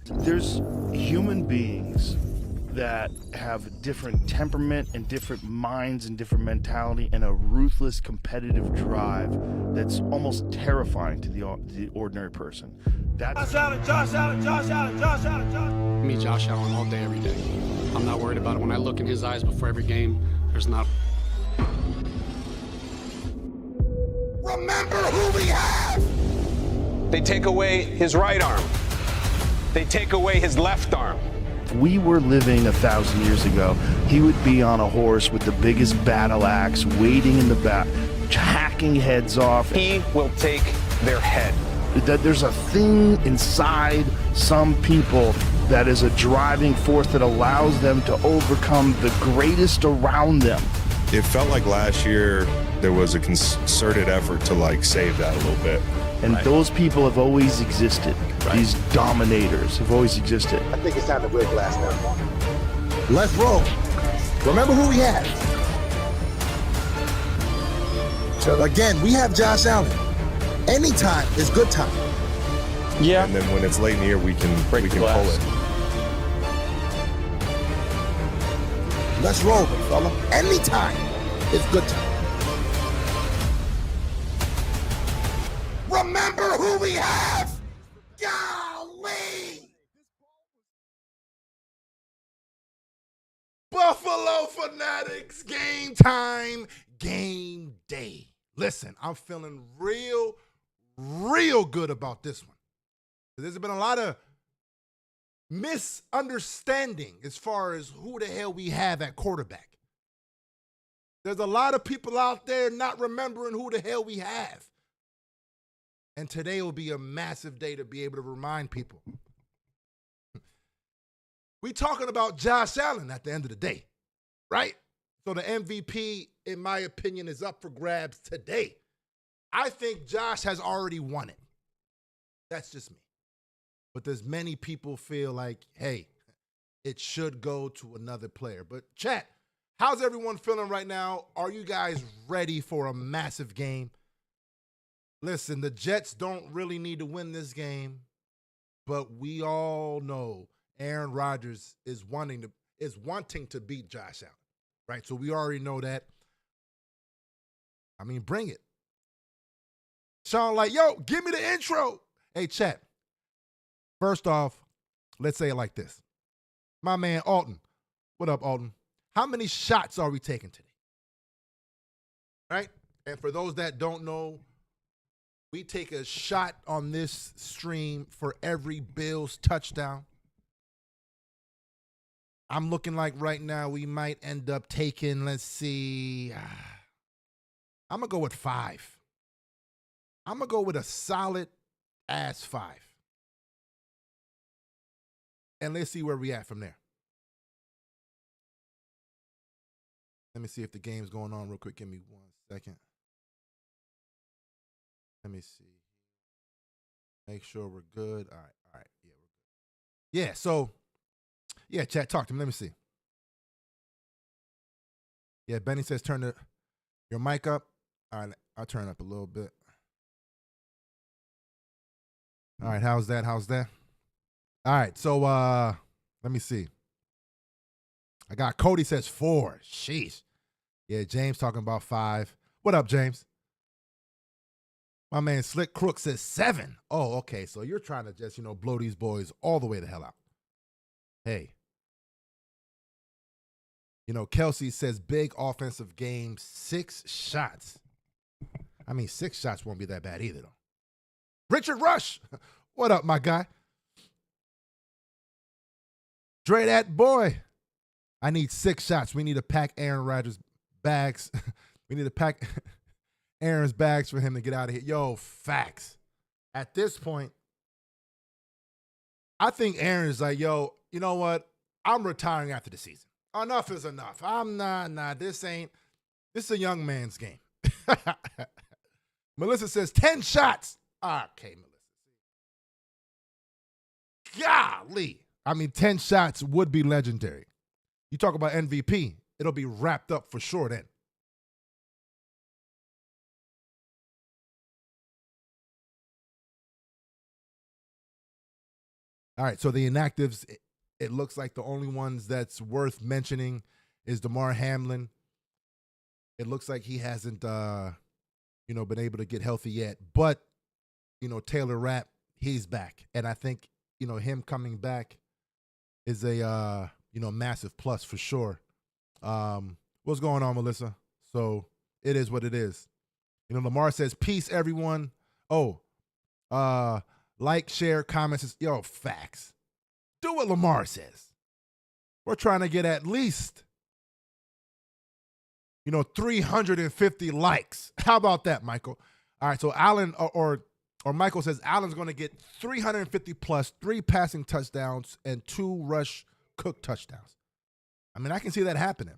There's human beings that have different temperament and different minds and different mentality and a ruthless competitive drive that's almost terrifying to the ordinary person. Josh Allen, Josh Allen, Josh Allen, Josh Allen, Josh Allen. Me, Josh Allen, all day, every day. I'm not worried about it. When I look in his eyes before every game, there's not. Remember who we have! They take away his right arm. They take away his left arm. If we were living 1,000 years ago, he would be on a horse with the biggest battle axe, waiting in the back, hacking heads off. He will take their head. That there's a thing inside some people that is a driving force that allows them to overcome the greatest around them. It felt like last year there was a concerted effort to save that a little bit. And those people have always existed. Right. These dominators have always existed. I think it's time to break glass now. Let's roll. Remember who we have. So again, we have Josh Allen. Anytime is good time. Yeah. And then when it's late in the year, we can pull it. Let's roll, big fella. Anytime is good time. Remember who we have! Golly! Buffalo Fanatics, game time, game day. Listen, I'm feeling real good about this one. There's been a lot of misunderstanding as far as who the hell we have at quarterback. There's a lot of people out there not remembering who the hell we have. And today will be a massive day to be able to remind people. We talking about Josh Allen at the end of the day, right? So the MVP, in my opinion, is up for grabs today. I think Josh has already won it. That's just me. But there's many people feel like, hey, it should go to another player. But chat, how's everyone feeling right now? Are you guys ready for a massive game? Listen, the Jets don't really need to win this game, but we all know Aaron Rodgers is wanting to beat Josh Allen, right? So we already know that. I mean, bring it. Sean yo, give me the intro. Hey, chat. First off, let's say it like this. My man Alton. What up, Alton? How many shots are we taking today? Right? And for those that don't know, we take a shot on this stream for every Bills touchdown. I'm looking like right now we might end up taking, let's see, I'm going to go with 5. I'm going to go with a solid ass 5. And let's see where we at from there. Let me see if the game's going on real quick. Give me 1 second. Let me see. Make sure we're good. All right. Yeah, we're good. Yeah, so, yeah, chat, talk to me. Let me see. Yeah, Benny says turn your mic up. All right, I'll turn it up a little bit. All right, how's that? All right, so let me see. I got Cody says 4. Sheesh. Yeah, James talking about 5. What up, James? My man Slick Crook says 7. Oh, okay. So you're trying to just, blow these boys all the way the hell out. Hey. Kelsey says big offensive game, 6 shots. I mean, 6 shots won't be that bad either, though. Richard Rush. What up, my guy? Dre, that boy. I need 6 shots. We need to pack Aaron Rodgers' bags. We need to pack Aaron's bags for him to get out of here. Yo, facts. At this point, I think Aaron is like, yo, you know what? I'm retiring after the season. Enough is enough. This is a young man's game. Melissa says 10 shots. Okay, Melissa. Golly. I mean, 10 shots would be legendary. You talk about MVP, it'll be wrapped up for sure then. All right, so the inactives, it looks like the only ones that's worth mentioning is DeMar Hamlin. It looks like he hasn't, been able to get healthy yet. But, Taylor Rapp, he's back. And I think, him coming back is a, massive plus for sure. What's going on, Melissa? So it is what it is. Lamar says, peace, everyone. Oh, like, share, comments. Yo, facts. Do what Lamar says. We're trying to get at least, 350 likes. How about that, Michael? All right, so Allen or Michael says Allen's going to get 350 plus, 3 passing touchdowns, and 2 rush Cook touchdowns. I mean, I can see that happening.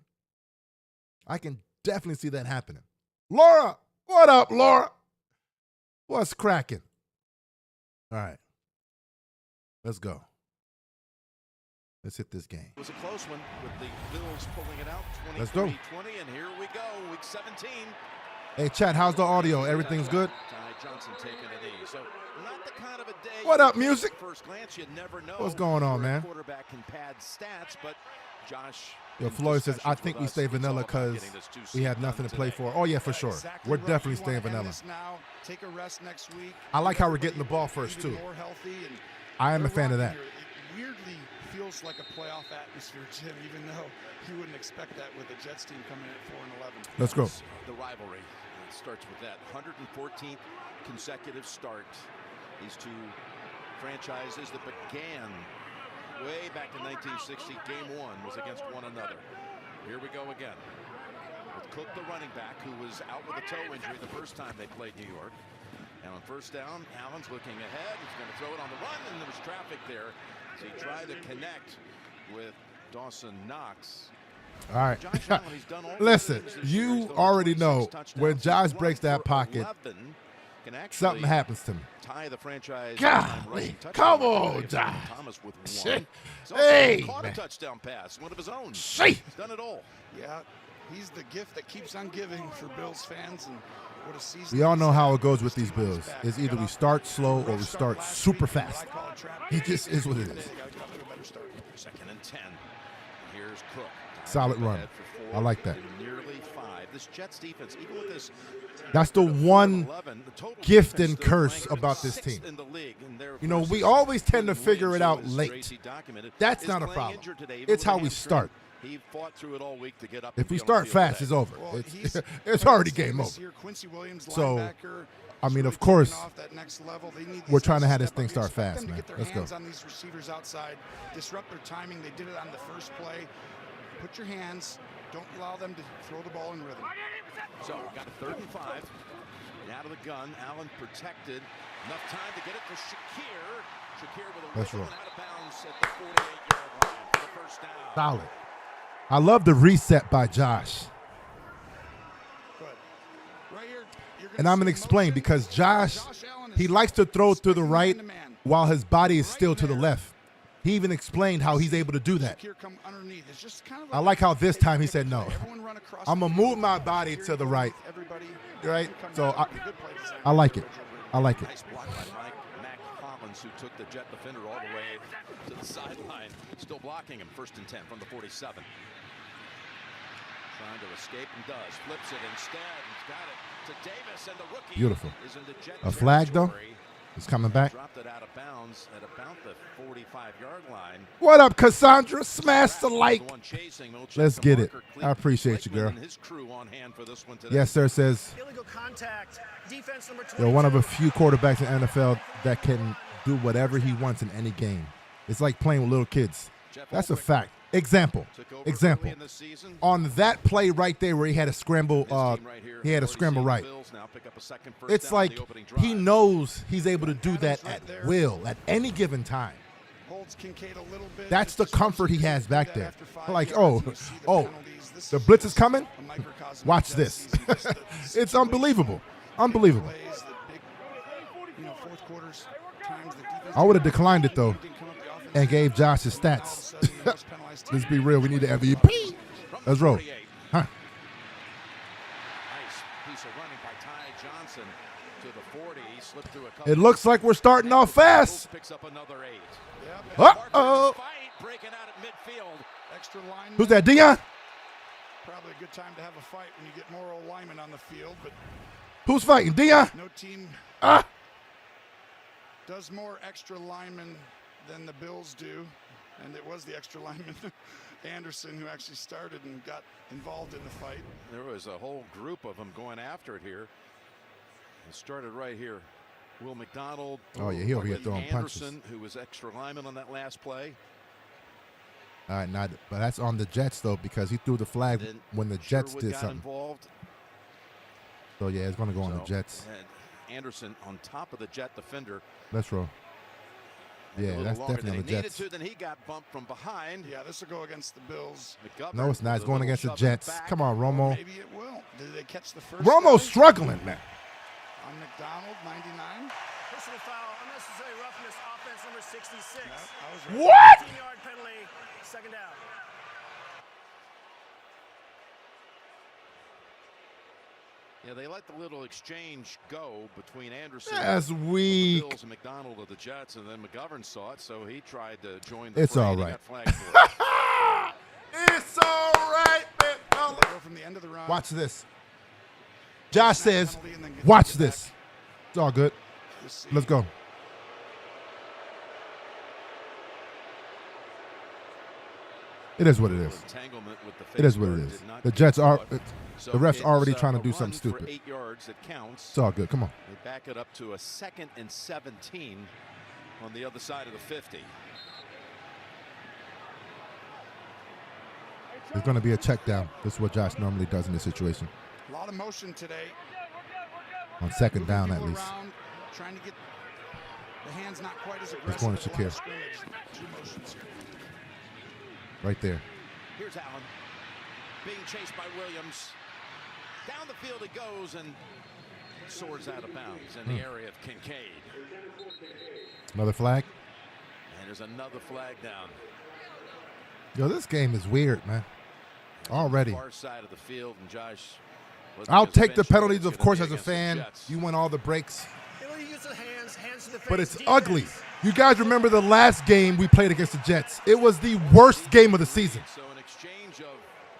I can definitely see that happening. Laura, what up, Laura? What's cracking? All right, let's go. Let's hit this game. It was a close one with the Bills pulling it out. Let's go. 20, and here we go, week 17. Hey, chat, how's the audio? Everything's good? Ty Johnson taking a knee. So not the kind of a day. What up, music? First glance, you never know. What's going on, man? Quarterback can pad stats, but Josh. Yo, Floyd says, I think we stay vanilla because we have nothing to play for. Oh, yeah, for sure. Exactly We're right. definitely staying vanilla. Now, take a rest next week. I like how we're getting the ball first, too. More healthy, and I am a fan of that. it weirdly feels like a playoff atmosphere, Jim, even though you wouldn't expect that with the Jets team coming in at 4-11. Let's go. The rivalry starts with that 114th consecutive start. These two franchises that began way back in 1960, game 1 was against one another. Here we go again. With Cook, the running back, who was out with a toe injury the first time they played New York. And on first down, Allen's looking ahead. He's going to throw it on the run, and there was traffic there. So he tried to connect with Dawson Knox. All right. Listen, you already know when Josh breaks that pocket, something happens to me. Tie the franchise. Golly, come on, Josh. Thomas with Shit. one. Hey, caught man. a touchdown pass, one of his own. Shit. He's done it all. Yeah, he's the gift that keeps on giving for Bills fans, and what a season. We all know how it goes with these Bills. It's either we start slow or we start super fast. It just is what it is. Second and 10. Here's Cook. Solid run. I like that. Nearly 5. This Jets defense, even with this. That's the one gift and curse about this team. We always tend to figure it out late. That's not a problem. It's how we start. He fought through it all week to get up. If we start fast, it's over. It's already game over. So, I mean, of course, we're trying to have this thing start fast, man. Let's go. On these receivers outside, disrupt their timing. They did it on the first play. Put your hands. Don't allow them to throw the ball in rhythm. So we got a 3rd and 5. And out of the gun, Allen protected. Enough time to get it to Shakir. Shakir with a wiggle and out of bounds at the 48-yard line for the first down. Solid. I love the reset by Josh. Right here, and I'm going to explain because Josh, he likes to throw to the right while his body is still to the left. He even explained how he's able to do that. I like how this time he said, no, I'm going to move my body to the right. Right? So I like it. I like it. Nice block by Mac Hollins, who took the Jet defender all the way to the sideline. Still blocking him. 1st and 10 from the 47. Trying to escape and does. Flips it instead. He's got it to Davis, and the rookie beautiful. is in the Jet A flag, though. It's coming back. Dropped it out of bounds at about the 45-yard line. What up, Cassandra? Smash the like. Let's get it. I appreciate you, girl. Yes, sir, says. You're one of a few quarterbacks in the NFL that can do whatever he wants in any game. It's like playing with little kids. That's a fact. Example. On that play right there where he had a scramble, right. It's like he knows he's able to do that at will, at any given time. That's the comfort he has back there. Like, oh, the blitz is coming? Watch this. It's unbelievable. Unbelievable. I would have declined it, though, and gave Josh his stats. Let's be real. We need the MVP. Let's roll. Huh. Nice piece of running Coming by Ty Johnson to the 40. He slipped through a couple. It looks like we're starting off fast. Picks up another 8. Yep. Uh-oh. Fight breaking out at midfield. Extra line. Who's that, Dion? Probably a good time to have a fight when you get more linemen on the field, but Who's fighting, Dion? no team does more extra linemen than the Bills do, and it was the extra lineman Anderson who actually started and got involved in the fight. There was a whole group of them going after it here. It started right here. Will McDonald. Oh, yeah, he over here throwing punches. Anderson, who was extra lineman on that last play. All right, now, but that's on the Jets, though, because he threw the flag when the Jets Sherwood did got something. Involved. So, yeah, it's going to go on the Jets. Anderson on top of the Jet defender. Let's roll. Yeah, that's definitely on the Jets. Then he got bumped from behind. Yeah, this will go against the Bills. McGovern No, it's not. It's going against the Jets. back. Come on, Romo. Maybe it will. Did they catch the first? Romo's guy? struggling, man. On McDonald, 99. Personal foul, unnecessary roughness, offense number 66. Yep, I was right. What? 15-yard penalty, second down. Yeah, they let the little exchange go between Anderson That's of the weak. Bills and McDonald of the Jets, and then McGovern saw it, so he tried to join the It's fray, all and he right. got flagged for it. It's all right, man. They go from the end of the round. Watch this. Josh says, watch this. It's all good. Let's go. It is what it is. Entanglement with the It is what it face is. guard did not The get Jets are, caught. the So refs it's, already trying to a do run something for stupid. 8 yards. It counts. It's all good. Come on. They back it up to a 2nd and 17 on the other side of the 50. There's going to be a check down. This is what Josh normally does in this situation. A lot of motion today. On second Moving down, at people least. around, trying to get the hands not quite as aggressive. Let's go on to at the line of Shakir. scrimmage. 2 motions here. Right there. Here's Allen being chased by Williams. Down the field it goes and soars out of bounds in the area of Kincaid. Another flag. And there's another flag down. Yo, this game is weird, man. Already. Far side of the field, and Josh. I'll take the eventually penalties, it's of gonna course, be as a against the fan. Jets. You win all the breaks. Penalty use of hands to the face. But it's defense. ugly. You guys remember the last game we played against the Jets? It was the worst game of the season. So an exchange of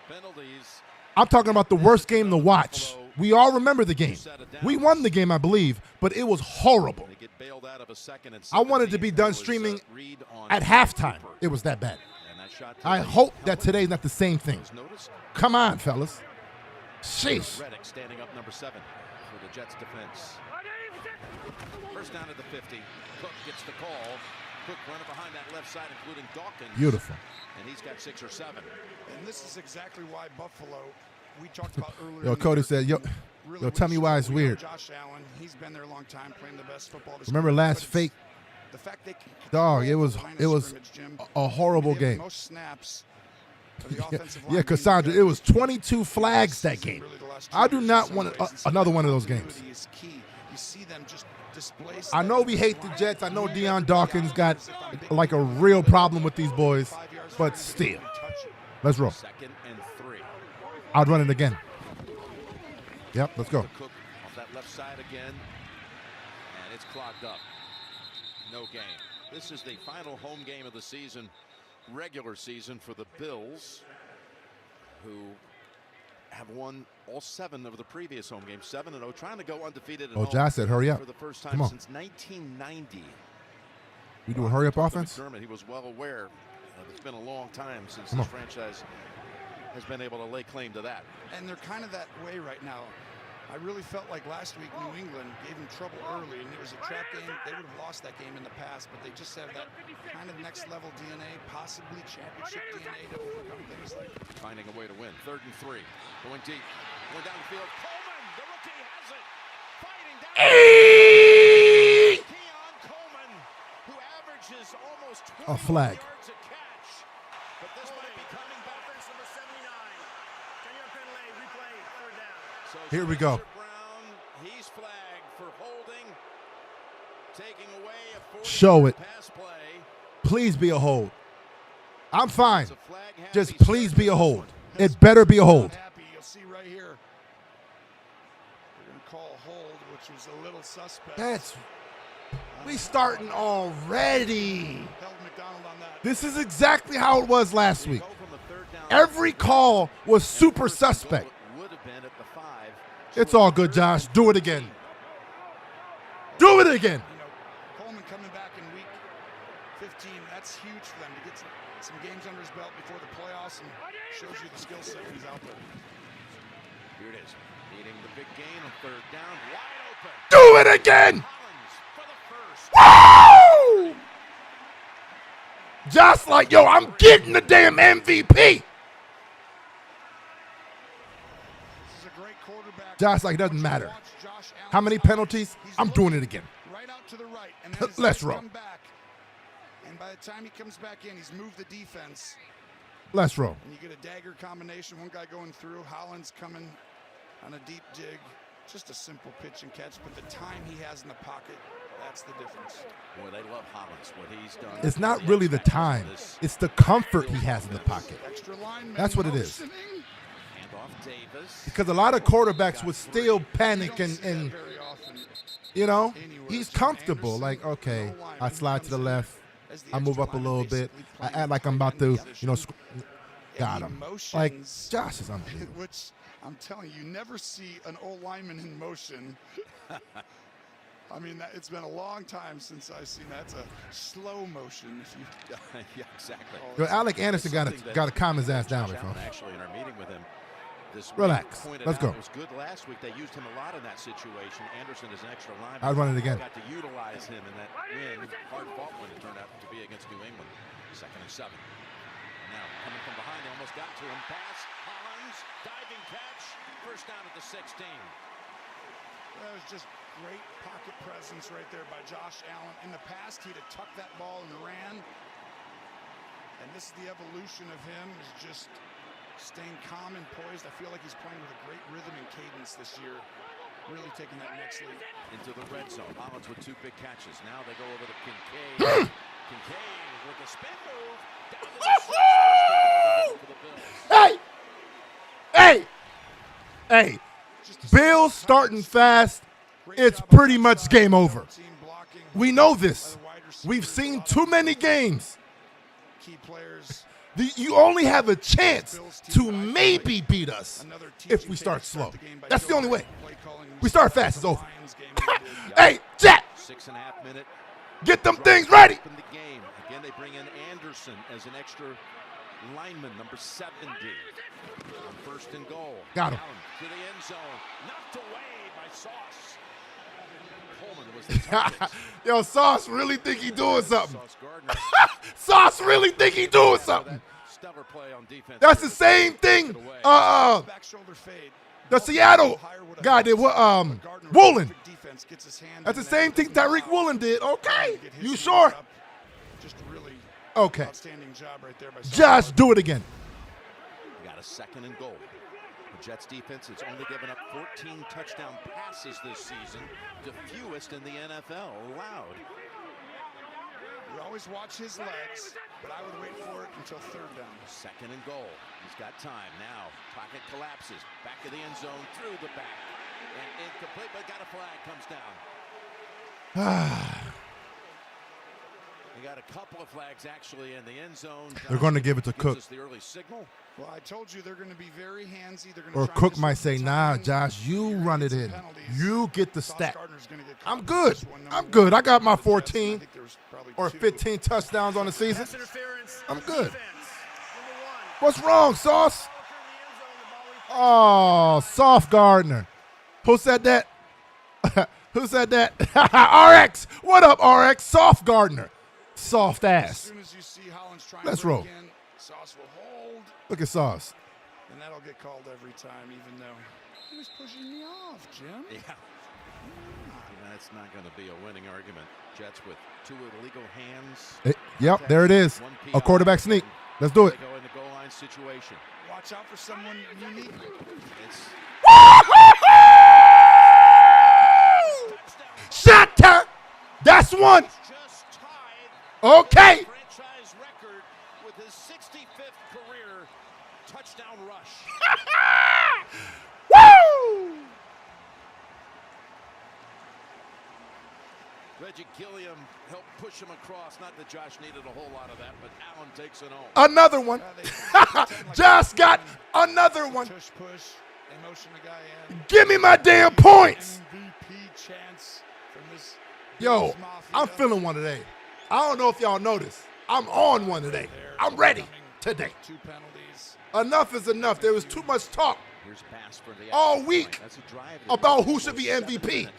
penalties. I'm talking about the worst game to watch. We all remember the game. We won the game, I believe, but it was horrible. They get bailed out of a 2nd and 17. I wanted to be done That was, streaming Reed on at halftime. Cooper. It was that bad. And that shot to I the hope that helmet today's not the same thing. was noticed. Come on, fellas. Sheesh. Reddick standing up number 7 for the Jets defense. First down at the 50. Cook gets the call. Cook running behind that left side, including Dawkins. Beautiful. And he's got 6 or 7. And this is exactly why Buffalo, we talked about earlier. Yo, in the Cody year, said, yo, really tell me weak. why it's We know weird. Josh Allen, he's been there a long time, playing the best football. this Remember year, last but it's fake? The fact they can Dog, control it the line was of scrimmage, Jim. a horrible They have the game. Most snaps of the offensive line Yeah, being Cassandra, together. it was 22 flags that game. Really the last 2 I do years not in want some ways, and so another that one of those continuity games. is key. You see them just displace I that know we hate the line. Jets. I know You Deion get Dawkins the got guys if I'm big like a man, real but problem with these boys, 5 yards but from still. you touch it. Let's roll. 2nd and 3. I'd run it again. Yep, let's go. Cook off that left side again. And it's clogged up. No game. This is the final home game of the season, regular season for the Bills, who have won all 7 of the previous home games, 7-0, trying to go undefeated at Oh, home Josh said, hurry up. for the first Come time on. since 1990. We doing hurry up offense? McDermott, he was well aware. It's been a long time since Come this on. franchise has been able to lay claim to that. And they're kind of that way right now. I really felt like last week New England gave them trouble early, and it was a trap game. They would have lost that game in the past, but they just have that kind of next level DNA, possibly championship DNA to overcome things like Finding a way to win. 3rd and 3. Going deep. Going down the field. Coleman, the rookie, has it. Fighting down. Keon Coleman, who averages almost 20 A flag. yards a catch. But this might be coming back. Offense number 79. 10-yard penalty, replay, third down. So Here we go. Spencer Brown, he's flagged for holding. Taking away a 40 Show it. pass play. Please be a hold. I'm fine. It's a flag happy Just please be a start. hold. It better be a hold. happy. You'll see right here. They're going to call a hold, which was a little suspect. We starting already. Held McDonald on that. This is exactly how it was last week. Every call was super suspect. It's all good, Josh. Do it again. Do it again. You know, Coleman coming back in week 15, that's huge for them to get some games under his belt before the playoffs, and shows you the skill set when he's out there. Here it is. Needing the big gain on third down. Wide open. Do it again. Woo! Just like, yo, I'm getting the damn MVP. This is a great quarterback. Josh, like, it doesn't matter. How many penalties? I'm doing it again. Right out to the right. And then his Let's legs roll. come back. And by the time he comes back in, he's moved the defense. Let's roll. And you get a dagger combination. One guy going through. Hollins coming on a deep dig. Just a simple pitch and catch. But the time he has in the pocket, that's the difference. Boy, they love Hollins, what he's done. It's not really the time. It's the comfort he has in the pocket. Extra lineman That's what it is. motioning. Handoff Davis. Because a lot of quarterbacks would still panic and Very often. you know, he's comfortable. Like, okay, I slide to the left. I move up a little bit. I act like I'm about to, you know, got him. Like, Josh is unbelievable. Which, I'm telling you, you never see an old lineman in motion. I mean, it's been a long time since I've seen that. It's a slow motion. If you Yeah, exactly. Yo, Alec Anderson got to calm his ass down, before. Actually, in our meeting with him this week, Relax. pointed Let's out go. It was good last week. They used him a lot in that situation. Anderson is an extra lineman. I'll run it again. Got to utilize him in that win. Hard fought win it turned out to be against New England. 2nd and 7. Now coming from behind, they almost got to him. Pass. Hollins diving catch. First down at the 16. That was just great pocket presence right there by Josh Allen. In the past, he'd have tucked that ball and ran. And this is the evolution of him, is just staying calm and poised. I feel like he's playing with a great rhythm and cadence this year. Really taking that next leap. Into the red zone. Hollins with 2 big catches. Now they go over to Kincaid. Kincaid with a spin move. Down to the 6 for the Bills. Hey! Hey! Bills starting fast. It's pretty much game over. We know this. We've seen too many games. Key players. You only have a chance to maybe beat us if we start slow. That's the only way. We start fast, it's over. Hey, Jack! 6.5 minute. Get them things ready. In the game. Again, they bring in Anderson as an extra lineman, number 70. On 1st and goal. Got him. Down to the end zone. Knocked away by Sauce. Coleman was the target. Yo, Sauce really think he doing something. Sauce Gardner. Sauce really think he doing something. Stellar play on defense. That's the same thing. Back shoulder fade. The Seattle guy did Woolen. That's the same thing Tyreek Woolen did. Okay, you sure? Just really Okay. outstanding job right there by Josh, do it again. We got a 2nd and goal. The Jets defense has only given up 14 touchdown passes this season, the fewest in the NFL allowed. We always watch his legs, but I would wait for it until 3rd down. 2nd and goal. He's got time now. Pocket collapses. Back of the end zone, through the back. And incomplete, but got a flag, comes down. They got a couple of flags actually in the end zone. They're going to give it to Cook. The early signal. Well, I told you they're going to be very handsy. They're going Or to Cook might say, nah, Josh, you run it in. You get the stat. I'm good. I'm good. I got my 14 or 15 touchdowns on the season. I'm good. What's wrong, Sauce? Oh, Soft Gardner. Who said that? Who said that? RX. What up, RX? Soft Gardner. Soft ass. Let's roll. Sauce will hold. Look at Sauce. And that'll get called every time, even though he was pushing me off, Jim. Yeah. That's not going to be a winning argument. Jets with 2 illegal hands. Yep, there it is. A quarterback sneak. Let's do it. They go in the goal line situation. Watch out for someone unique. Shot! That's one. Okay. Franchise record with his 65th career touchdown rush. Woo! Reggie Gilliam helped push him across. Not that Josh needed a whole lot of that, but Allen takes it home. Another one. Josh got another one. Push. They motion the guy in. Give me my damn points. MVP chance from this. Yo, I'm feeling one today. I don't know if y'all noticed. I'm on one today. I'm ready today. 2 penalties. Enough is enough. There was too much talk all week about who should be MVP.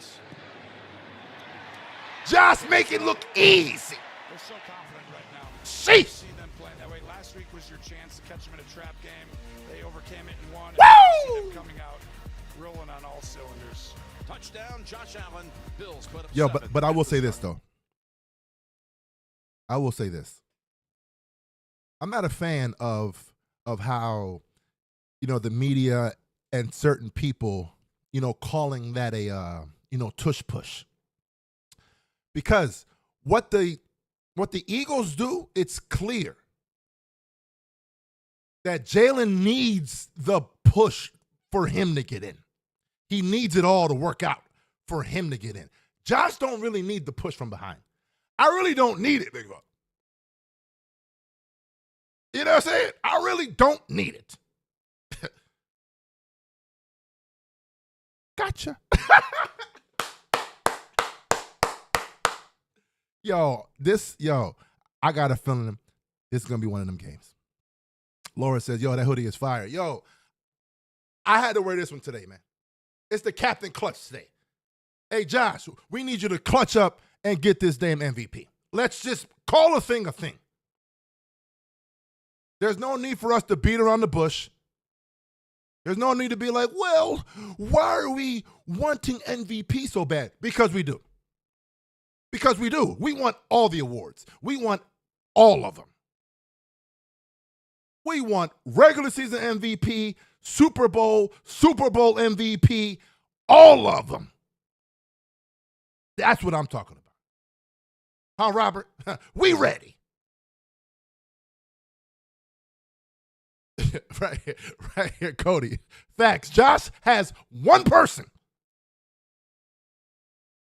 Josh make it look easy. They're so confident right now. Sheesh. See them playing that way. Last week was your chance to catch them in a trap game. They overcame it and won. Woo! See them coming out, rolling on all cylinders. Touchdown, Josh Allen. Bills put up Yo, 7. but I will say this though. I will say this. I'm not a fan of how, the media and certain people, calling that a tush push. Because what the Eagles do, it's clear that Jalen needs the push for him to get in. He needs it all to work out for him to get in. Josh don't really need the push from behind. I really don't need it, big buck. You know what I'm saying? I really don't need it. Gotcha. I got a feeling this is going to be one of them games. Laura says, that hoodie is fire. Yo, I had to wear this one today, man. It's the Captain Clutch today. Hey, Josh, we need you to clutch up and get this damn MVP. Let's just call a thing a thing. There's no need for us to beat around the bush. There's no need to be like, well, why are we wanting MVP so bad? Because we do. Because we do. We want all the awards. We want all of them. We want regular season MVP, Super Bowl MVP, all of them. That's what I'm talking about. Huh, Robert? We ready. Right here, Cody. Facts. Josh has one person.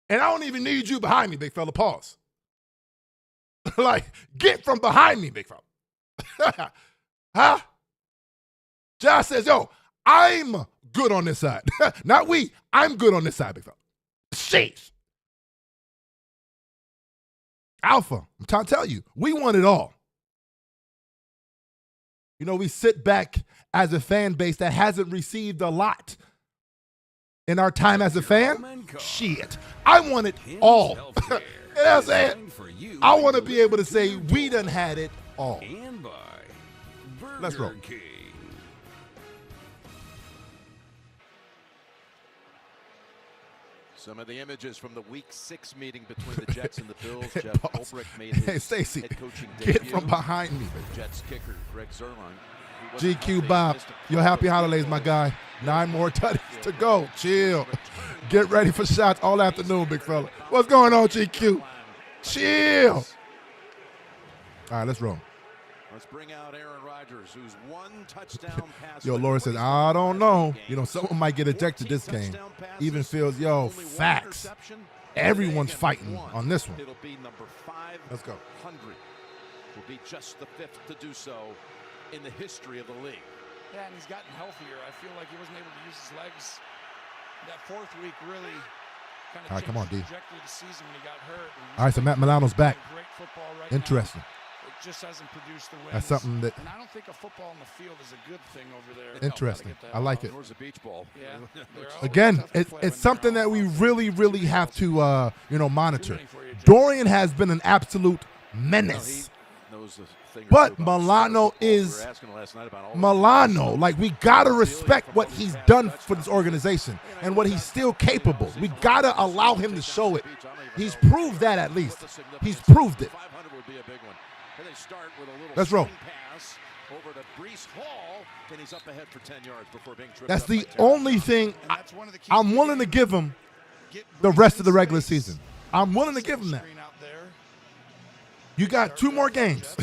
And I don't even need you behind me, big fella. Pause. Like, get from behind me, big fella. Huh? Josh says, I'm good on this side. Not we. I'm good on this side, big fella. Sheesh. Alpha, I'm trying to tell you, we want it all. We sit back as a fan base that hasn't received a lot in our time as a fan. Shit. I want it all. You know what I'm saying? I want to be able to say we done had it all. Let's roll. Some of the images from the Week 6 meeting between the Jets and the Bills. Jeff Ulbrich made his Stacey, head coaching debut. get from behind me. Jets kicker Greg Zerline. GQ Bob, your happy holidays, my guy. 9 more tutties to go. Chill. Get ready for shots all afternoon, big fella. What's going on, GQ? Chill. All right, let's roll. Let's bring out Aaron Rodgers, who's 1 touchdown pass. Laura says, I don't know. Someone might get ejected this game. Even feels, facts. Everyone's fighting on this one. It'll be number 500. Let's go. Will be just the 5th to do so in the history of the league. Yeah, and he's gotten healthier. I feel like he wasn't able to use his legs. That 4th week really kind of all right, come on, D. trajectory of the season when he got hurt. All right, so Matt Milano's back. Great football right Interesting. now. It just hasn't produced the wins. That's something that. And I don't think a football on the field is a good thing over there. Interesting. I like it. Where's the beach ball? Yeah. Again, it's something that we really, really have to, monitor. Dorian has been an absolute menace. But Milano is Milano. Like, we got to respect what he's done for this organization and what he's still capable. We got to allow him to show it. He's proved that at least. He's proved it. Let's roll. That's the only thing I'm willing to give him the rest of the regular season. I'm willing to give him that. You got 2 more games.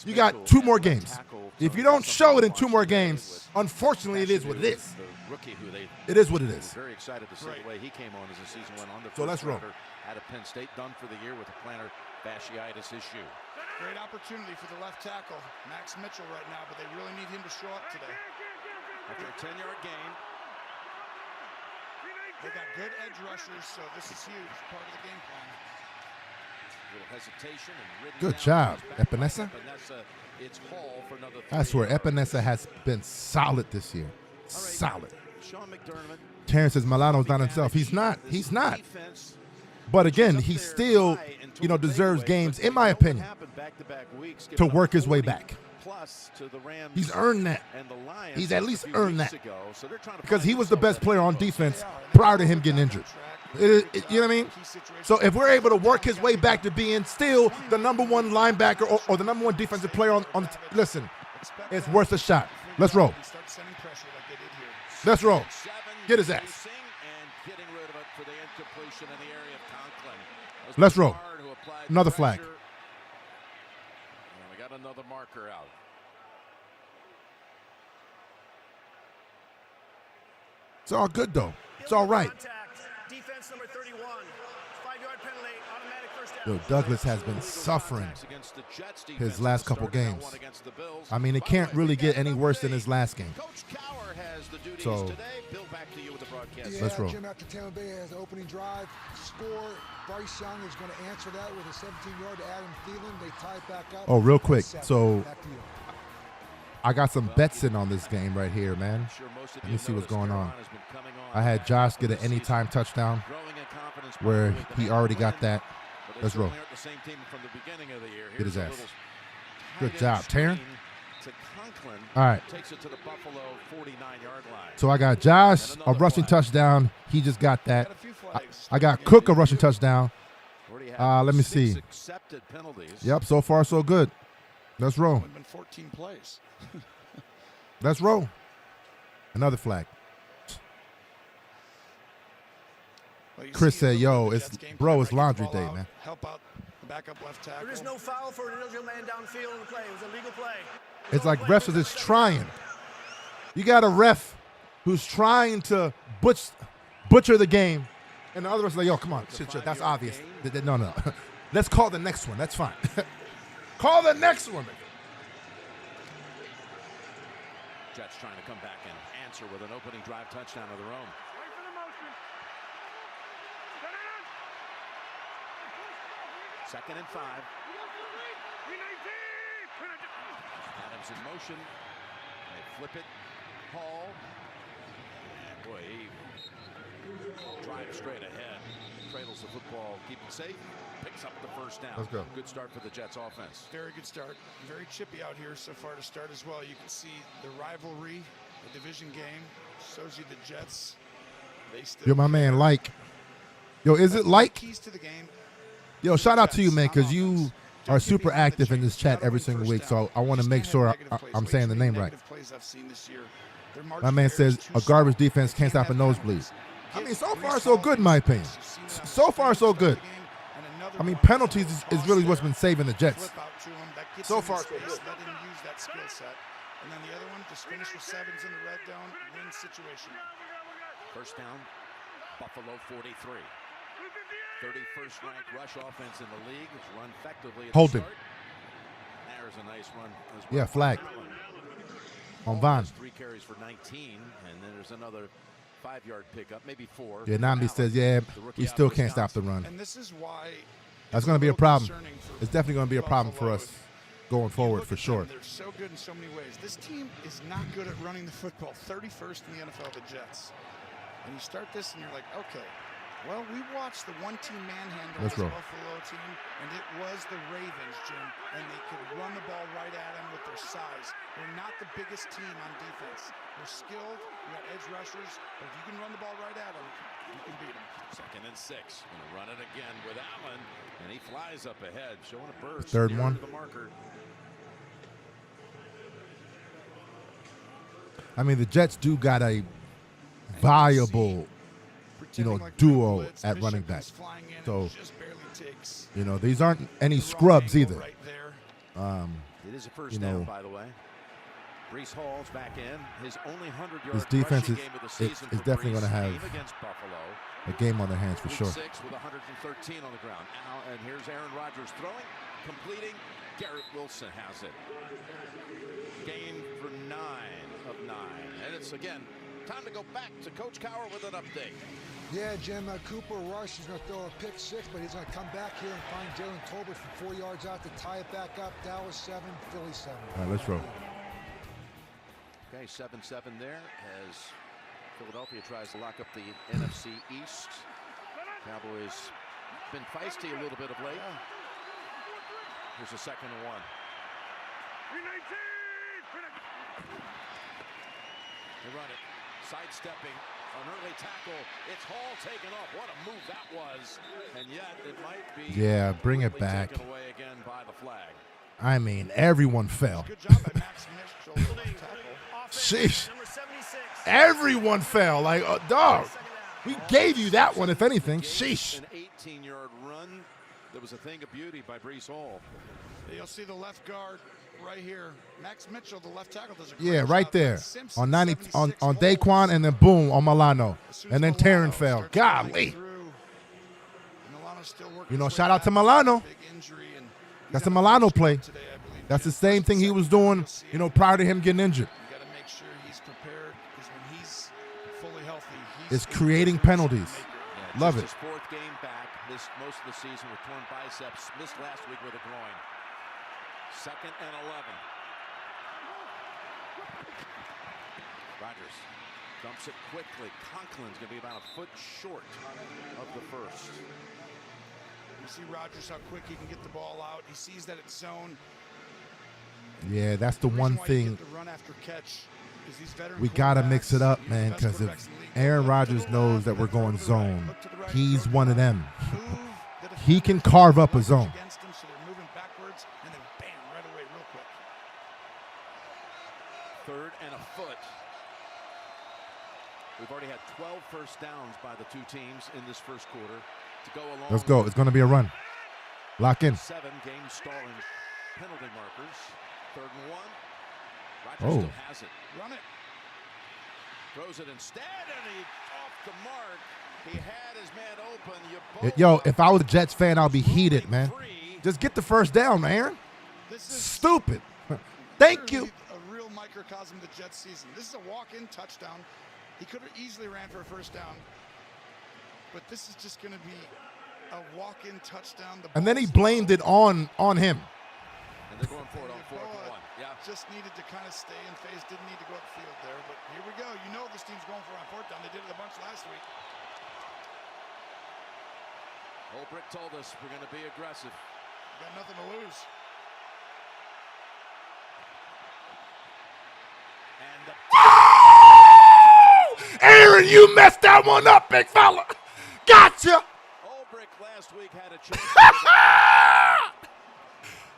You got 2 more games. If you don't show it in 2 more games, unfortunately, it is what it is. rookie who they It is what it were is. very excited to see the way he came on as the season went on. The So let's roll. rounder out of Penn State, done for the year with a plantar fasciitis issue. Great opportunity for the left tackle, Max Mitchell, right now, but they really need him to show up today. After a 10-yard gain. They got good edge rushers, so this is huge, part of the game plan. Little hesitation and ridden Good down. job, Epinesa. It's Hall for another I swear, 3. Epinesa has been solid this year. All right. Solid. Sean McDermott. Terrence says Milano's not himself. He's not. He's not. But again, he still, deserves games, in my opinion, to work his way back. He's earned that. He's at least earned that. Because he was the best player on defense prior to him getting injured. You know what I mean? So if we're able to work his way back to being still the number 1 linebacker or the number 1 defensive player on listen, it's worth a shot. Let's roll. Let's roll. Get his ass. Let's roll. Another flag. We got another marker out. It's all good, though. It's all right. Defense number 31. 5-yard penalty, automatic first down. Yo, Douglas has been suffering his last couple games. I mean, it can't really get any worse than his last game. So, let's roll. Jim, after Tampa Bay has the opening drive, score. Bryce Young is going to answer that with a 17-yard to Adam Thielen. They tie it back up. Oh, real quick. So, I got some bets in on this game right here, man. Let me see what's going on. I had Josh get an anytime touchdown where he already got that. Let's roll. Get his ass. Good job, Taryn. All right. So I got Josh a rushing touchdown. He just got that. I got Cook a rushing touchdown. Let me see. Yep, so far so good. Let's roll. 14 plays. Let's roll. Another flag. Chris said, "Yo, it's laundry day, man." Help out the backup left tackle. There is no foul for an illegal man downfield in the play. It was a legal play. It's like refs are just trying. You got a ref who's trying to butcher the game, and the other refs are like, "Yo, come on, shit, that's obvious." No. Let's call the next one. That's fine. Call the next one. Jets trying to come back and answer with an opening drive touchdown of their own. Second and 5. Adams in motion. They flip it. Hall. And boy, he drives straight ahead. Cradles the football, keep it safe. Picks up the first down. Let's go. Good start for the Jets offense. Very good start. Very chippy out here so far to start as well. You can see the rivalry, the division game. Shows you the Jets. They still Yo, my man, like. Yo, is it like? Keys to the game. Yo, shout out to you, man, because you are super active in this chat every single week. So I want to make sure I'm saying the name right. My man says a garbage defense can't stop a nosebleed. I mean, so far so good in my opinion. So far so good. I mean, penalties is really what's been saving the Jets. So far so good. Let him use that skill set. And then the other one, just finish with 7s in the red zone, win situation. First down, Buffalo 43. 31st ranked rush offense in the league. It's run effectively. Hold him. There's a nice run as well. Yeah, flag. On Vaughn. 3 carries for 19, and then there's another 5-yard pickup, maybe 4. Yeah, Nambi says, yeah, we still can't stop the run. And this is why that's going to be a problem. It's definitely going to be a problem for us going forward, for sure. They're so good in so many ways. This team is not good at running the football. 31st in the NFL, the Jets. And you start this and you're like, okay, well, we watched the one-team manhandle of the Buffalo team, and it was the Ravens, Jim, and they could run the ball right at them with their size. They're not the biggest team on defense. They're skilled, you got edge rushers, but if you can run the ball right at them, you can beat them. Second and 6. Going to run it again with Allen, and he flies up ahead, showing a burst. Third one. The marker. I mean, the Jets do got a viable, duo at running back. So, these aren't any scrubs either. It is a first down, by the way. Breece Hall's back in. His only 100-yard This defense rushing game of the season is for definitely Breece going to have came against Buffalo. a game on their hands for Week sure. 6 with 113 on the ground. Now, and here's Aaron Rodgers throwing, completing. Garrett Wilson has it. Game for 9 of 9. And it's, again, time to go back to Coach Cowher with an update. Yeah, Jim, Cooper Rush is going to throw a pick 6, but he's going to come back here and find Jalen Tolbert for 4 yards out to tie it back up. Dallas 7, Philly 7. All right, let's roll. Okay, 7-7 there as Philadelphia tries to lock up the NFC East. Cowboys been feisty a little bit of late. Here's a 2nd and 1. They run it, sidestepping, an early tackle. It's Hall taken off. What a move that was, and yet it might be. Yeah, bring it back. Taken away again by the flag. I mean, everyone fell. Good job by Max Mitchell. Sheesh. Everyone fell. Like, dog, we gave you that one, if anything. Sheesh. An 18-yard run. There was a thing of beauty by Breece Hall. You'll see the left guard right here. Max Mitchell, the left tackle, does a great Yeah, right job. there. Simpson, On 90 on 76 Daquan, and then boom on Milano. And then Taryn fell. starts coming Golly. through. Milano's still working You know, his way shout out to back. Milano. Big injury, and he's That's a had Milano first play. job today, I believe. That's the same thing he was doing, you know, prior to him getting injured. You got to make sure he's prepared, because when he's fully healthy, he's It's creating penalties. Yeah, Love just it. His 4th game back. Missed most of the season with torn biceps. Missed last week with a groin. 2nd and 11. Rodgers dumps it quickly. Conklin's going to be about a foot short of the first. You see Rodgers, how quick he can get the ball out. He sees that it's zone. Yeah, that's the one Reason why you thing. get the run after catch is these veteran We got to mix it quarterbacks, up, these man, best because if quarterbacks in the league, Aaron look to the Rodgers left, knows that we're look to going the right, zone, look to the right, he's look one to of the them. left. He can carve up a zone. Against them, so they're moving backwards, and then bam, right away, real quick. 3rd and a foot. We've already had 12 first downs by the two teams in this first quarter. To go along. Let's go. It's going to be a run. Lock in. 7 game stalling penalty markers. 3rd and 1. Rodgers Oh. still has it. Run it. Throws it instead, and he off the mark. He had his man open. Yo, if I was a Jets fan, I'd be heated, man. Just get the first down, Aaron. This is Stupid. Thank you. a real microcosm of the Jets season. This is a walk-in touchdown. He could have easily ran for a first down, but this is just going to be a walk-in touchdown. And then he blamed it on him. And they're going for it on 4th and 1. Yeah. Just needed to kind of stay in phase. Didn't need to go upfield there, but here we go. You know this team's going for it on 4th down. They did it a bunch last week. Ulbrich told us we're going to be aggressive. Got nothing to lose. And the Aaron, you messed that one up, big fella. Gotcha. Ulbrich last week had a chance.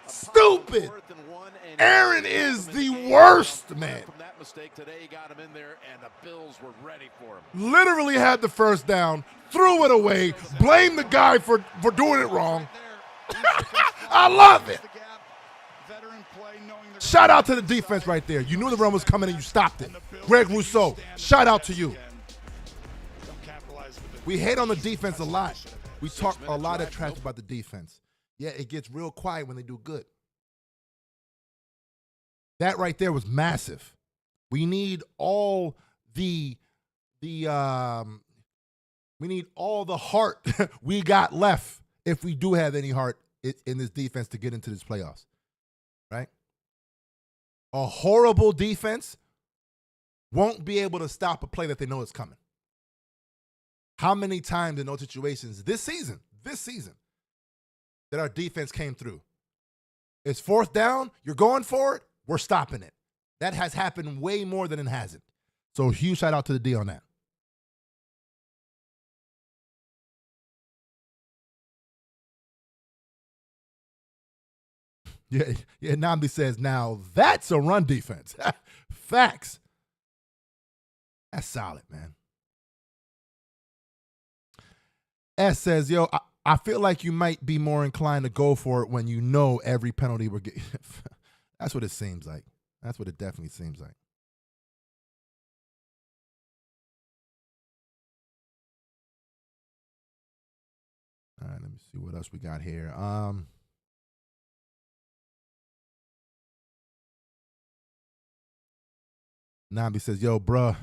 Stupid. Aaron is the worst, man. From that mistake today, he got him in there, and the Bills were ready for him. Literally had the first down, threw it away, blamed the guy for doing it wrong. I love it. Shout out to the defense right there. You knew the run was coming and you stopped it. Greg Rousseau, shout out to you. We hate on the defense a lot. We talk a lot of trash about the defense. Yeah, it gets real quiet when they do good. That right there was massive. We need all the heart we got left if we do have any heart in this defense to get into this playoffs. Right? A horrible defense won't be able to stop a play that they know is coming. How many times in those situations this season, that our defense came through? It's 4th down, you're going for it, we're stopping it. That has happened way more than it hasn't. So huge shout out to the D on that. Yeah, Namdi says, now that's a run defense. Facts. That's solid, man. S says, yo, I feel like you might be more inclined to go for it when you know every penalty we're getting. That's what it seems like. That's what it definitely seems like. All right, let me see what else we got here. Nabi says, yo, bruh,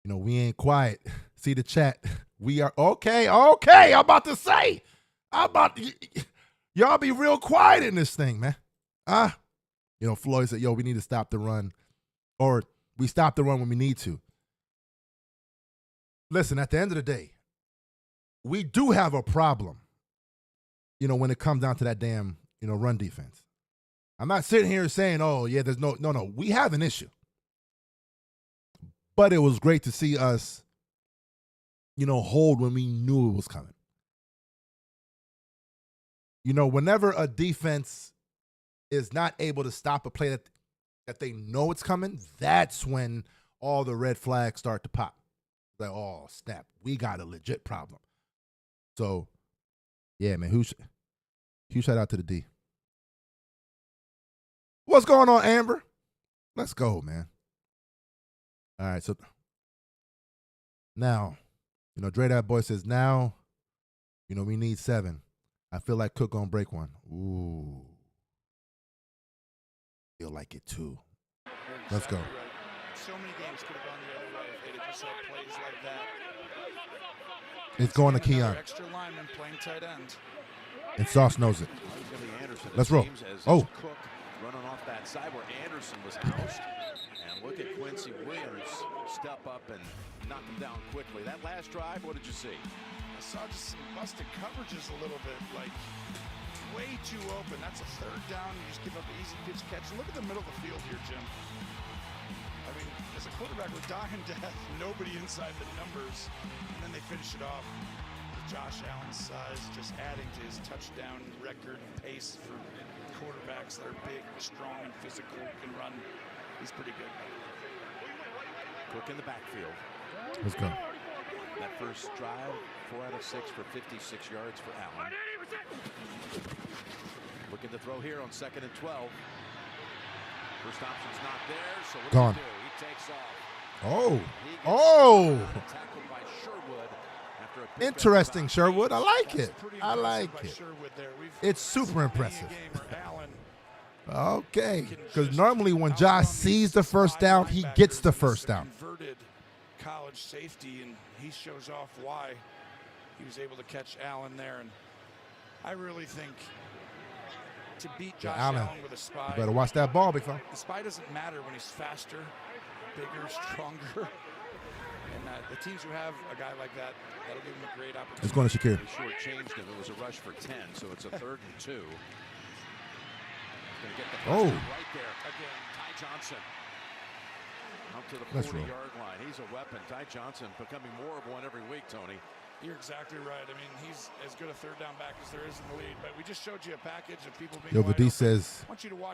we ain't quiet. See the chat. We are okay. I'm about to say. Y'all be real quiet in this thing, man. Floyd said, yo, we need to stop the run. Or we stop the run when we need to. Listen, at the end of the day, we do have a problem, when it comes down to that damn, run defense. I'm not sitting here saying, oh, yeah, there's no. We have an issue. But it was great to see us, hold when we knew it was coming. Whenever a defense is not able to stop a play that they know it's coming, that's when all the red flags start to pop. Like, oh, snap, we got a legit problem. So, yeah, man, huge shout out to the D. What's going on, Amber? Let's go, man. All right, so now, Dre That Boy says, now, we need 7. I feel like Cook gonna break one. Ooh. Feel like it too. Let's go. So many games could have gone the other way if they'd just had plays like that. It's going to Keon. Extra lineman playing tight end. And Sauce knows it. Let's roll. Oh. Cook running off that side where Anderson was housed. And look at Quincy Williams step up and knock him down quickly. That last drive, what did you see? I saw just some busted coverages a little bit, like way too open. That's a third down. You just give up an easy pitch catch. And look at the middle of the field here, Jim. I mean, as a quarterback, we're dying to have nobody inside the numbers. And then they finish it off with Josh Allen's size, just adding to his touchdown record pace for quarterbacks that are big, strong, and physical, can run. He's pretty good. Cook in the backfield. Let's go. That first drive, 4 out of 6 for 56 yards for Allen. Looking to throw here on 2nd and 12. First option's not there, so what Gone. does he do? He takes off. Tackled by Sherwood after a Interesting, Sherwood. I like it. I like it. It's super impressive. Okay, because normally when Josh sees the first down, he gets the first down. Converted college safety, and he shows off why he was able to catch Allen there. And I really think to beat Josh Allen with a spy, you better watch that ball, big fella. The spy doesn't matter when he's faster, bigger, stronger. And the teams who have a guy like that, that'll give him a great opportunity. It's going to Shakir. They shortchanged him. It was a rush for 10, so it's a 3rd and 2. Going to get the first right there. Again, Ty Johnson. Out to the 40-yard line. He's a weapon. Ty Johnson becoming more of one every week, Tony. You're exactly right. I mean, he's as good a third down back as there is in the league. But we just showed you a package of people being Yo, Vadi says,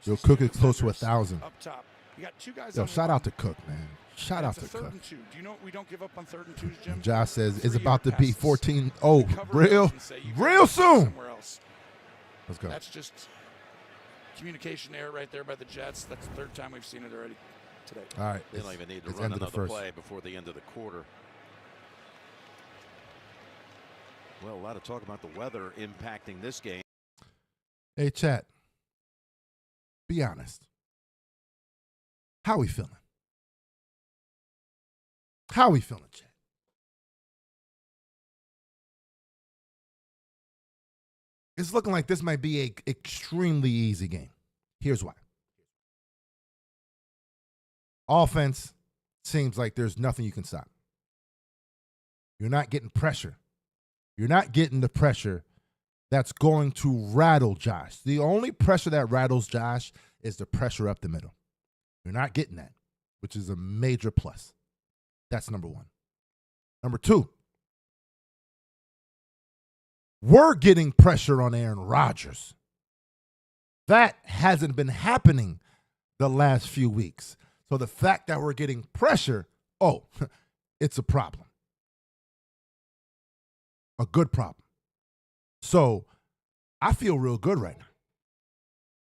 yo, Cook is close to 1,000. Up top. You got 2 guys. Yo, shout out to Cook, man. Shout out to Cook. 3rd and 2. Do you know we don't give up on 3rd and 2s, Jim? Josh says it's about to be 14-0 real soon. Let's go. That's just communication error right there by the Jets. That's the 3rd time we've seen it already today. All right. They don't even need to run another play before the end of the quarter. Well, a lot of talk about the weather impacting this game. Hey, chat. Be honest. How we feeling? How we feeling, chat? It's looking like this might be an extremely easy game. Here's why. Offense seems like there's nothing you can stop. You're not getting pressure. You're not getting the pressure that's going to rattle Josh. The only pressure that rattles Josh is the pressure up the middle. You're not getting that, which is a major plus. That's number 1. Number 2, we're getting pressure on Aaron Rodgers. That hasn't been happening the last few weeks. So the fact that we're getting pressure, it's a problem. A good problem. So I feel real good right now.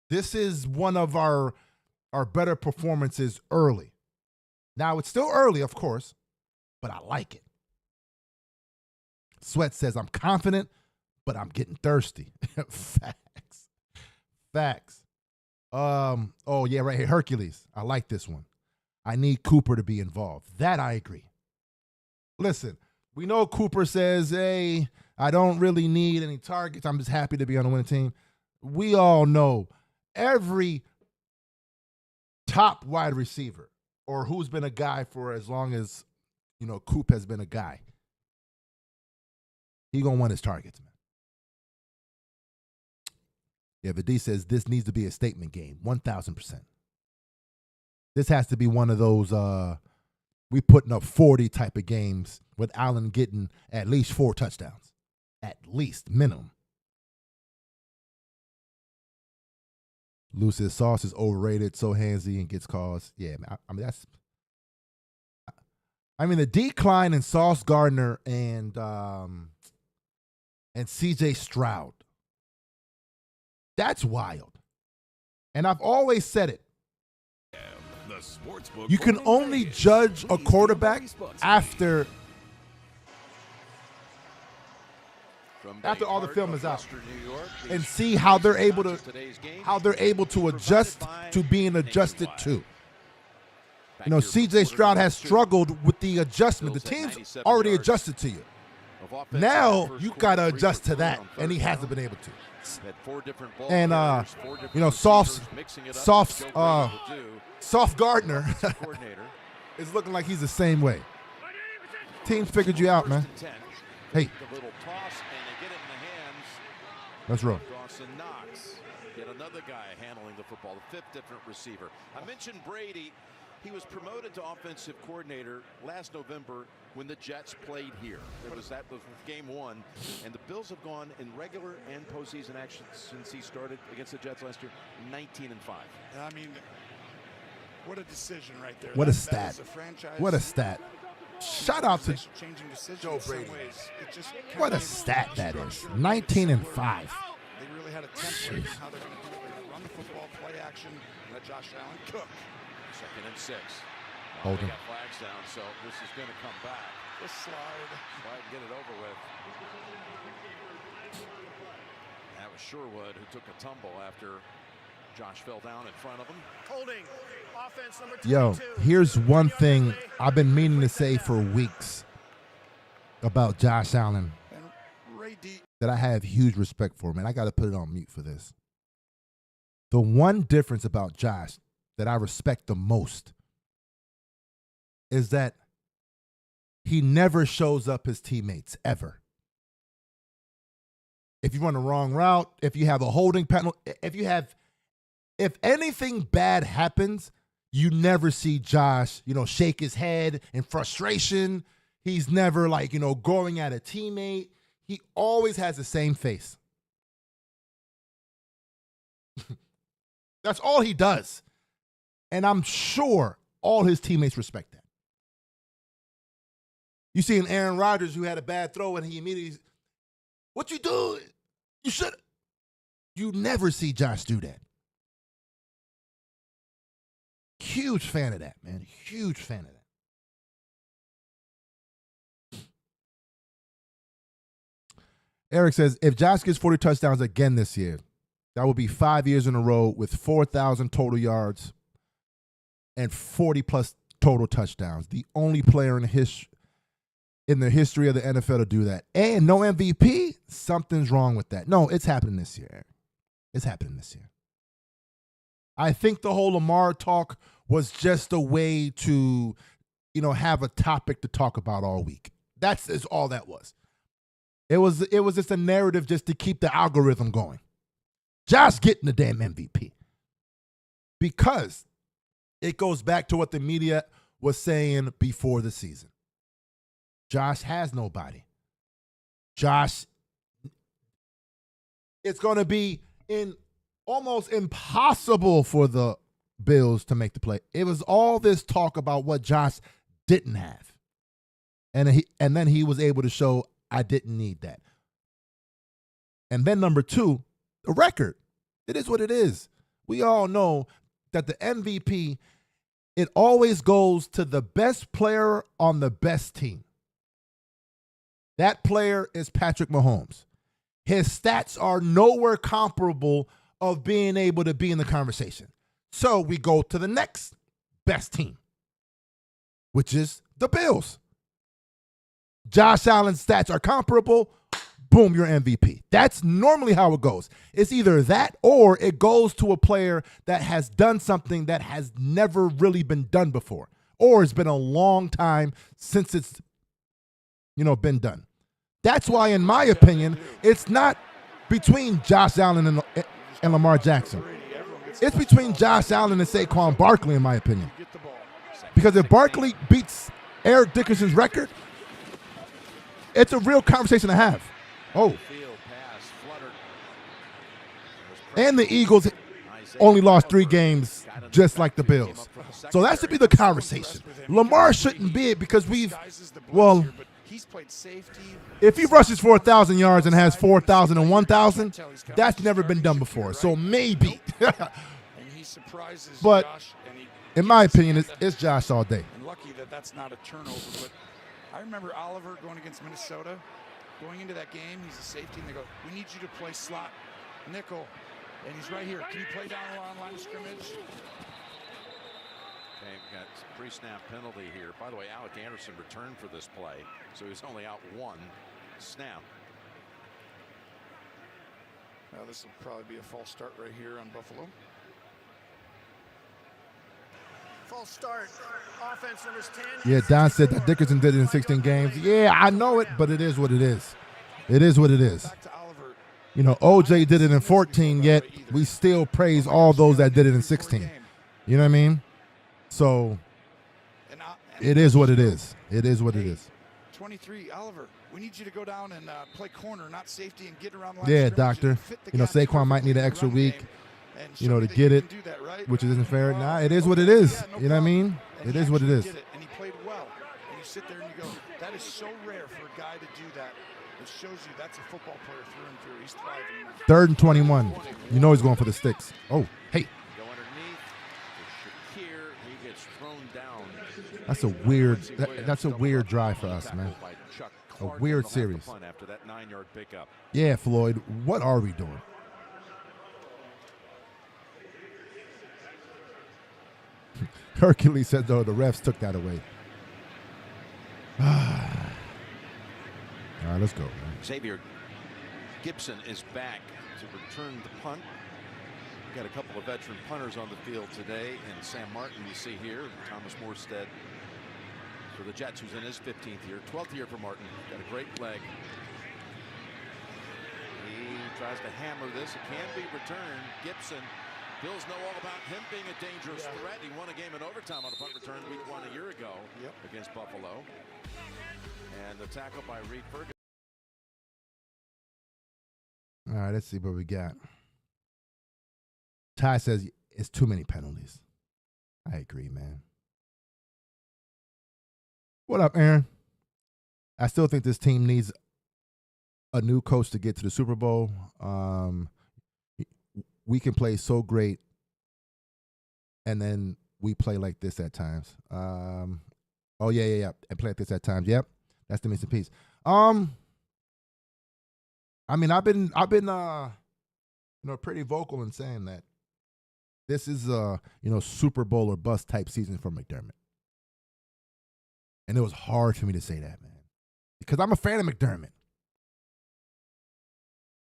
This is one of our are better performances early. Now, it's still early, of course, but I like it. Sweat says, I'm confident, but I'm getting thirsty. Facts. Oh, yeah, right here. Hercules. I like this one. I need Cooper to be involved. That I agree. Listen, we know Cooper says, hey, I don't really need any targets. I'm just happy to be on the winning team. We all know every top wide receiver or who's been a guy for as long as, Coop has been a guy, he going to want his targets, man. Yeah, Vadi says this needs to be a statement game, 1,000%. This has to be one of those we putting up 40 type of games with Allen getting at least 4 touchdowns. At least, minimum. Lucis Sauce is overrated, so handsy and gets calls. Yeah, the decline in Sauce Gardner and C.J. Stroud. That's wild. And I've always said it. You can only judge a quarterback after all the film is out and see how they're able to adjust to being adjusted to. C.J. Stroud has struggled with the adjustment. The team's already adjusted to you. Now you got to adjust to that, and he hasn't been able to. And Soft Gardner is looking like he's the same way. Team's figured you out, man. Hey, let's roll. Yet another guy handling the football, the 5th different receiver. I mentioned Brady. He was promoted to offensive coordinator last November when the Jets played here. That was game 1. And the Bills have gone in regular and postseason action since he started against the Jets last year, 19-5. I mean, what a decision right there. What a stat. What a stat. Shout out to Joe Brady. What a stat that is. 19-5. They really had a template how they're going to do it. Run the football, play action, and let Josh Allen cook. 2nd and 6. Hold him. Got flags down, so this is going to come back. Just slide and get it over with. That was Sherwood who took a tumble after Josh fell down in front of him. Holding. Offense number 22. Yo, here's one thing I've been meaning to say for weeks about Josh Allen that I have huge respect for, man. I got to put it on mute for this. The one difference about Josh that I respect the most is that he never shows up his teammates, ever. If you run the wrong route, if you have a holding penalty, if anything bad happens, you never see Josh, shake his head in frustration. He's never going at a teammate. He always has the same face. That's all he does. And I'm sure all his teammates respect that. You see an Aaron Rodgers who had a bad throw and he immediately, what you doing? You should. You never see Josh do that. Huge fan of that, man. Huge fan of that. Eric says, if Josh gets 40 touchdowns again this year, that will be 5 years in a row with 4,000 total yards and 40-plus total touchdowns. The only player in the history of the NFL to do that. And no MVP? Something's wrong with that. No, it's happening this year, Eric. It's happening this year. I think the whole Lamar talk was just a way to, have a topic to talk about all week. That's all that was. It was just a narrative just to keep the algorithm going. Josh getting the damn MVP. Because it goes back to what the media was saying before the season. Josh has nobody. Josh, it's going to be almost impossible for the Bills to make the play. It was all this talk about what Josh didn't have. And then he was able to show, I didn't need that. And then number 2, the record. It is what it is. We all know that the MVP, it always goes to the best player on the best team. That player is Patrick Mahomes. His stats are nowhere comparable of being able to be in the conversation. So we go to the next best team, which is the Bills. Josh Allen's stats are comparable. Boom, you're MVP. That's normally how it goes. It's either that or it goes to a player that has done something that has never really been done before, or it's been a long time since it's, been done. That's why, in my opinion, it's not between Josh Allen and Lamar Jackson. It's between Josh Allen and Saquon Barkley, in my opinion. Because if Barkley beats Eric Dickerson's record, it's a real conversation to have. Oh. And the Eagles only lost 3 games just like the Bills. So that should be the conversation. Lamar shouldn't be it because if he rushes for 1,000 yards and has 4,000 and 1,000, that's never been done before. So maybe. But in my opinion, it's Josh all day. And lucky that that's not a turnover. But I remember Oliver going against Minnesota. Going into that game, he's a safety, and they go, we need you to play slot nickel. And he's right here. Can you play down the line of scrimmage? Okay, we've got pre-snap penalty here. By the way, Alec Anderson returned for this play, so he's only out 1 snap. Now this will probably be a false start right here on Buffalo. False start. Offense numbers 10. Yeah, Don said that Dickerson did it in 16 games. Yeah, I know it, but it is what it is. It is what it is. OJ did it in 14, yet we still praise all those that did it in 16. You know what I mean? So it is what it is. It is what it is. 23, Oliver, we need you to go down and play corner, not safety, and get around line. Yeah, doctor. Saquon might need an extra week, to get it, which isn't fair. Nah, it is what it is. You know what I mean? It is what it is. And he played well. And you sit there and you go, that is so rare for a guy to do that. It shows you that's a football player through and through. He's thriving. 3rd and 21. You know he's going for the sticks. Oh, hey. Go underneath. Shakir, he gets thrown down. That's a weird drive for us, man. A weird series. After that 9-yard pickup. Yeah, Floyd, what are we doing? Hercules said, though, the refs took that away. All right, let's go, man. Xavier Gibson is back to return the punt. We've got a couple of veteran punters on the field today, and Sam Martin you see here, and Thomas Morstead for the Jets, who's in his 15th year, 12th year for Martin. Got a great leg. He tries to hammer this. It can be returned. Gibson. Bills know all about him being a dangerous threat. He won a game in overtime on a punt return week 1 a year ago against Buffalo. And the tackle by Reed Ferguson. All right, let's see what we got. Ty says it's too many penalties. I agree, man. What up, Aaron? I still think this team needs a new coach to get to the Super Bowl. We can play so great, and then we play like this at times. Oh yeah, and play like this at times. Yep, that's the missing piece. I mean, I've been pretty vocal in saying that this is a Super Bowl or bust type season for McDermott, and it was hard for me to say that, man, because I'm a fan of McDermott.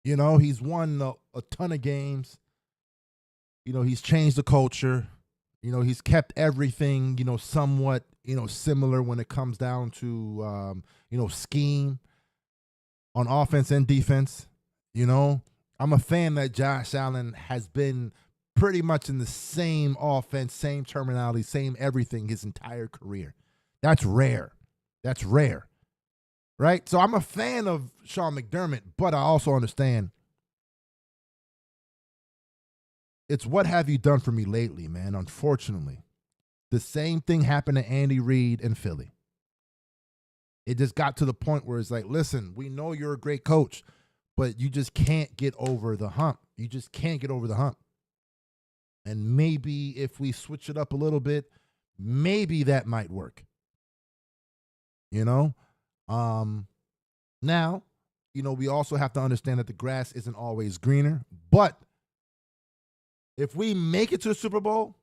He's won a ton of games. He's changed the culture. He's kept everything, somewhat, similar when it comes down to, scheme on offense and defense. I'm a fan that Josh Allen has been pretty much in the same offense, same terminology, same everything his entire career. That's rare. That's rare. Right? So I'm a fan of Sean McDermott, but I also understand it's what have you done for me lately, man, unfortunately. The same thing happened to Andy Reid in Philly. It just got to the point where it's like, listen, we know you're a great coach, but you just can't get over the hump. You just can't get over the hump. And maybe if we switch it up a little bit, maybe that might work. You know? Now, you know, we also have to understand that the grass isn't always greener. But if we make it to the Super Bowl,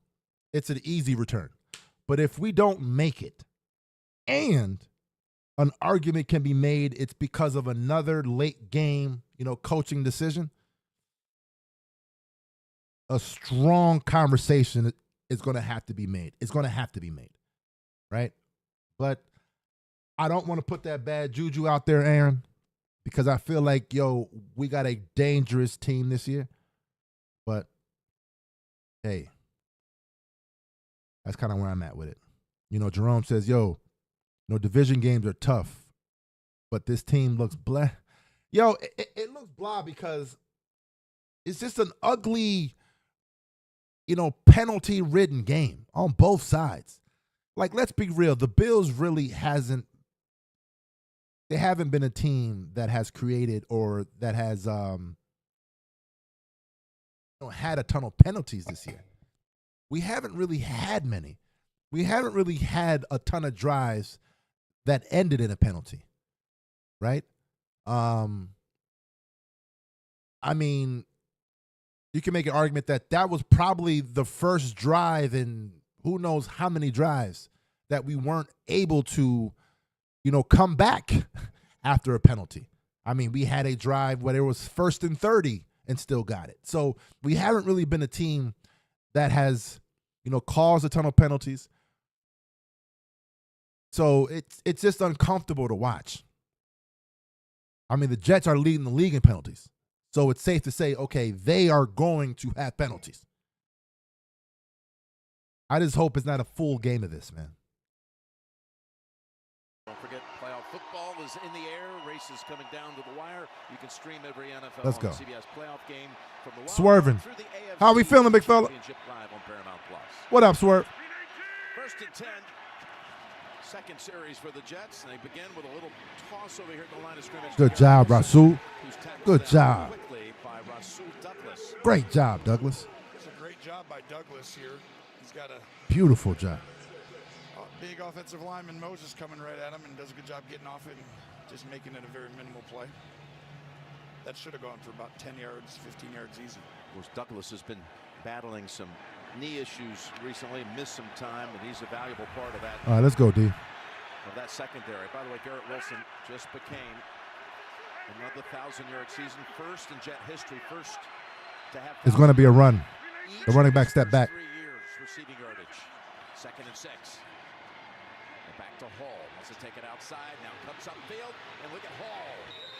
it's an easy return. But if we don't make it, and an argument can be made it's because of another late game, you know, coaching decision, a strong conversation is going to have to be made. It's going to have to be made, right? But I don't want to put that bad juju out there, Aaron, because I feel like, yo, we got a dangerous team this year. But, hey, that's kind of where I'm at with it. You know, Jerome says, yo, you know, division games are tough, but this team looks blah. Yo, it looks blah because it's just an ugly, you know, penalty-ridden game on both sides. Like, let's be real. The Bills really haven't been a team that has created or that has had a ton of penalties this year. We haven't really had many. We haven't really had a ton of drives that ended in a penalty, right? I mean, you can make an argument that was probably the first drive in who knows how many drives that we weren't able to, you know, come back after a penalty. I mean, we had a drive where it was 1st and 30 and still got it. So we haven't really been a team that has, you know, caused a ton of penalties. So it's just uncomfortable to watch. I mean, the Jets are leading the league in penalties. So it's safe to say, okay, they are going to have penalties. I just hope it's not a full game of this, man. Don't forget, playoff football is in the air. Races coming down to the wire. You can stream every NFL Let's go. on the CBS playoff game from the Swerving. through the AFC How we feeling, big fella? Championship live on Paramount Plus. What up, Swerve? 1st and 10. Second series for the Jets. And they begin with a little toss over here at the line of scrimmage. Good job, Rasul. Good job. By Rasul Douglas. Great job, Douglas. It's a great job by Douglas here. He's got a Beautiful job. big offensive lineman, Moses, coming right at him and does a good job getting off it and just making it a very minimal play. That should have gone for about 10 yards, 15 yards easy. Of course, Douglas has been battling some knee issues recently, missed some time, and he's a valuable part of that. All right, let's go, D. Of that secondary. By the way, Garrett Wilson just became another 1,000-yard season, first in Jet history, first to have. It's going to be a run. The running back step back. 3 years receiving yardage. 2nd and 6. And back to Hall. Wants to take it outside. Now comes upfield, and look at Hall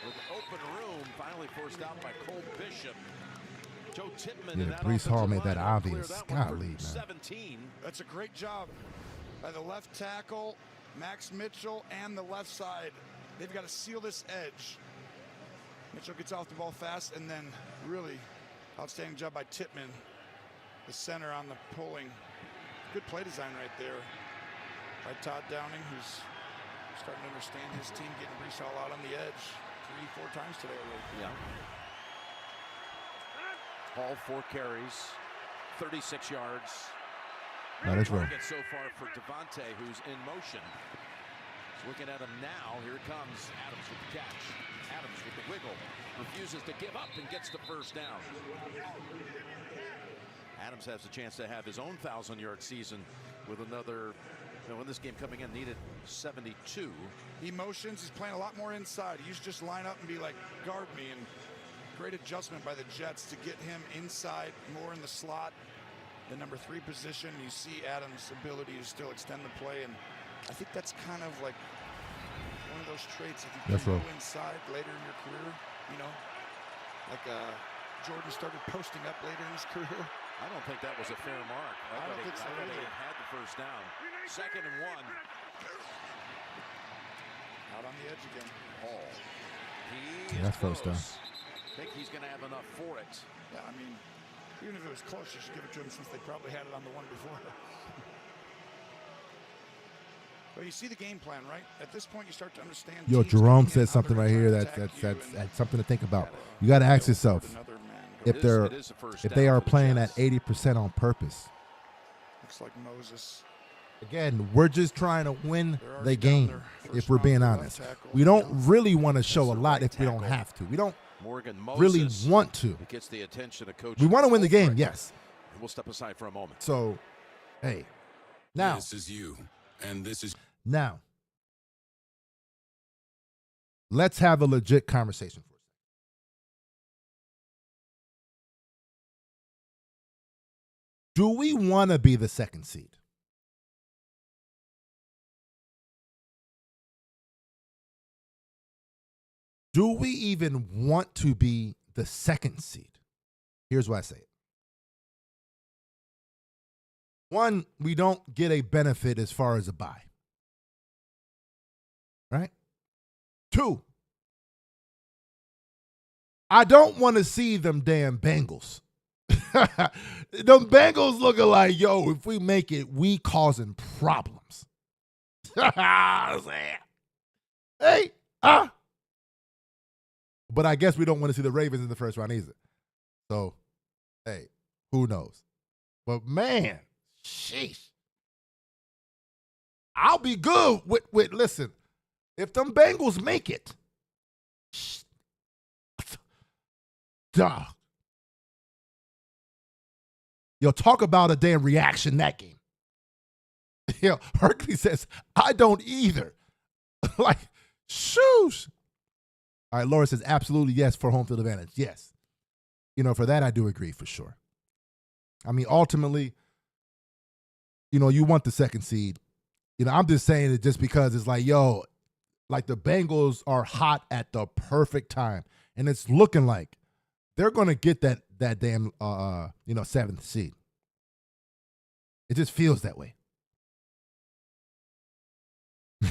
with open room. Finally forced out by Cole Bishop. Joe Tippmann. Yeah, Breece Hall made that obvious. Golly, man. 17. That's a great job by the left tackle, Max Mitchell, and the left side. They've got to seal this edge. Mitchell gets off the ball fast, and then really outstanding job by Tippmann, the center on the pulling. Good play design right there by Todd Downing, who's starting to understand his team, getting Breece Hall out on the edge 3-4 times today already. Yeah. Hall 4 carries, 36 yards. That is right. So far for Devontae, who's in motion. Looking at him now. Here it comes. Adams with the catch. Adams with the wiggle. Refuses to give up and gets the first down. Adams has a chance to have his own 1,000-yard season with another. You know, in this game coming in, needed 72. He motions. He's playing a lot more inside. He used to just line up and be like, guard me. And great adjustment by the Jets to get him inside, more in the slot, the number 3 position. You see Adams' ability to still extend the play, and I think that's kind of like one of those traits. If you can go inside later in your career, you know, like Jordan started posting up later in his career. I don't think that was a fair mark. I don't think so either. They had the first down. 2nd and 1. Out on the edge again. Hall. That's first down. I think he's going to have enough for it. Yeah, I mean, even if it was close, you should give it to him since they probably had it on the one before. But you see the game plan, right? At this point, you start to understand. Yo, Jerome says something right here that's something to think about. You got to ask yourself, if they are playing at 80% on purpose. Looks like Moses. Again, we're just trying to win the game, if we're being honest. We don't really want to show a lot if we don't have to. We don't really want to. Gets the attention of Coach. We want to win the game, yes. We'll step aside for a moment. So, hey, now. This is you, and this is. Now, let's have a legit conversation for a second. Do we want to be the second seed? Do we even want to be the second seed? Here's why I say it. One, we don't get a benefit as far as a bye. Right? Two, I don't want to see them damn Bengals. Them Bengals looking like, yo, if we make it, we causing problems. Hey, But I guess we don't want to see the Ravens in the first round either. So, hey, who knows? But man, sheesh. I'll be good with listen, if them Bengals make it, duh. Yo, talk about a damn reaction that game. Yo, Hercules says, I don't either. Like, shoosh. All right, Laura says, absolutely yes for home field advantage. Yes. You know, for that, I do agree for sure. I mean, ultimately, you know, you want the second seed. You know, I'm just saying it just because it's like, yo, like the Bengals are hot at the perfect time. And it's looking like they're going to get that damn, seventh seed. It just feels that way.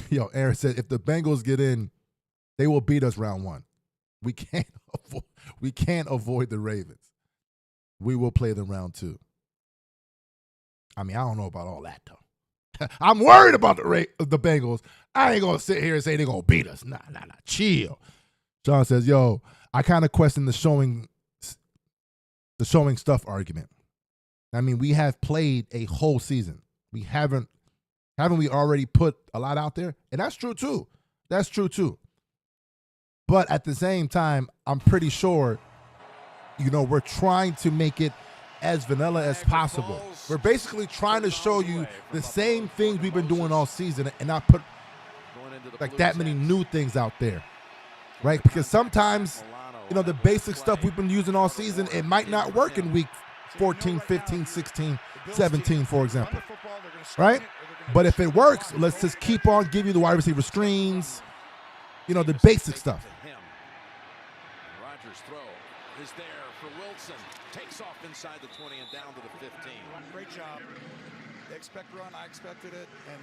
Yo, Aaron said, if the Bengals get in, they will beat us round one. We can't avoid the Ravens. We will play them round two. I mean, I don't know about all that, though. I'm worried about the Bengals. I ain't going to sit here and say they're going to beat us. Nah. Chill. John says, yo, I kind of question the showing stuff argument. I mean, we have played a whole season. We haven't we already put a lot out there? And that's true, too. That's true, too. But at the same time, I'm pretty sure, you know, we're trying to make it as vanilla as possible. We're basically trying to show you the same things we've been doing all season and not put like that many new things out there, right? Because sometimes, you know, the basic stuff we've been using all season, it might not work in week 14, 15, 16, 17, for example, right? But if it works, let's just keep on giving you the wide receiver screens, you know, the basic stuff. Rodgers' throw is there for Wilson. Takes off inside the 20 and down to the 15. Great job. They expect run. I expected it. And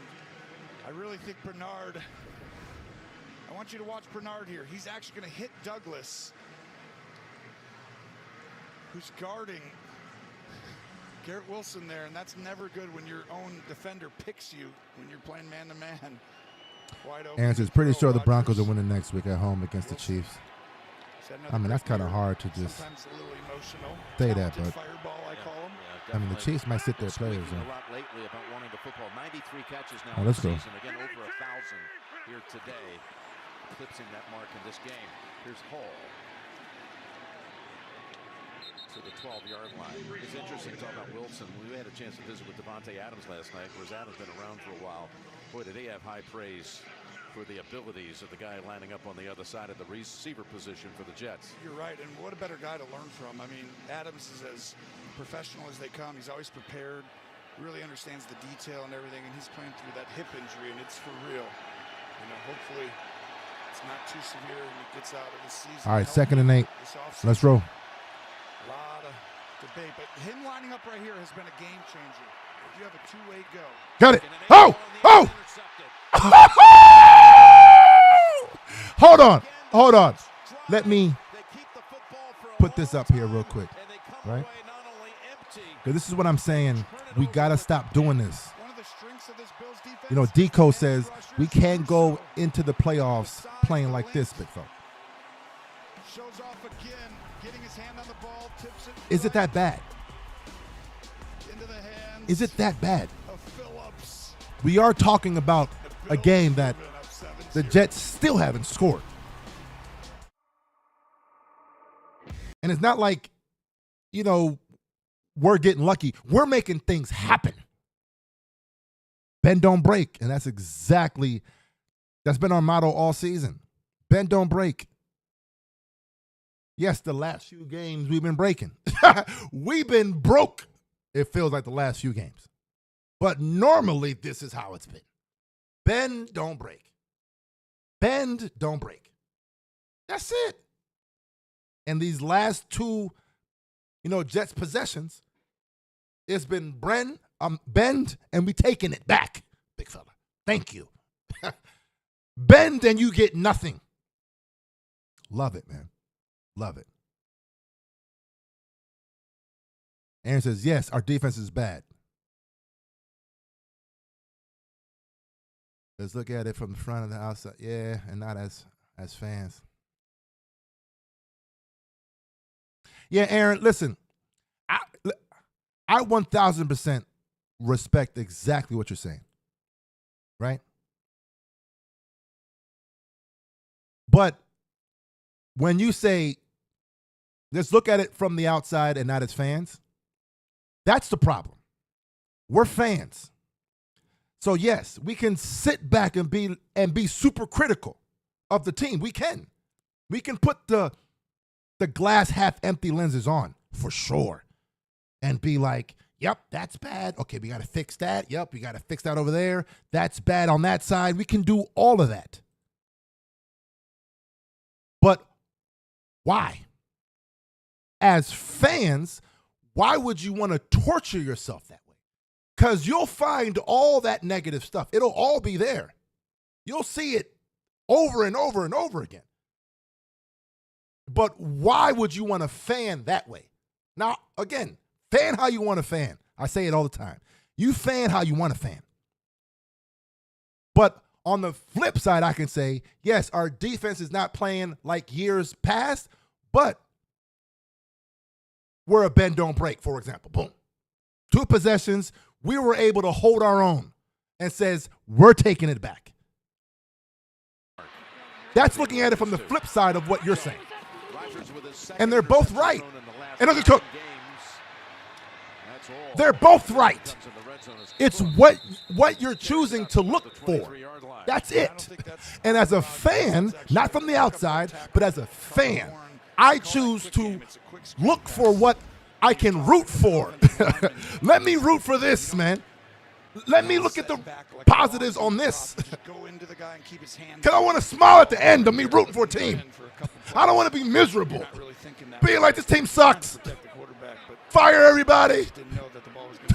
I really think Bernard, I want you to watch Bernard here. He's actually going to hit Douglas, who's guarding Garrett Wilson there. And that's never good when your own defender picks you when you're playing man-to-man. Wide open. Answer is pretty sure the Broncos are winning next week at home against the Chiefs. I mean, that's kind of hard to just say that, but I mean, the Chiefs might sit their players. Oh, let's go. Again, over 1,000 here today, eclipsing that mark in this game. Here's Hall to the 12-yard line. It's interesting talking about Wilson. We had a chance to visit with Devontae Adams last night, whereas Adams been around for a while. Boy, did he have high praise for the abilities of the guy lining up on the other side of the receiver position for the Jets. You're right, and what a better guy to learn from. I mean, Adams is as professional as they come. He's always prepared, really understands the detail and everything, and he's playing through that hip injury, and it's for real. You know, hopefully it's not too severe and he gets out of the season. All right, 2nd and 8. Let's roll. A lot of debate, but him lining up right here has been a game changer. You have a two-way go. Got it. Oh! Hold on. Let me put this up here real quick, right? Because this is what I'm saying. We got to stop doing this. You know, Deco says we can't go into the playoffs playing like this, big fella. Is it that bad? Is it that bad? We are talking about a game that the Jets still haven't scored. And it's not like, you know, we're getting lucky. We're making things happen. Bend, don't break. And that's been our motto all season. Bend, don't break. Yes, the last few games we've been breaking. We've been broke, it feels like, the last few games. But normally this is how it's been. Bend, don't break. Bend, don't break. That's it. And these last two, Jets possessions, it's been bend, and we taking it back, big fella. Thank you. Bend, and you get nothing. Love it, man. Love it. Aaron says, yes, our defense is bad. Let's look at it from the front and the outside. Yeah, and not as fans. Yeah, Aaron, listen. I 1,000% respect exactly what you're saying. Right? But when you say, let's look at it from the outside and not as fans, that's the problem. We're fans. So yes, we can sit back and be super critical of the team. We can put the glass half empty lenses on for sure and be like, yep, that's bad. Okay, we got to fix that. Yep, we got to fix that over there. That's bad on that side. We can do all of that. But why? As fans, why would you want to torture yourself that way? Because you'll find all that negative stuff. It'll all be there. You'll see it over and over and over again. But why would you want to fan that way? Now, again, fan how you want to fan. I say it all the time. You fan how you want to fan. But on the flip side, I can say, yes, our defense is not playing like years past, but we're a bend, don't break, for example. Boom. 2 possessions, we were able to hold our own and says, we're taking it back. That's looking at it from the flip side of what you're saying. And they're both right. And Uncle Cook, they're both right. It's what you're choosing to look for. That's it. And as a fan, not from the outside, but as a fan, I choose to look for what I can root for. Let me root for this, man. Let me look at the positives on this. Because I want to smile at the end of me rooting for a team. I don't want to be miserable. Being like, this team sucks. Fire everybody.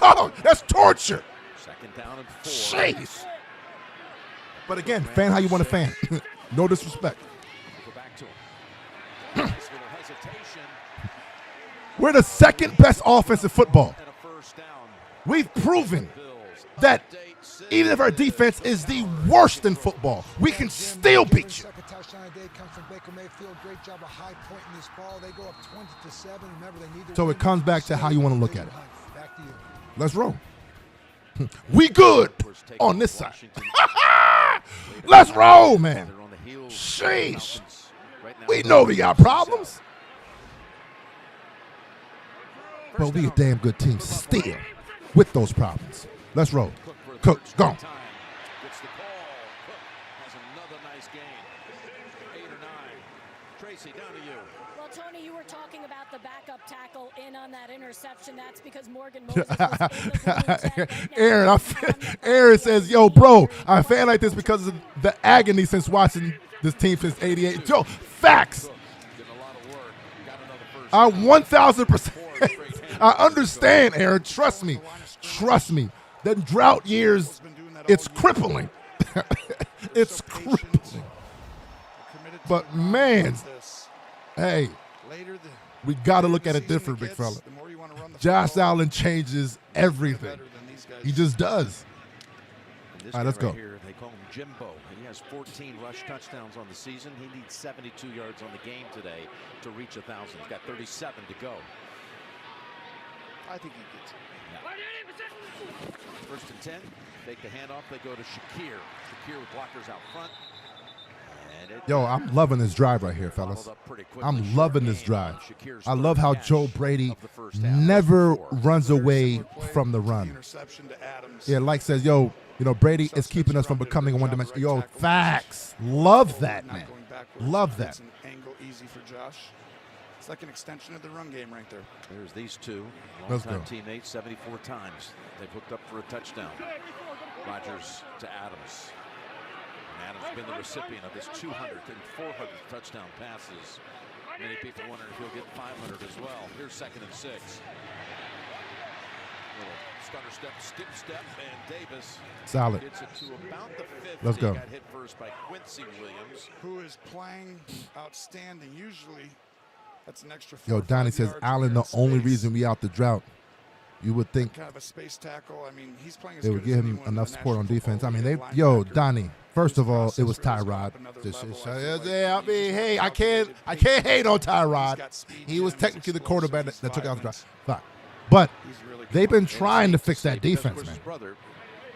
Oh, that's torture. Jeez. But again, fan how you want to fan. No disrespect. We're the second best offense in football. We've proven that even if our defense is the worst in football, we can still beat you. So it comes back to how you want to look at it. Let's roll. We good on this side. Let's roll, man. Sheesh. We know we got problems. But we a damn good team still with those problems. Let's roll. Cook, gone. Well, Tony, you were talking about the backup tackle in on that interception. That's because Morgan Moses was Aaron says, yo, bro, I fan like this because of the agony since watching this team since 88. Yo, facts. I 1,000%. I understand, Aaron. Trust me. Trust me. The drought years, it's crippling. It's crippling. But, man, hey, we got to look at it different, big fella. Josh Allen changes everything. He just does. This All right, let's guy go. Here, they call him Jimbo. He has 14 rush touchdowns on the season. He needs 72 yards on the game today to reach 1,000. He's got 37 to go. I think he gets it. Yeah. First and 10. Fake the handoff. They go to Shakir. Shakir with blockers out front. Yo, I'm loving this drive right here, fellas. I'm loving this drive. I love how Joe Brady never runs away from the run. Yeah, like says, yo, you know, Brady is keeping us from becoming a one-dimensional. Yo, facts. Love that, man. Love that. Angle easy for Josh. It's like an extension of the run game right there. There's these two. Let's go. Long-time teammates, 74 times. They've hooked up for a touchdown. Rodgers to Adams. And Adams been the recipient of his 200th and 400th touchdown passes. Many people wondering if he'll get 500 as well. Here's 2nd and 6. Little stutter step, skip step, and Davis Solid. gets it to about the 50. Let's go. Got hit first by Quincy Williams, who is playing outstanding. Usually, that's an extra. Yo, Donnie says, Allen, the only reason we out the drought. You would think kind of a space tackle. I mean, he's playing as they would give him enough support on defense. I mean, yo, Donnie. First of all, it was Tyrod. I mean, hey, I can't hate on Tyrod. He was technically the quarterback that took out the drive. But they've been trying to fix that defense, man.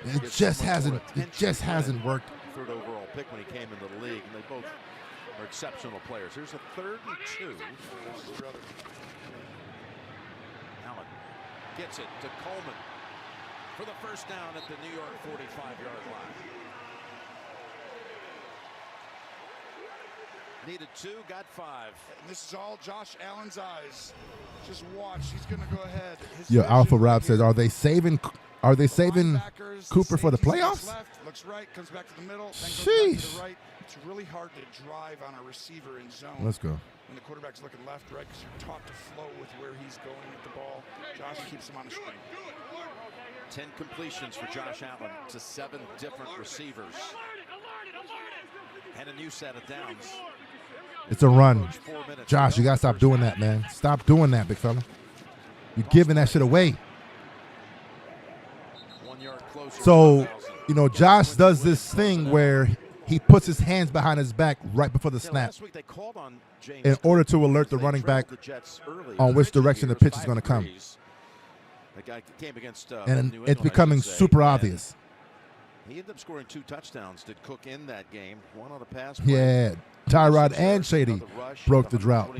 It just hasn't worked. Third overall pick when he came into the league, and they both are exceptional players. Here's a 3rd and 2. Allen gets it to Coleman for the first down at the New York 45-yard line. Needed 2, got 5. And this is all Josh Allen's eyes. Just watch. He's going to go ahead. Yo, Alpha Rob says, are they saving Cooper for the playoffs? Left, looks right, comes back to the middle, then goes Sheesh. back to the right. It's really hard to drive on a receiver in zone. Let's go. When the quarterback's looking left, right, because you're taught to flow with where he's going with the ball. Josh keeps him on the screen. 10 completions for Josh Allen to 7 different receivers. And a new set of downs. It's a run. Josh, you got to stop doing that, man. Stop doing that, big fella. You're giving that shit away. 1 yard closer. So, you know, Josh does this thing where he puts his hands behind his back right before the snap in order to alert the running back on which direction the pitch is going to come. And it's becoming super obvious. He ended up scoring 2 touchdowns. Did Cook in that game? 1 on a pass. Yeah, Tyrod and Shady broke the drought.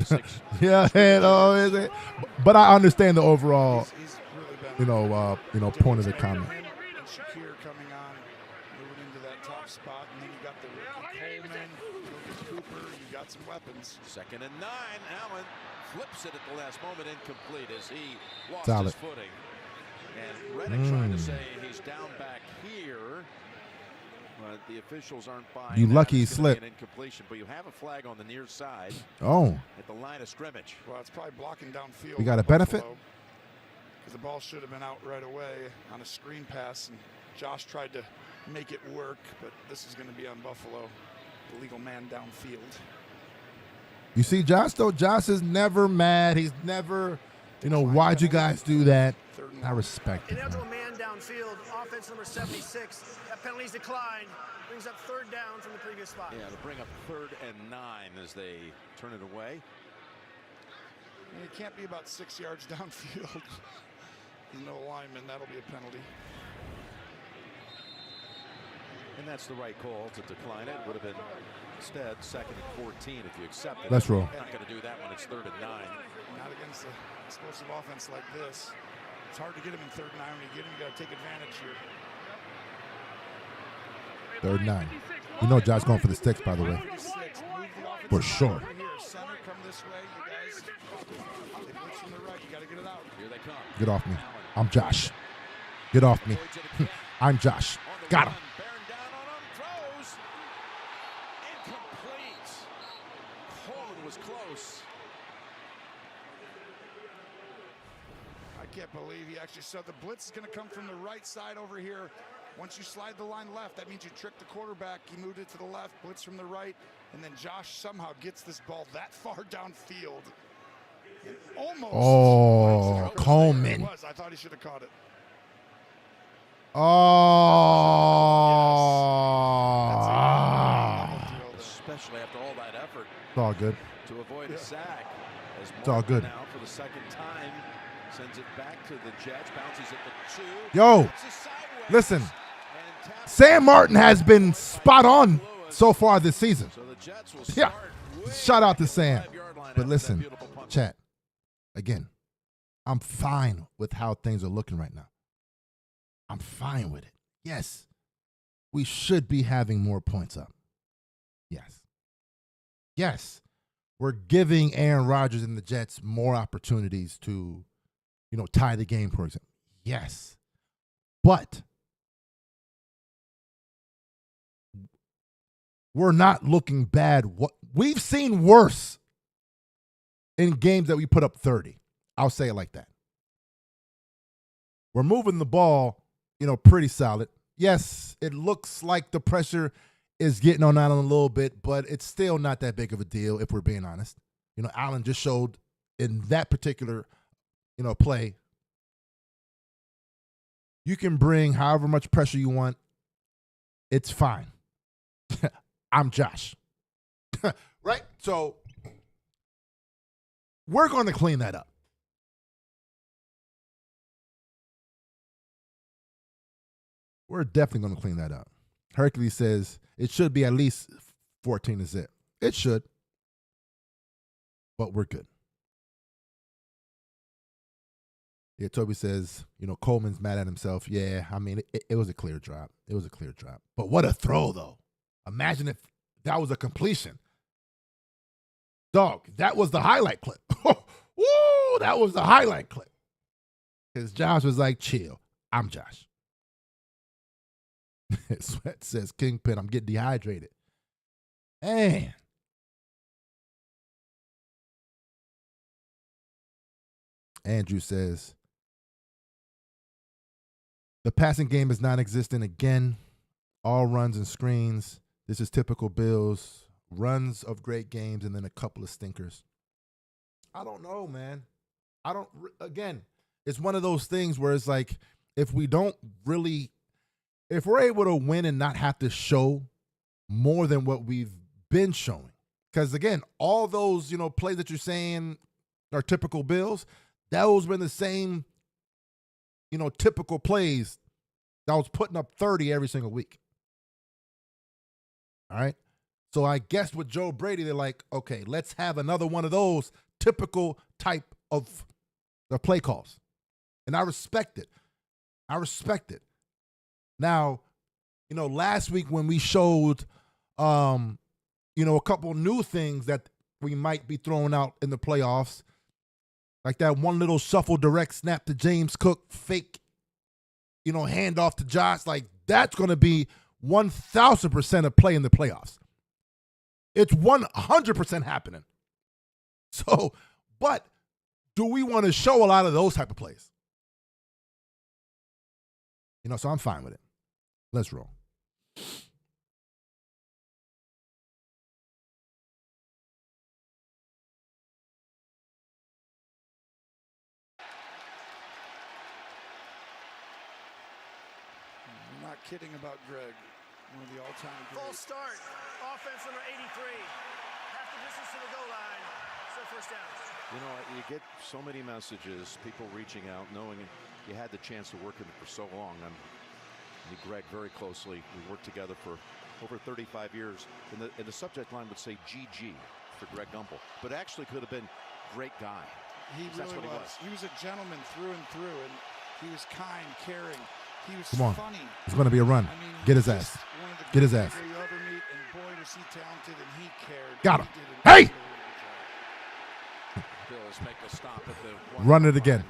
Yeah, but I understand the overall, point of the comment. And Shakir coming on, moving into that top spot, and then you got the rookie Coleman, Cooper. You got some weapons. 2nd and 9. Allen flips it at the last moment, incomplete as he lost Solid. his footing. And Reddick trying to say he's down back here, but the officials aren't buying. You that. lucky he It's gonna be slipped. an incompletion, but you have a flag on the near side. Oh. At the line of scrimmage. Well, it's probably blocking downfield. You got a benefit? Because the ball should have been out right away on a screen pass, and Josh tried to make it work, but this is going to be on Buffalo, the legal man downfield. You see Josh, though? Josh is never mad. He's never, why'd you guys do that? I respect it. Ineligible man downfield, offense number 76. That penalty's declined. Brings up 3rd down from the previous spot. Yeah, to bring up 3rd and 9 as they turn it away. It can't be about 6 yards downfield. There's no lineman. That'll be a penalty. And that's the right call to decline it. Would have been instead 2nd and 14 if you accept it. Let's roll. Not going to do that when it's 3rd and 9. Not against an explosive offense like this. It's hard to get him in 3rd and 9. When you get him, you got to take advantage here. 3rd and 9. You know Josh going for the sticks, by the way. For sure. Center, come this way, you guys. They blitz from the right. You got to get it out. Here they come. Get off me. I'm Josh. Get off me. I'm Josh. Got him. Bearing down on him, throws. Incomplete. Coleman was close. I can't believe he actually said the blitz is going to come from the right side over here. Once you slide the line left, that means you trick the quarterback. He moved it to the left, blitz from the right, and then Josh somehow gets this ball that far downfield. Almost. Oh, Coleman. I thought he should have caught it. Especially after all that effort. It's all good. To avoid a sack. It's all good. Now for the second time, sends it back to the Jets, bounces at the 2. Yo, listen, Sam Martin has been spot on so far this season. Yeah, shout out to Sam. But listen, chat, again, I'm fine with how things are looking right now. I'm fine with it. Yes, we should be having more points up. Yes. Yes, we're giving Aaron Rodgers and the Jets more opportunities to, tie the game, for example. Yes. But we're not looking bad. We've seen worse in games that we put up 30. I'll say it like that. We're moving the ball, pretty solid. Yes, it looks like the pressure is getting on Allen a little bit, but it's still not that big of a deal if we're being honest. Allen just showed in that particular, play, you can bring however much pressure you want. It's fine. I'm Josh. Right? So we're going to clean that up. We're definitely going to clean that up. Hercules says it should be at least 14-0. It should. But we're good. Yeah, Toby says, Coleman's mad at himself. Yeah, I mean, it was a clear drop. It was a clear drop. But what a throw, though. Imagine if that was a completion. Dog, that was the highlight clip. Woo, that was the highlight clip. Because Josh was like, chill. I'm Josh. Sweat says, Kingpin, I'm getting dehydrated. Man. Andrew says, the passing game is non-existent again. All runs and screens. This is typical Bills. Runs of great games and then a couple of stinkers. I don't know, man. Again, it's one of those things where it's like, if we're able to win and not have to show more than what we've been showing. Because, again, all those, plays that you're saying are typical Bills, those been the same, typical plays that was putting up 30 every single week. All right? So I guess with Joe Brady, they're like, okay, let's have another one of those typical type of the play calls. And I respect it. Now, last week when we showed, a couple new things that we might be throwing out in the playoffs, like that one little shuffle direct snap to James Cook, fake, handoff to Josh, like that's going to be 1,000% of play in the playoffs. It's 100% happening. So, but do we want to show a lot of those type of plays? So I'm fine with it. Let's roll. We're not kidding about Greg, one of the all-time greats. False start. Offense number 83. Half the distance to the goal line. So first down. You get so many messages, people reaching out, knowing you had the chance to work with him for so long. I knew Greg very closely. We worked together for over 35 years. And the subject line would say GG for Greg Gumbel. But actually could have been great guy. That's what he was. He was a gentleman through and through, and he was kind, caring. He was Come on. funny. It's going to be a run. Get his ass. Get his ass. You ever meet, and boy, was he talented, and he cared. Got him. Hey! Bills make the stop at the Run it again.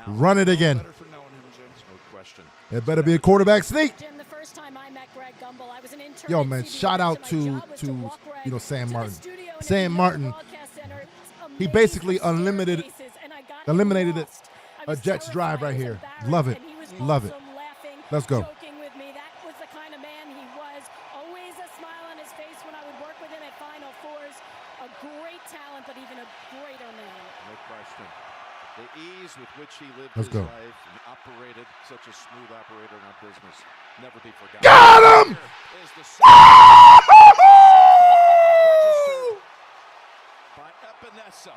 Run it again. No question. It better be a quarterback sneak. Jim, the first time I met Greg Gumbel, I was an intern. Yo, man, shout out to Sam Martin. Sam Martin, he basically eliminated a Jets drive right here. Love it. Love it. Let's go. With me. That was the kind of man he was. Always a smile on his face when I would work with him at Final Fours. A great talent, but even a greater man. No question. The ease with which he lived Let's his go. life and operated, such a smooth operator in our business, never be forgotten. Got him! Is the by Epinesa.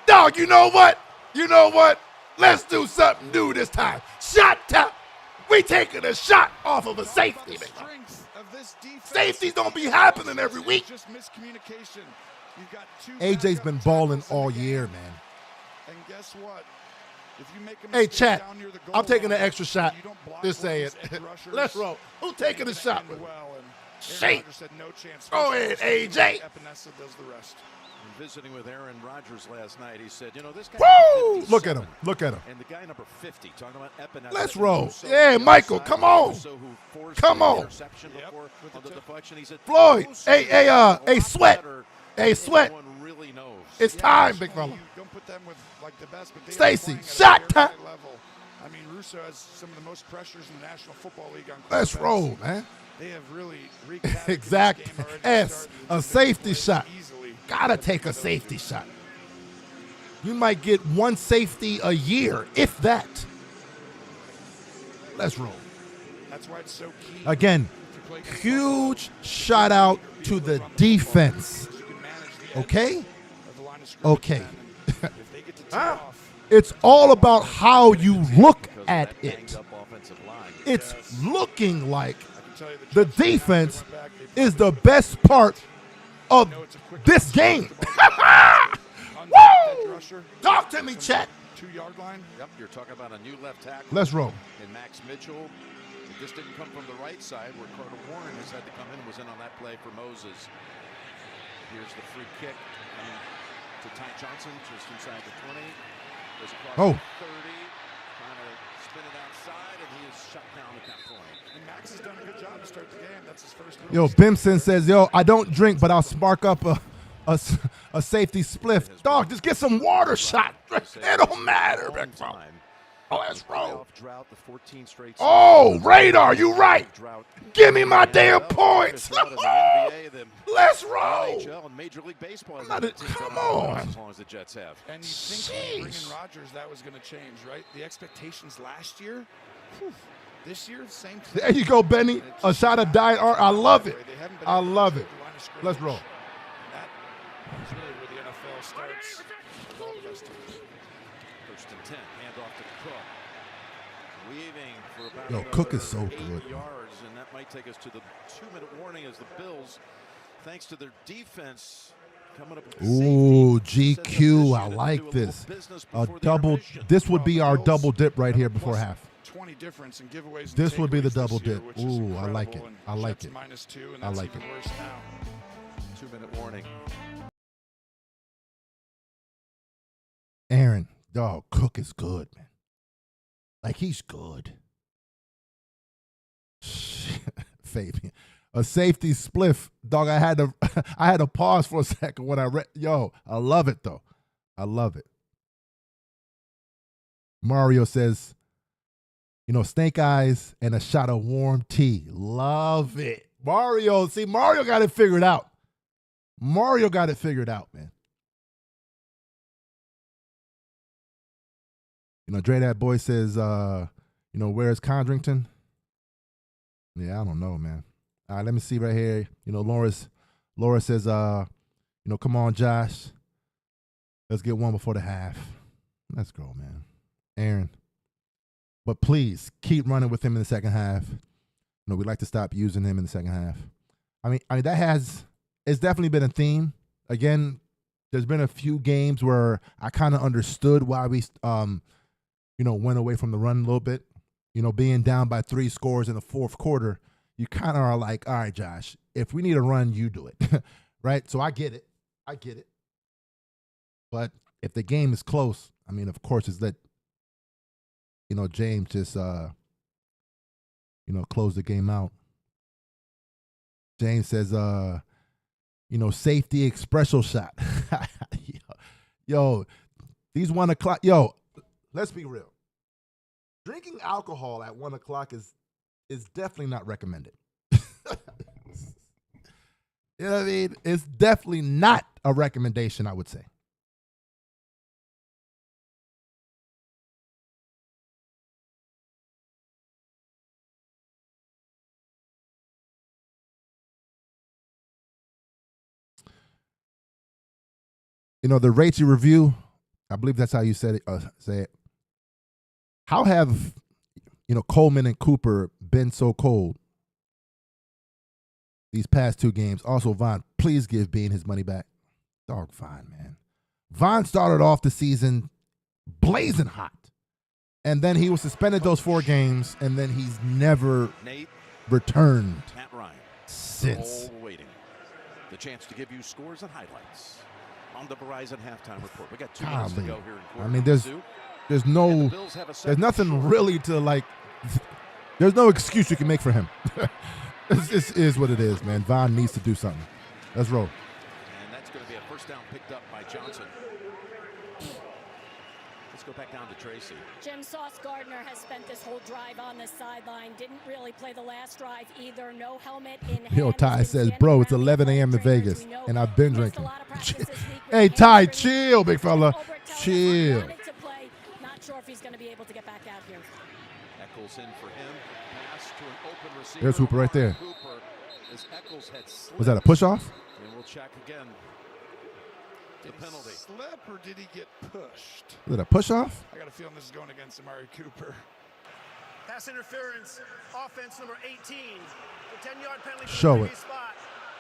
Dog, you know what? You know what? Let's do something new this time. Shot top. We taking a shot off of a safety, man. Safeties don't be happening every week. Just miscommunication. You've got two AJ's been balling all year, man. And guess what? If you make a Hey, mistake chat, down near the goal I'm taking line, an extra shot. you don't block Just say one of it. those edge rushers, Let's roll. Who taking a it's shot gonna with? end well, and Shake. Rodgers said no chance. Go ahead, AJ. Epinesa does the rest. And visiting with Aaron Rodgers last night, he said, you know, this guy. Woo! Look at him. Look at him. And the guy number 50, talking about Epinesa. Let's roll. Yeah, Michael, come on. Come on. Floyd. Hey, Sweat. Hey, Sweat. Really knows. It's time, big fella. Don't put them with like the best, but Stacy, shot time. I mean, Russo has some of the most pressures in the National Football League on Let's quarterbacks. roll, man. They have really wreaked havoc in this Exact game already S. started. A safety shot. Easily. Gotta take a safety shot. You might get one safety a year, if that. Let's roll. That's why it's so key. Again, huge shout out to the defense. Okay? Okay. It's all about how you look at it. It's looking like the defense is the best part of this game. Woo! Talk to me, chat. 2-yard line. Yep, you're talking about a new left tackle. Let's roll. And Max Mitchell. This didn't come from the right side where Carter Warren has had to come in, was in on that play for Moses. Here's the free kick coming to Ty Johnson just inside the 20. Goes across the 30, trying to spin it outside, and he is shut down at that point. And Max has done a good job to start the game. That's his first win. Yo, Bimson says, yo, I don't drink, but I'll spark up a safety spliff. Dog, just get some water shot. It don't matter, big fella. Oh, let's roll. Oh, radar, you right. Give me my damn points. Let's roll. Come on. As long as the Jets have. And you think bringing Rodgers, that was going to change, right? The expectations last year, this year, same thing. There you go, Benny. A shot of diet art. I love it. I love it. Let's roll. That's really where the NFL starts. All the rest of it. First and 10, handoff to Cook. Weaving for about Yo, Cook is so 8 good. yards, and that might take us to the 2-minute warning as the Bills, thanks to their defense, coming up with Ooh, GQ. I like this. A double. This would be our double dip right here before half. 20 difference in giveaways. This would be the this double year, dip. which is Ooh, I like it. incredible, I like Jets it. -2, and I that's like even it. worse now. 2-minute warning. Aaron, dog, Cook is good, man. Like, he's good. Fabian. A safety spliff. Dog, I had to pause for a second when I read. Yo, I love it, though. I love it. Mario says, you know, snake eyes and a shot of warm tea. Love it. Mario, see, Mario got it figured out. Mario got it figured out, man. You know, Dre That Boy says, you know, where's Condrington? Yeah, I don't know, man. All right, let me see right here. You know, Laura says, you know, come on, Josh. Let's get one before the half. Let's go, man. Aaron. But please, keep running with him in the second half. You know, we'd like to stop using him in the second half. I mean, it's definitely been a theme. Again, there's been a few games where I kind of understood why we, you know, went away from the run a little bit. You know, being down by 3 scores in the fourth quarter, you kind of are like, all right, Josh, if we need a run, you do it. Right? So I get it. I get it. But if the game is close, I mean, of course, it's let, you know, James just, you know, close the game out. James says, you know, safety espresso shot. Yo, these 1 o'clock. Yo, let's be real. Drinking alcohol at 1 o'clock is definitely not recommended. You know what I mean? It's definitely not a recommendation, I would say. You know, the Rachel review, I believe that's how you said it. Say it. How have, Coleman and Cooper been so cold these past 2 games? Also, Von, please give Bean his money back. Dog, Von, man. Von started off the season blazing hot. And then he was suspended those 4 games, and then he's never returned since. All waiting. The chance to give you scores and highlights on the Verizon halftime report. We got 2 minutes to go here in quarter. I mean, there's nothing really to like. There's no excuse you can make for him. This is what it is, man. Von needs to do something. Let's roll. And that's going to be a first down picked up by Johnson. Let's go back down to Tracy. Jim Sauce Gardner has spent this whole drive on the sideline. Didn't really play the last drive either. No helmet in hand. Ty says, bro, it's 11 a.m. in Vegas, and I've been drinking. Hey, Ty, chill, big fella. Chill. Not sure if he's going to be able to get back out here. Eccles in for him. Pass to an open receiver. There's Hooper right there. Hooper, as Eccles had slipped. Was that a push-off? And we'll check again. The penalty. Slip or did he get pushed? Was it a push-off? I got a feeling this is going against Amari Cooper. Pass interference, offense number 18. The 10-yard penalty. Show it. Spot.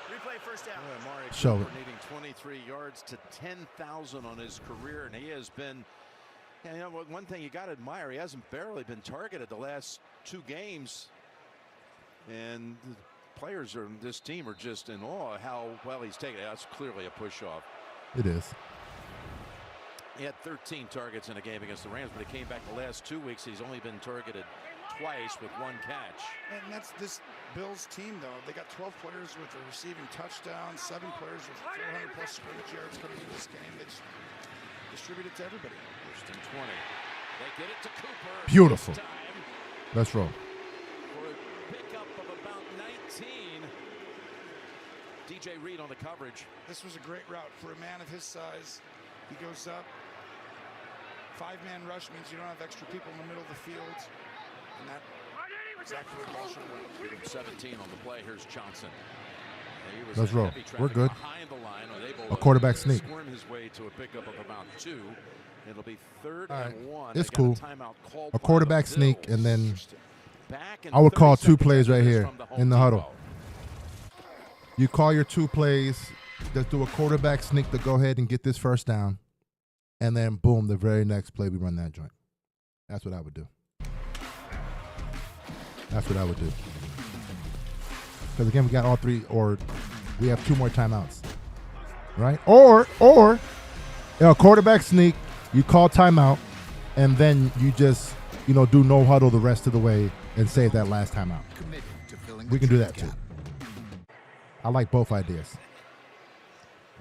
Replay first down. Amari Show Cooper it. needing 23 yards to 10,000 on his career, and he has been. You know, one thing you got to admire, he hasn't barely been targeted the last 2 games, and the players on this team are just in awe of how well he's taken it. That's clearly a push-off. It is. He had 13 targets in a game against the Rams, but he came back the last 2 weeks. He's only been targeted twice with 1 catch. And that's this Bills team, though. They got 12 players with a receiving touchdown, 7 players with 400-plus scrimmage yards coming into this game. They just distribute it to everybody. First and 20. They get it to Cooper. Beautiful. Let's roll. For a pickup of about 19. DJ Reed on the coverage. This was a great route for a man of his size. He goes up. 5-man rush means you don't have extra people in the middle of the field. And that exactly what ball should run. 17 on the play. Here's Johnson. Let's roll. We're good. A quarterback sneak. Squirm his way to a pickup of about 2. It'll be 3rd and 1. It's cool. A quarterback sneak, and then I would call 2 plays right here in the huddle. You call your 2 plays. Just do a quarterback sneak to go ahead and get this first down, and then boom, the very next play we run that joint. That's what I would do. That's what I would do. Because again, we got all 3, or we have 2 more timeouts, right? Or a quarterback sneak, you call timeout, and then you just do no huddle the rest of the way and save that last timeout. We can do that too. I like both ideas.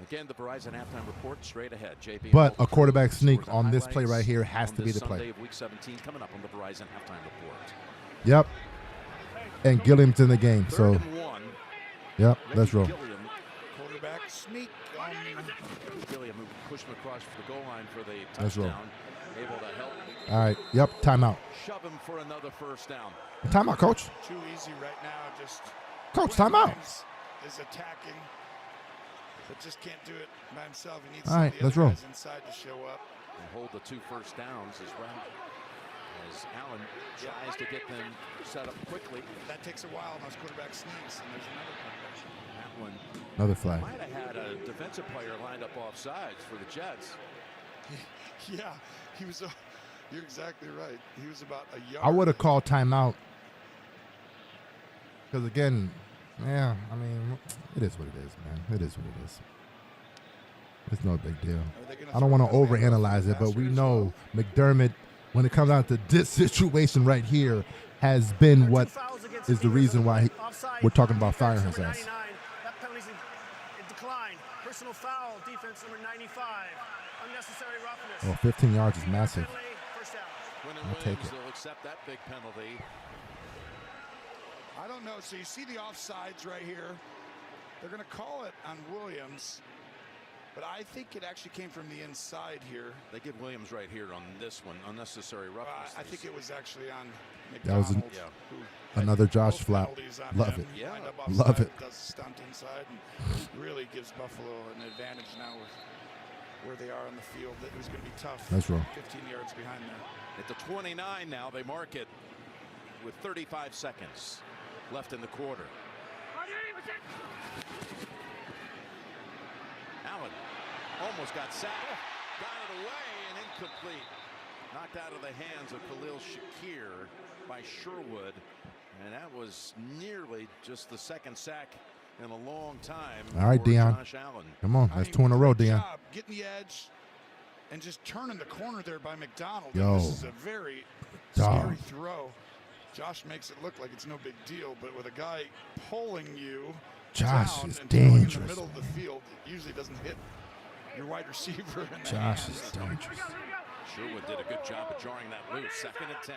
Again, the Verizon halftime report straight ahead. JP. But a quarterback sneak on this play right here has to be the play. Sunday of Week 17 coming up on the Verizon halftime report. Yep. And Gilliam's in the game, so. 3rd and 1. Yep, let's roll. Quarterback sneak. Gilliam pushed him across the goal line for the Let's roll. touchdown. Able to help. All right, yep, timeout. Shove him for another first down. Timeout, coach. Too easy right now. Just Coach, timeout. Is attacking, but just can't do it by himself. He needs all right, let's roll. Inside to show up. And hold the 2 first downs as well. As Allen tries to get them set up quickly. That takes a while. Those quarterback sneaks, and there's another quarterback. That one. Another flag. Might have had a defensive player lined up off sides for the Jets. Yeah, he was. You're exactly right. He was about a yard. I would have called timeout. Because again, yeah, I mean, it is what it is, man. It is what it is. It's no big deal. I don't want to overanalyze it, but we know McDermott, when it comes down to this situation right here, has been what is the reason why we're talking about firing his ass. That penalty's in decline. Personal foul, defense number 95. Unnecessary roughness. Oh, 15 yards is massive. I'll take it. They'll accept that big penalty. I don't know. So you see the offsides right here. They're going to call it on Williams, but I think it actually came from the inside here. They give Williams right here on this one, unnecessary roughness. I think it was actually on McDonald. That was another Josh flap. Love it. Yeah. Love it. Does stunt inside and really gives Buffalo an advantage now with where they are on the field. It was going to be tough. Let's roll. 15 yards behind there. At the 29 now, they mark it with 35 seconds left in the quarter. Allen almost got sacked, got it away, and incomplete. Knocked out of the hands of Khalil Shakir by Sherwood, and that was nearly just the second sack in a long time. All right, Deion. Josh Allen. Come on, that's 2 in a row, Deion. Getting the edge and just turning the corner there by McDonald. Yo. This is a very scary throw. Josh makes it look like it's no big deal, but with a guy pulling you Josh down is and throwing dangerous. in the middle of the field, it usually doesn't hit your wide receiver. In the Josh hands. is dangerous. Sherwood did a good job of jarring that loose. 2nd and 10.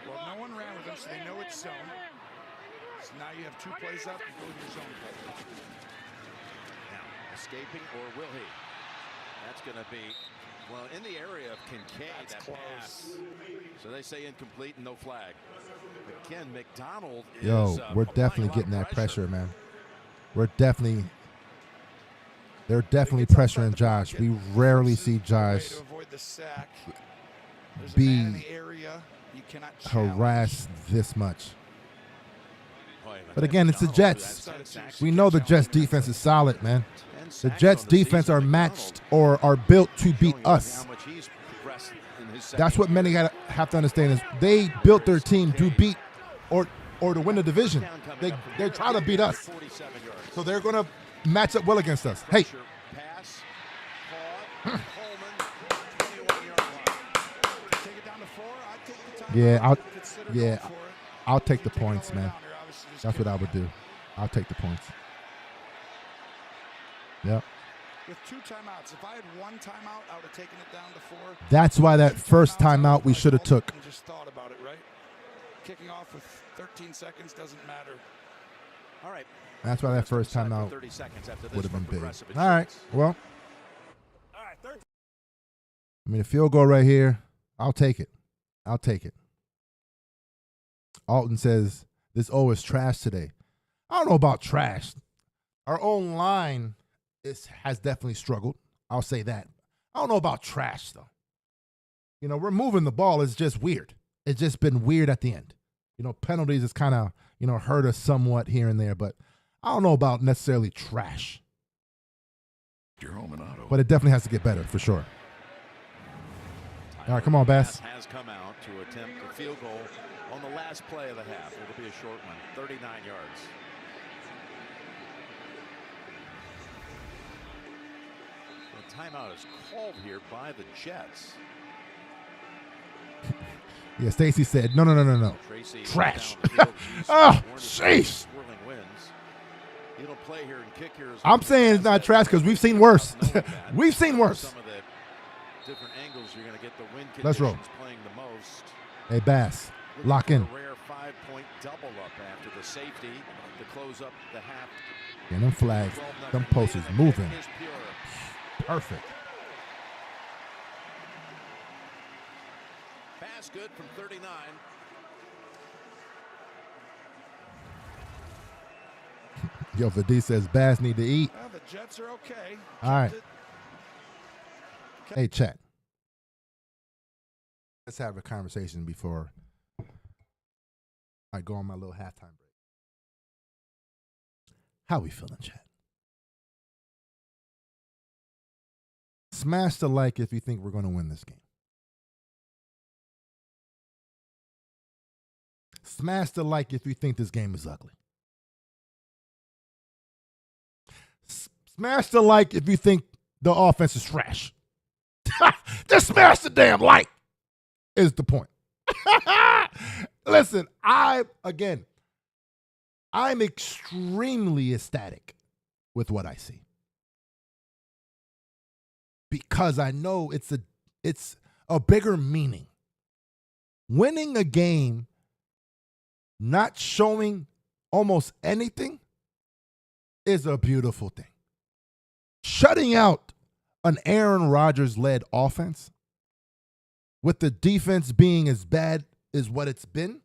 Well, no one ran with him, so they know it's zone. So now you have 2 plays up, you go to your zone play. Now, escaping, or will he? That's going to be, well, in the area of Kincaid. That's that close. pass. So they say incomplete and no flag. Again, McDonald is Yo, we're applying definitely a lot getting of that pressure, man. They're definitely pressuring Josh. We rarely see Josh To avoid the sack. There's a be man in the area you cannot challenge. harassed this much. Boy, But again, it's the Jets. That's We know the Jets defense is solid, man. The Jets defense are matched or are built to beat us. That's what many have to understand is they built their team to beat or to win the division. They're trying to beat us. So they're going to match up well against us. Hey. Pass, caught, Coleman, 21-yard line. Take it down to 4. I'd take the time. I'll take the points, man. That's what I would do. I'll take the points. Yep. With 2 timeouts, if I had 1 timeout, I would have taken it down to 4. That's why that first timeout we should have took. And just thought about it, right? Kicking off with 13 seconds doesn't matter. All right. That's why that first timeout 30 seconds after this would have been from big. Progressive All right. Insurance. Well, All right, third. I mean, a field goal right here, I'll take it. I'll take it. Alton says, this O is trash today. I don't know about trash. Our own line has definitely struggled. I'll say that. I don't know about trash, though. You know, we're moving the ball. It's just weird. It's just been weird at the end. You know, penalties has kind of, hurt us somewhat here and there, but I don't know about necessarily trash. Your home and auto. But it definitely has to get better, for sure. All right, come on, Bass. Has come out to attempt a field goal on the last play of the half. It'll be a short one, 39 yards. The timeout is called here by the Jets. Yeah, Stacy said, no. Tracy Trash. down the field. Oh, sheesh. Swirling winds. He don't play here and kick here. I'm saying it's not trash because we've seen worse. We've seen worse. Some of the different angles you're going to get the wind conditions Let's roll. playing the most. Hey, Bass, lock in. A rare 5-point double up after the safety to close up the half. And them flags, them posts is moving. Perfect. Pass good from 39. Yo, Vadi says Bass need to eat. Well, the Jets are okay. All right. Hey, chat. Let's have a conversation before I go on my little halftime break. How we feeling, chat? Smash the like if you think we're going to win this game. Smash the like if you think this game is ugly. Smash the like if you think the offense is trash. Just smash the damn like is the point. Listen, I'm extremely ecstatic with what I see. Because I know it's a bigger meaning. Winning a game, not showing almost anything, is a beautiful thing. Shutting out an Aaron Rodgers-led offense with the defense being as bad as what it's been,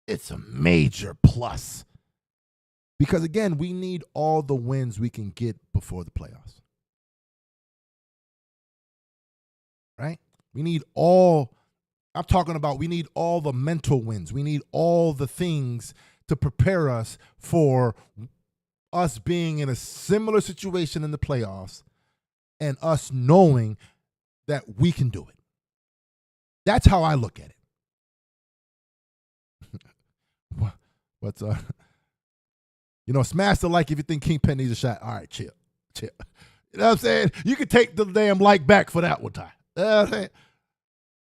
it's a major plus. Because, again, we need all the wins we can get before the playoffs. We need all, I'm talking about we need all the mental wins. We need all the things to prepare us for us being in a similar situation in the playoffs and us knowing that we can do it. That's how I look at it. What's smash the like if you think Kingpin needs a shot. All right, chill. You know what I'm saying? You can take the damn like back for that one time. You know what I'm saying?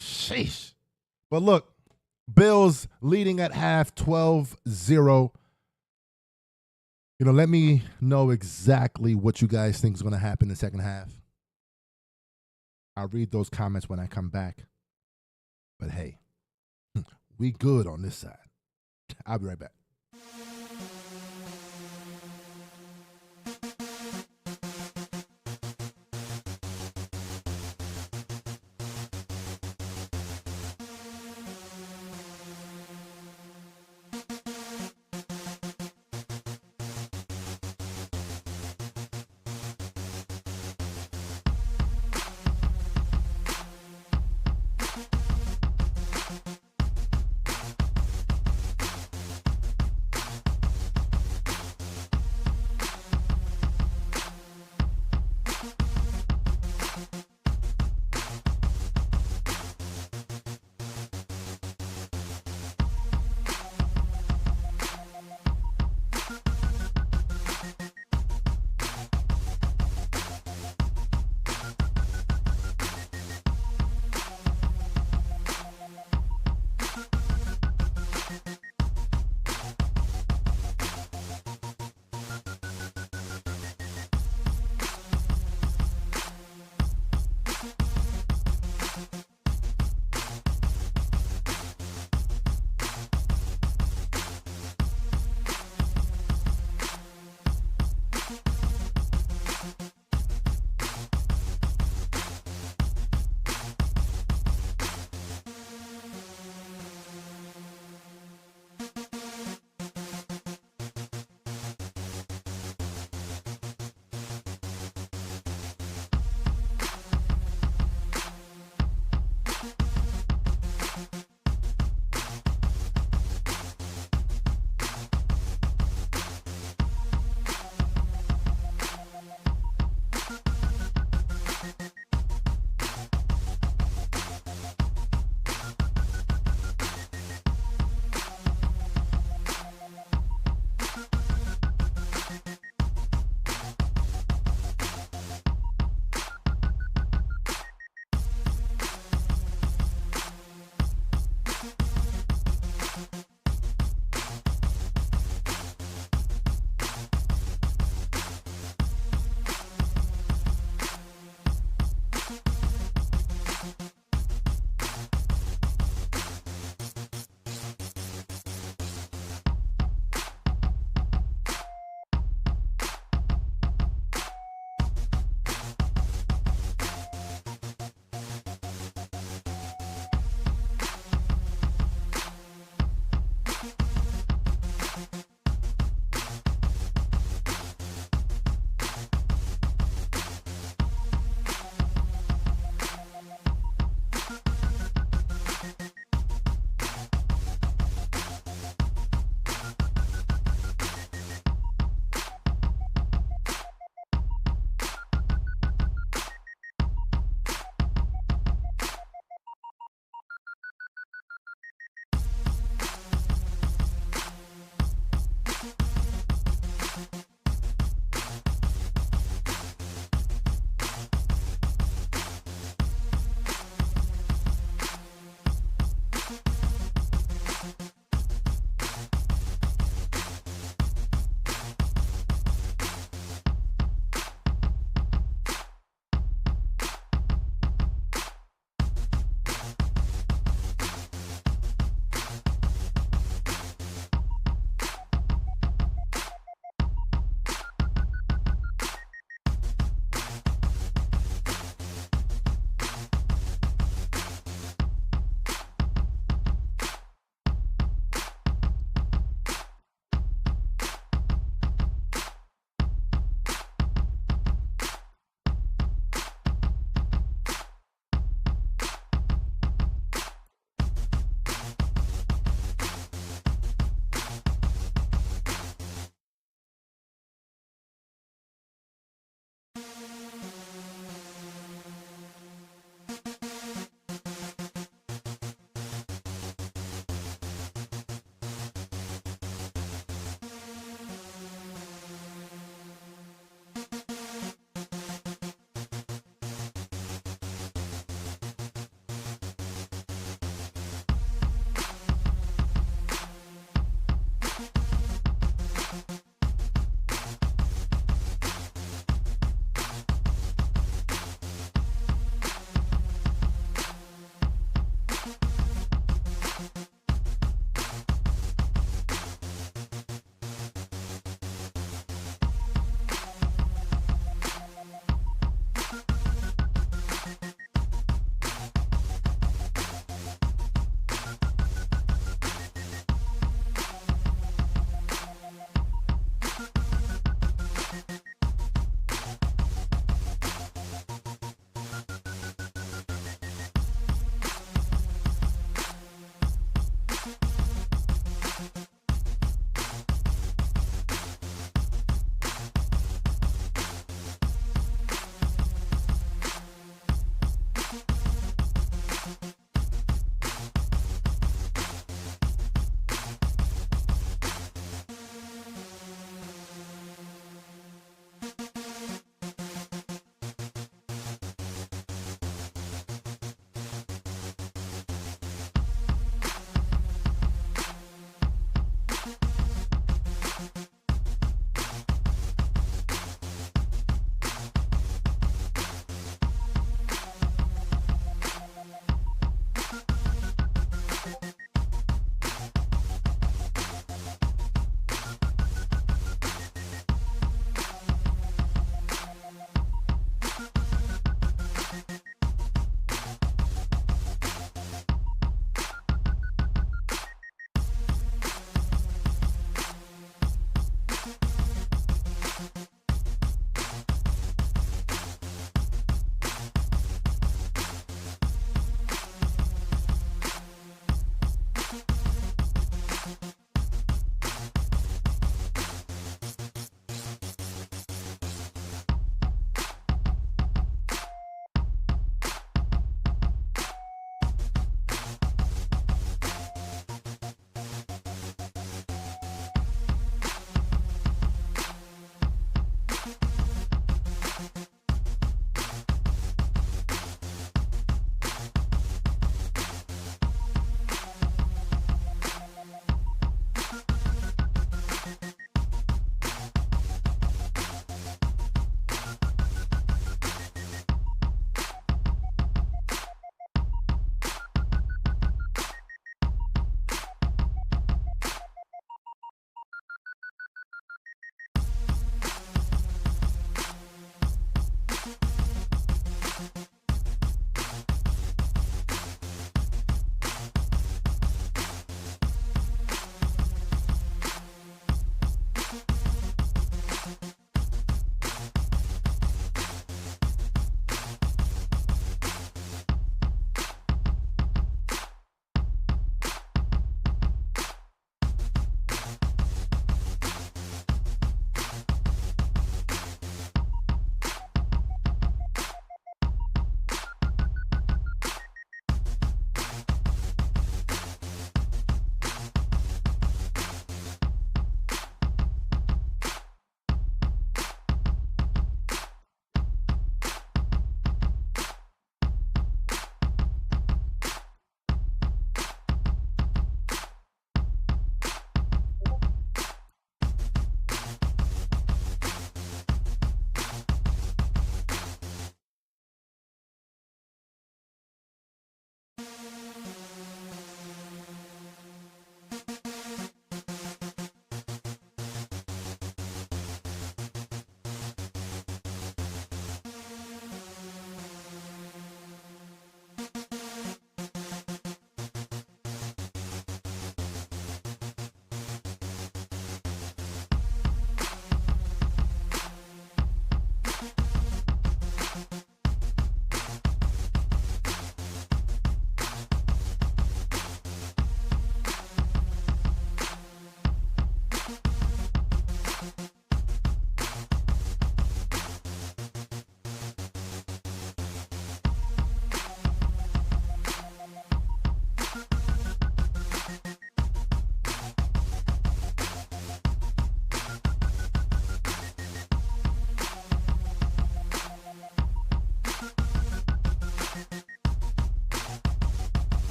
Sheesh. But look, Bills leading at half 12-0. Let me know exactly what you guys think is going to happen in the second half. I'll read those comments when I come back. But hey, we good on this side. I'll be right back.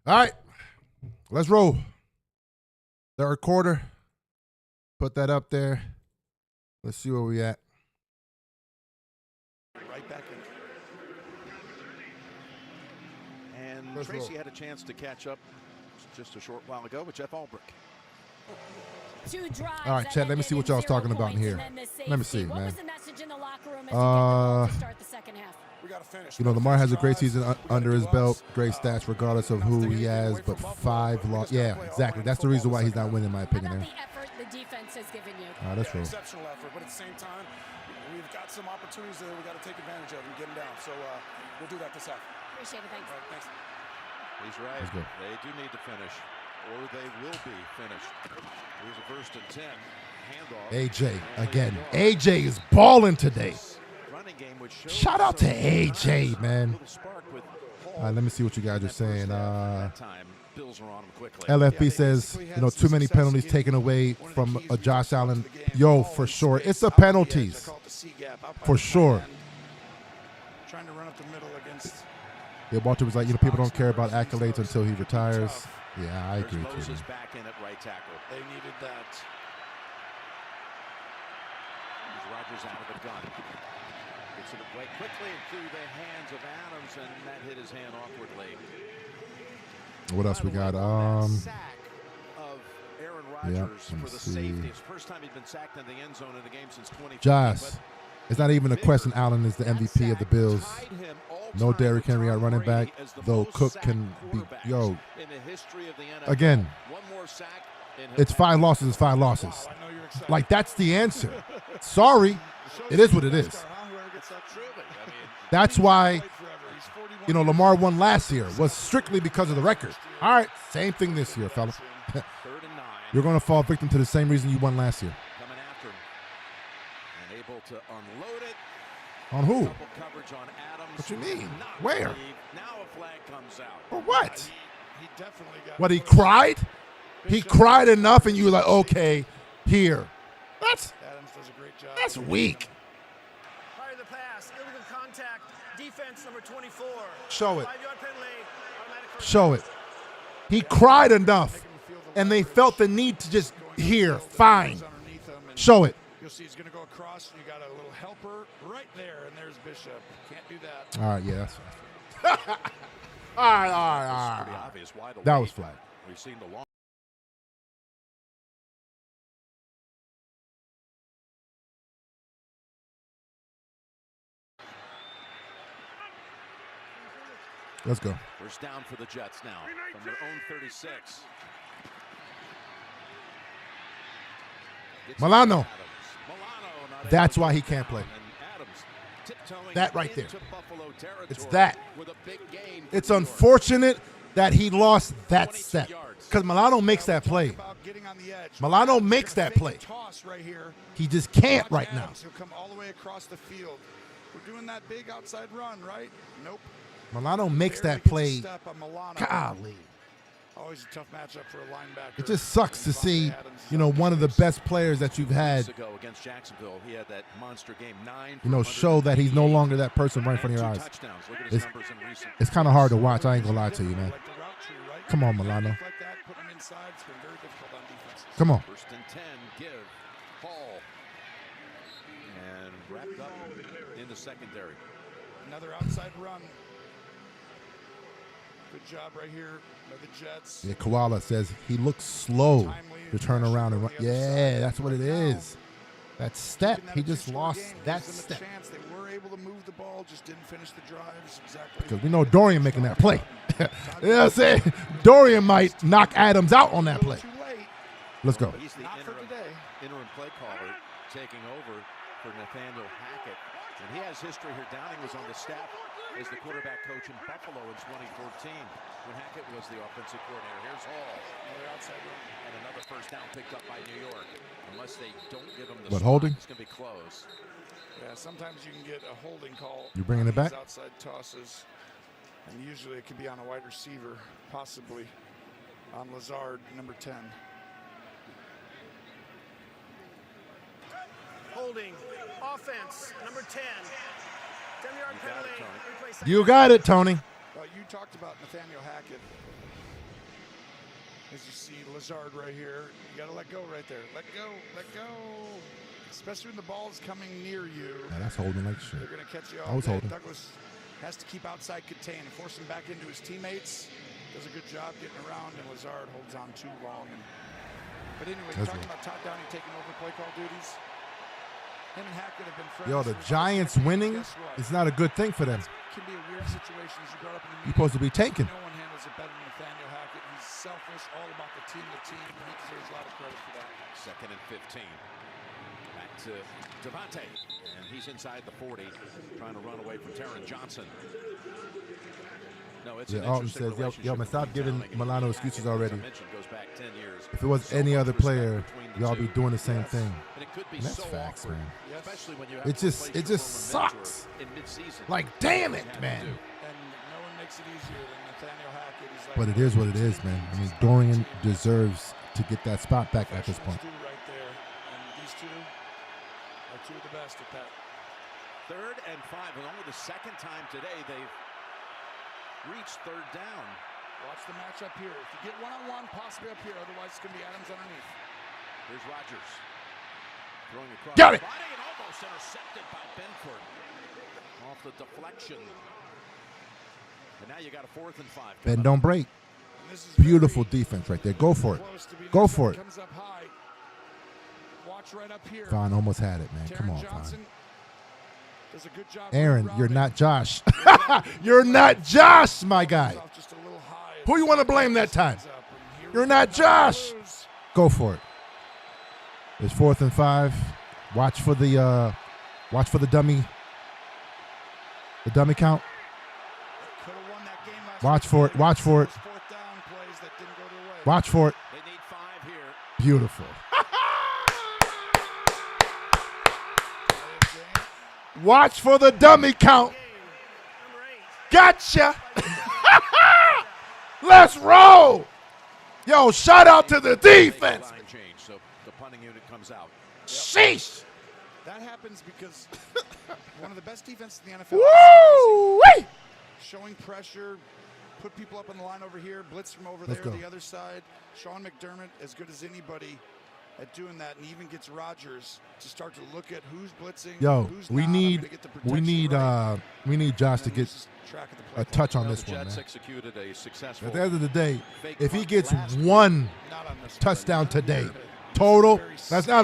All right. Let's roll. Third quarter. Put that up there. Let's see where we at. Right back in. And Let's Tracy roll. had a chance to catch up just a short while ago with Jeff Albrecht. All right, Chad, let me see what y'all's talking about in here. Let me see, man. You know, Lamar has a great season under his belt, great stats regardless of who he has, but 5 loss. Yeah, exactly. That's the reason why he's not winning, in my opinion. There. All right, that's roll. Exceptional effort, but at the same time, we've got some opportunities there we got to take advantage of and get them down. So we'll do that this half. Appreciate it. Thanks. All right, thanks. He's right. They do need to finish, or they will be finished. Here's a 1st and 10. Handoff. AJ again. AJ is balling today. Shout out to AJ, man. All right, let me see what you guys are saying. LFB says, you know, too many penalties taken away from Josh Allen. Yo, for sure. It's the penalties. For sure. Trying to run up the middle against. Yeah, Walter was like, you know, people don't care about accolades until he retires. Yeah, I agree too. Moses back in at right tackle. They needed that. Rodgers out of the gun. Gets it away quickly and through the hands of Adams, and that hit his hand awkwardly. What else we got? Sack of Aaron Rodgers for the safety. It's the first time he's been sacked in the end zone in the game since 2015. Josh, it's not even a question. Allen is the MVP of the Bills. No Derrick Henry at running back, though Cook can be. Yo, again, it's 5 losses. It's 5 losses. Like, that's the answer. Sorry, it is what it is. That's why, you know, Lamar won last year, was strictly because of the record. All right, same thing this year, fella. You're going to fall victim to the same reason you won last year. Coming after him and able to unload it. On who? Coverage on Adams. What you mean? Where? Now a flag comes out. For what? He definitely got. What, he cried? He cried enough and you were like, okay, here. Adams does a great job. That's weak. Fire the pass. Illegal contact. Defense number 24. Show it. 5-yard penalty. Show it. He cried enough, and they felt the need to just, here, fine. Show it. You'll see he's going to go across, and you got a little helper right there, and there's Bishop. Can't do that. All right, yeah, that's fine. All right. That was flat. We've seen the long. Let's go. First down for the Jets now from their own 36. Milano. That's why he can't play. That right there. It's that. It's unfortunate that he lost that step because Milano makes that play. Milano makes that play. He just can't right now. He'll come all the way across the field. We're doing that big outside run, right? Nope. Milano makes that play. Golly. Always a tough matchup for a linebacker. It just sucks to see, you know, one of the best players that you've had, Against Jacksonville, he had that monster game 9. you know, show that he's no longer that person right in front of your eyes. It's kind of hard to watch. I ain't gonna lie to you, man. Come on, Milano. Come on. First and 10, give Hall, and wrapped up in the secondary. Another outside run. Good job right here by the Jets. Yeah, Koala says he looks slow to turn around and run. Yeah, that's what it is. That step. He just lost that step. They were able to move the ball, just didn't finish the drives. Exactly. Because we know Dorian making that play. You know what I'm saying? Dorian might knock Adams out on that play. Let's go. He's the interim play caller taking over for Nathaniel Hackett. And he has history here. Downing was on the staff as the quarterback coach in Buffalo in 2014 when Hackett was the offensive coordinator. Here's Hall. Another outside run. And another first down picked up by New York. Unless they don't give him the What, spot, holding? it's going to be close. Yeah, sometimes you can get a holding call. You bringing it back? Outside tosses. And usually it can be on a wide receiver, possibly on Lazard, number 10. Holding. Offense, number 10. 10-yard penalty. You got it, Tony. Well, you talked about Nathaniel Hackett. As you see Lazard right here, you got to let go right there. Let go, let go. Especially when the ball is coming near you. Yeah, that's holding like shit. They're going to catch you I was day. holding. Douglas has to keep outside contain and force him back into his teammates. Does a good job getting around, and Lazard holds on too long. But anyway, talking about Todd Downing taking over play call duties. Him and Hackett have been friends. Yo, the Giants winning is not a good thing for them. Can be a weird situation as you brought up in the media. You're supposed to be tanking. No one handles it better than Nathaniel Hackett. He's selfish, all about the team, and he deserves a lot of credit for that. 2nd and 15. Back to Devontae, and he's inside the 40, trying to run away from Taron Johnson. No, it's Alton says, yo, man, stop giving Milano excuses already. Goes back 10 years. If it was any other player, y'all be doing the same thing. And that's facts, man. It just sucks. Like, damn it, man. And no one makes it easier than Nathaniel Hackett. He's like, But it is what it is, man. I mean, Dorian deserves to get that spot back at this point. Right there. And these two are two of the best at that. 3rd and 5, and only the 2nd time today they've reached 3rd down. Watch the match up here. If you get one-on-one, possibly up here. Otherwise, it's going to be Adams underneath. Here's Rodgers. Throwing across Got it. the body and almost intercepted by Benford. Off the deflection. And now you got a 4th and 5. Ben, don't break. Beautiful defense right there. Go for it. Go for it. Comes up high. Watch right up here. Vaughn almost had it, man. Taron Come on, Johnson Vaughn. does a good job. Aaron, you're not Josh. You're not Josh, my guy. Who you want to blame that time? You're not Josh. Go for it. It's 4th and 5. Watch for the dummy. The dummy count. Watch for it. Watch for it. Watch for it. They need 5 here. Beautiful. Watch for the dummy count. Gotcha. Let's roll. Yo, shout out to the defense. Line change, so the punting unit comes out. Sheesh. That happens because one of the best defenses in the NFL. Woo! Showing pressure, put people up on the line over here, blitz from over Let's there, go. the other side. Sean McDermott, as good as anybody at doing that, and even gets Rodgers to start to look at who's blitzing. Yo, who's we not. need Josh to get a touch on this the one, Jets man. executed a successful At the end of the day, fake if he punt gets last week. one Not on this touchdown today, total, that's not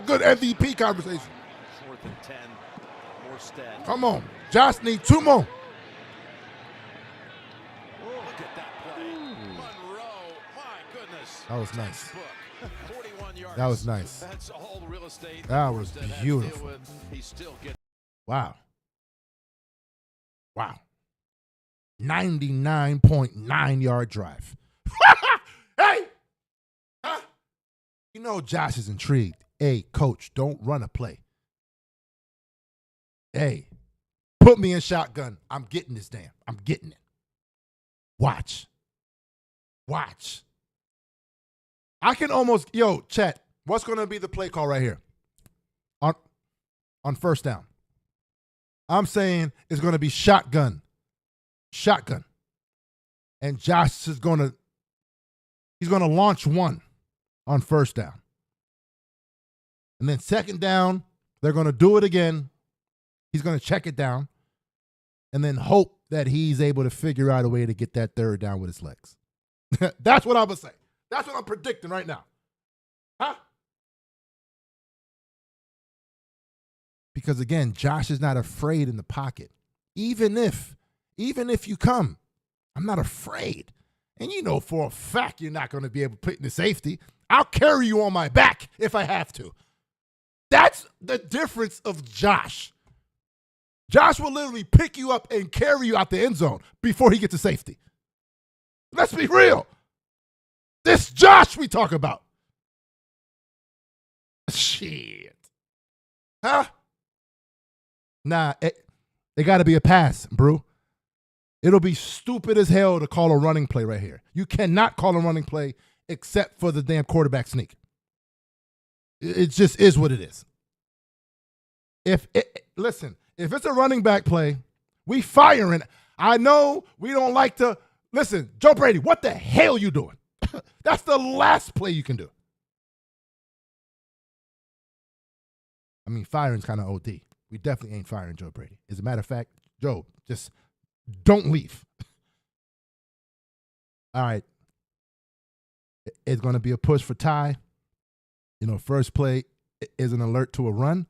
good MVP conversation. 4th and 10. Morstead. Come on, Josh needs 2 more. Look at that play. Monroe. My goodness. That was nice. Textbook. 41 yards. That was nice. That's all real estate. That was Morstead had to beautiful. deal with. He still gets. Wow. 99.9 yard drive. Hey! Huh? You know Josh is intrigued. Hey, coach, don't run a play. Hey, put me in shotgun. I'm getting this damn. I'm getting it. Watch. I can almost, Chet, what's going to be the play call right here? On 1st down. I'm saying it's going to be shotgun. And Josh is going to launch one on 1st down. And then 2nd down, they're going to do it again. He's going to check it down and then hope that he's able to figure out a way to get that 3rd down with his legs. That's what I would say. That's what I'm predicting right now. Huh? Because again, Josh is not afraid in the pocket. Even if you come, I'm not afraid. And you know for a fact you're not going to be able to put in the safety. I'll carry you on my back if I have to. That's the difference of Josh. Josh will literally pick you up and carry you out the end zone before he gets to safety. Let's be real. This Josh we talk about. Shit. Huh? Nah, it got to be a pass, bro. It'll be stupid as hell to call a running play right here. You cannot call a running play except for the damn quarterback sneak. It just is what it is. Listen, if it's a running back play, we firing. I know we don't like to. Listen, Joe Brady, what the hell you doing? That's the last play you can do. I mean, firing's kind of OD. We definitely ain't firing Joe Brady. As a matter of fact, Joe, just don't leave. All right. It's going to be a push for Ty. First play is an alert to a run.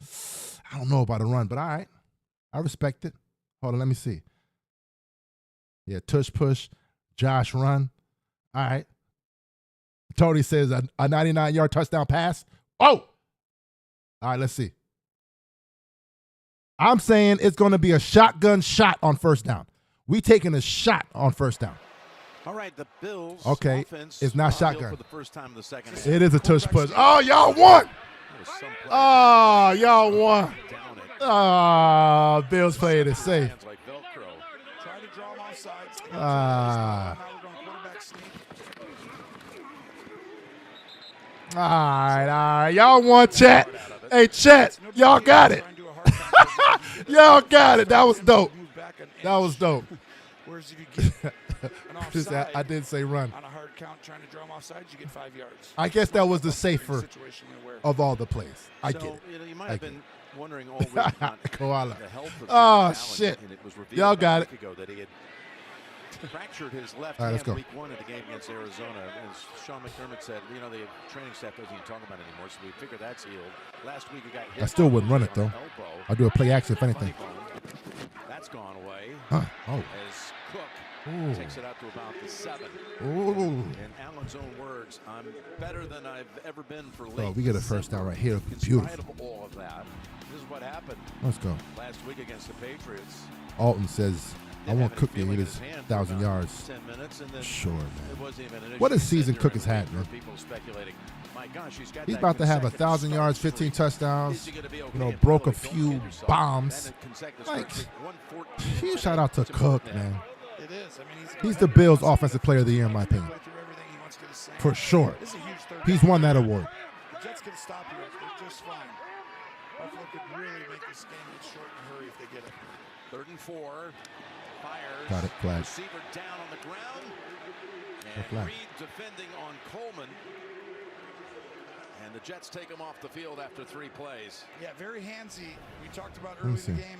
I don't know about a run, but all right. I respect it. Hold on, let me see. Yeah, tush push, Josh run. All right. Tony says a 99-yard touchdown pass. Oh! All right, let's see. I'm saying it's going to be a shotgun shot on first down. We taking a shot on first down. All right, the Bills. Okay, it's not shotgun. For the first time in the second half. It is a tush push. Oh, y'all won. Oh, y'all won. Oh, Bills playing it safe. Try to draw him offsides. All right. Y'all won, Chet. Hey, Chet, y'all got it. Y'all got it. That was dope. Whereas if you get an offside, I did say run. On a hard count, trying to draw him offside, you get 5 yards. I guess that was the safer of all the plays. I get it. You might have been wondering all week about Koala. the health of Oh, Josh shit. Allen, and it was revealed Y'all about got a it. week ago that he had fractured his left All right, let's hand go. week 1 of the game against Arizona. As Sean McDermott said, the training staff doesn't even talk about it anymore, so we figure that's healed. Last week he got hit. I still wouldn't run it, on though. the elbow. I'll do a play action if anything. That's gone away. Oh. As Cook takes it out to about the 7. Ooh. In Allen's own words, I'm better than I've ever been for late. Oh, we get a first down right here. In Beautiful. spite of all of that, this is what happened. Let's go. Last week against the Patriots. Alton says, I want Cook to hit his 1,000 yards. 10 minutes, and then Sure, man. it wasn't even an issue. What a season During Cook has the had, week, man. people speculating, my gosh, he's About to have 1,000 yards, 15 touchdowns. Broke a few bombs. Like, huge shout out to Cook, man. It is. He's the Bills' offensive player of the year, in my opinion. For sure. He's won that award. The Jets can stop here. They're just fine. Buffalo could really make this game get short and hurry if they get it. 3rd and 4. Fires. Got it, flag. Receiver down on the ground. No flag. And Reed defending on Coleman. And the Jets take him off the field after 3 plays. Yeah, very handsy. We talked about early in the game.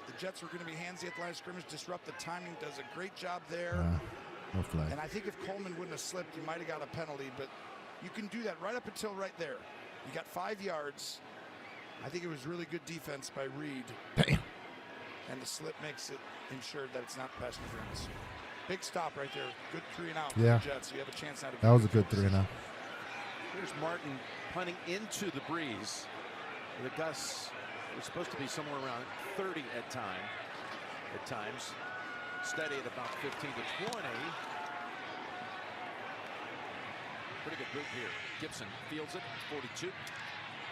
The Jets were going to be handsy at the line of scrimmage, disrupt the timing, does a great job there. No flag. And I think if Coleman wouldn't have slipped, you might have got a penalty, but you can do that right up until right there. You got 5 yards. I think it was really good defense by Reed. Damn. And the slip makes it ensured that it's not pass interference. Big stop right there. Good 3 and out for Yeah. the Jets. You have a chance now to That was a good 3 and out. Here's Martin punting into the breeze. The gusts were supposed to be somewhere around 30 at times. Steady at about 15 to 20. Pretty good boot here. Gibson fields it, 42.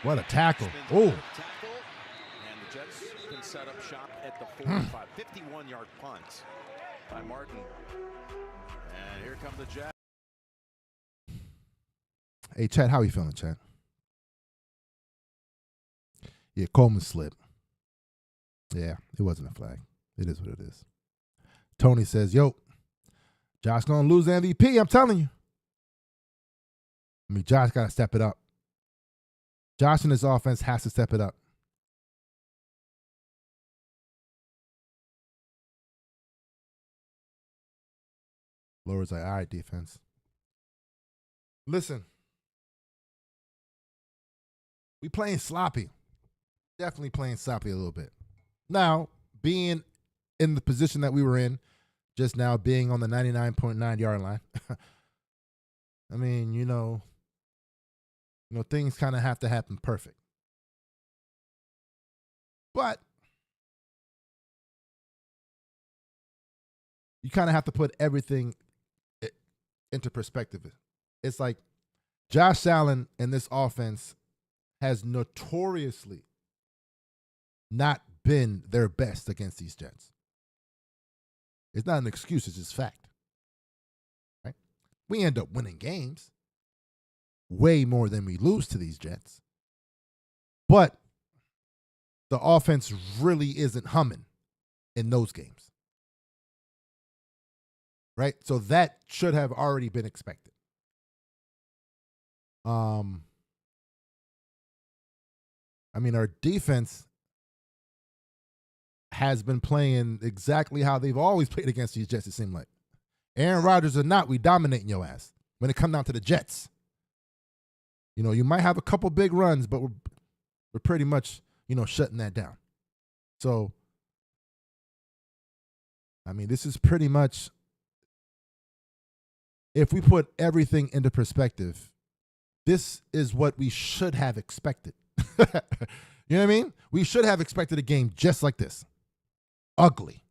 What a tackle. Oh. Tackle. And the Jets can set up shop at the 45. 51-yard punt by Martin. And here come the Jets. Hey, Chad, how you feeling, Chad? Yeah, Coleman slipped. Yeah, it wasn't a flag. It is what it is. Tony says, yo, Josh going to lose the MVP, I'm telling you. I mean, Josh got to step it up. Josh and his offense has to step it up. Laura's like, all right, defense. Listen. We playing sloppy. Definitely playing sloppy a little bit. Now, being in the position that we were in, just now being on the 99.9 yard line. I mean, you know, things kind of have to happen perfect. But you kind of have to put everything into perspective. It's like Josh Allen in this offense has notoriously not been their best against these Jets. It's not an excuse, it's just fact. Right? We end up winning games way more than we lose to these Jets. But the offense really isn't humming in those games. Right? So that should have already been expected. I mean, our defense has been playing exactly how they've always played against these Jets, it seemed like. Aaron Rodgers or not, we dominating your ass when it comes down to the Jets. You know, you might have a couple big runs, but we're pretty much, you know, shutting that down. So, I mean, this is pretty much, if we put everything into perspective, this is what we should have expected. You know what I mean? We should have expected a game just like this. Ugly.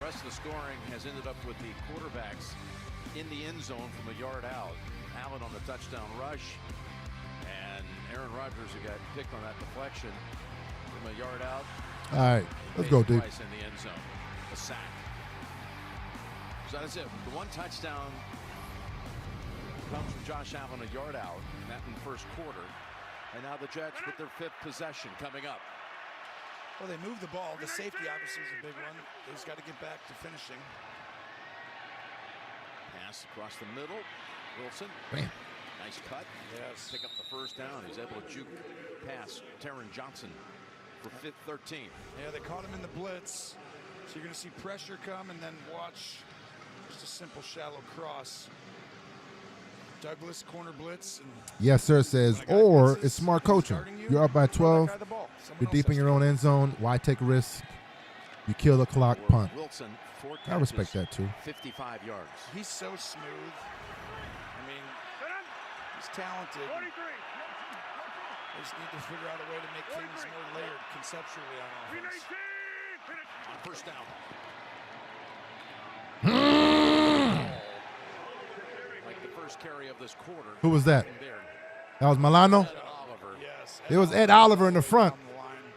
The rest of the scoring has ended up with the quarterbacks in the end zone from a yard out. Allen on the touchdown rush, and Aaron Rodgers, who got picked on that deflection from a yard out. All right, let's go, dude. In the end zone, a sack. So that's it. The one touchdown comes from Josh Allen a yard out, and that in the first quarter. And now the Jets with their 5th possession coming up. Well, they moved the ball. The safety obviously is a big one. They just got to get back to finishing. Pass across the middle. Wilson. Bam. Nice cut. Yes. Pick up the first down. He's able to juke pass Taron Johnson for 13. Yeah, they caught him in the blitz. So you're going to see pressure come and then watch just a simple shallow cross. Douglas corner blitz. And Yes, sir, says, or it's smart coaching. You're up by 12. You're deep in your own end zone. Why take a risk? You kill the clock, punt. Wilson, 4 I respect that, too. 55 yards. He's so smooth. I mean, he's talented. They just need to figure out a way to make things more layered conceptually on offense. On first down. Like the first carry of this quarter. Who was that? That was Milano? Yes. It was Ed Oliver in the front.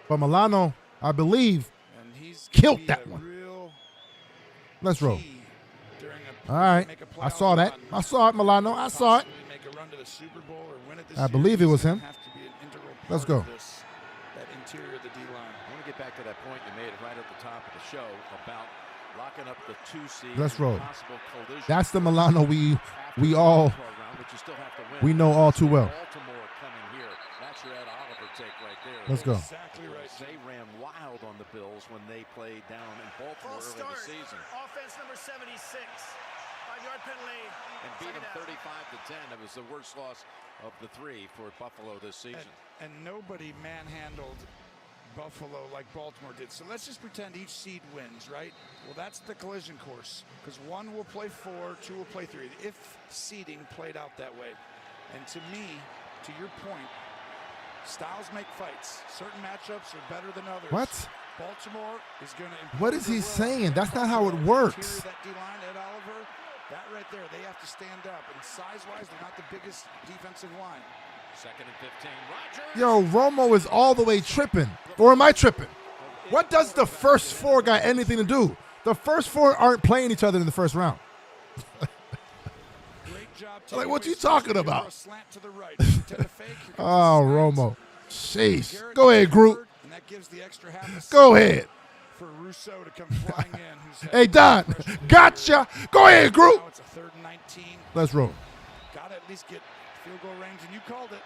But Milano, I believe, killed that one. Let's roll. All right. I saw that. I saw it, Milano. I saw it. I believe it was him. Let's go. That interior of the D-line. I want to get back to that point you made right at the top of the show about locking up the 2 seed. Let's roll. Possible collision. That's the Milano we all we know all too well. Baltimore coming here. That's your Ed Oliver take right there. Let's go. Exactly right. They ran wild on the Bills when they played down in Baltimore early in the season. Offense number 76. 5-yard penalty. And beat them 35-10. It was the worst loss of the 3 for Buffalo this season. And nobody manhandled Buffalo like Baltimore did. So let's just pretend each seed wins, right? Well, that's the collision course, because 1 will play 4, 2 will play 3. If seeding played out that way. And to me, to your point, styles make fights. Certain matchups are better than others. What? Baltimore is going to. What is he saying? That's not how it works. That D-line, Ed Oliver, that right there, they have to stand up. And size-wise, they're not the biggest defensive line. 2nd and 15. Rodgers. Yo, Romo is all the way tripping. Or am I tripping? What does the first 4 got anything to do? The first 4 aren't playing each other in the first round. Like, what you talking about? Oh, Romo. Sheesh. Go ahead, Groot. Go ahead. For Rousseau to come flying in. Hey, Don. Gotcha. Go ahead, Groot. Now it's a 3rd and 19. Let's roll. Got to at least get field goal range, and you called it.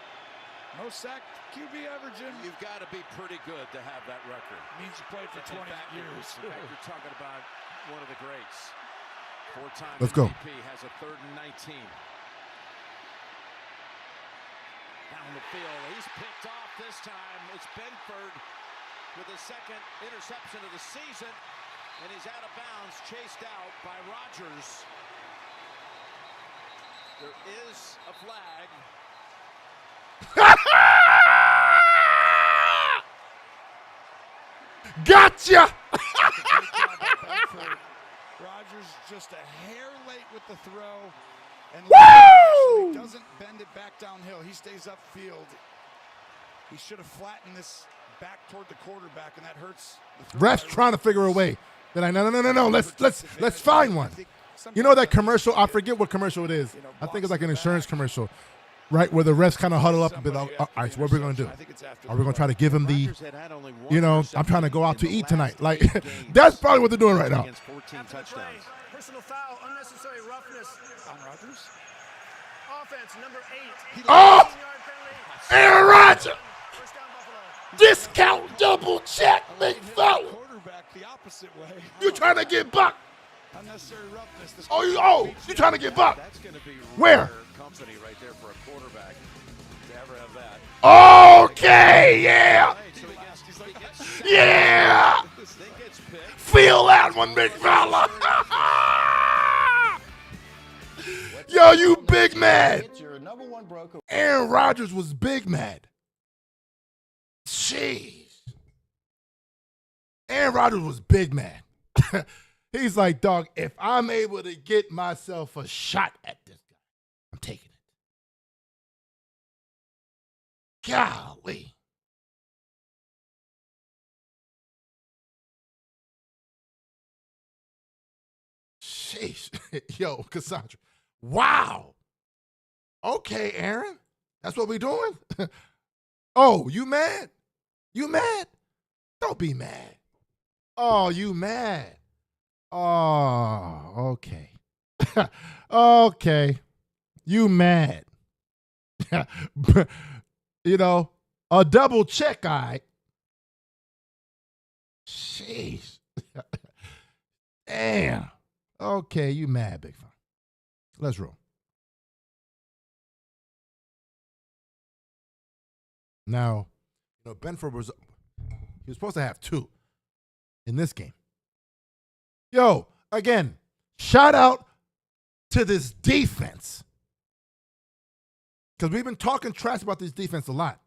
Most sacked QB averaging. You've got to be pretty good to have that record. Means you played for 20 years. In fact, you're talking about one of the greats. 4-time Let's go. MVP has a 3rd and 19. Down the field, he's picked off this time. It's Benford with his 2nd interception of the season, and he's out of bounds, chased out by Rodgers. There is a flag. Gotcha! Rodgers just a hair late with the throw. And Woo! doesn't bend it back downhill. He stays upfield. He should have flattened this back toward the quarterback, and that hurts. Refs trying to figure a way. They're like, no. Let's find one. You know that commercial? I forget what commercial it is. I think it's like an insurance commercial, right? Where the refs kind of huddle up and be like, all right, so what are we going to do? Are we going to try to give him the, I'm trying to go out to eat tonight. Like, that's probably what they're doing right now. Personal foul, unnecessary roughness. On Rodgers? Offense, number 8. Oh! 15-yard penalty. Aaron Rodgers! First down, Buffalo. Discount double check, big fella. Quarterback the opposite way. You trying to get bucked? Unnecessary roughness. This You trying to get bucked? That's going to be Where? rare company right there for a quarterback to ever have that. Okay, yeah. So he gets Yeah. Thing gets picked. Feel that one, big fella. Yo, you big mad. Aaron Rodgers was big mad. Jeez. Aaron Rodgers was big mad. He's like, dog, if I'm able to get myself a shot at this guy, I'm taking it. Golly. Sheesh. Yo, Cassandra. Wow. Okay, Aaron. That's what we doing? Oh, you mad? You mad? Don't be mad. Oh, you mad? Oh, okay. Okay. You mad. You know, a double check, all right. Jeez. Damn. Okay, you mad, big fella. Let's roll. Now, you know, Benford was supposed to have 2 in this game. Yo, again, shout out to this defense. Because we've been talking trash about this defense a lot.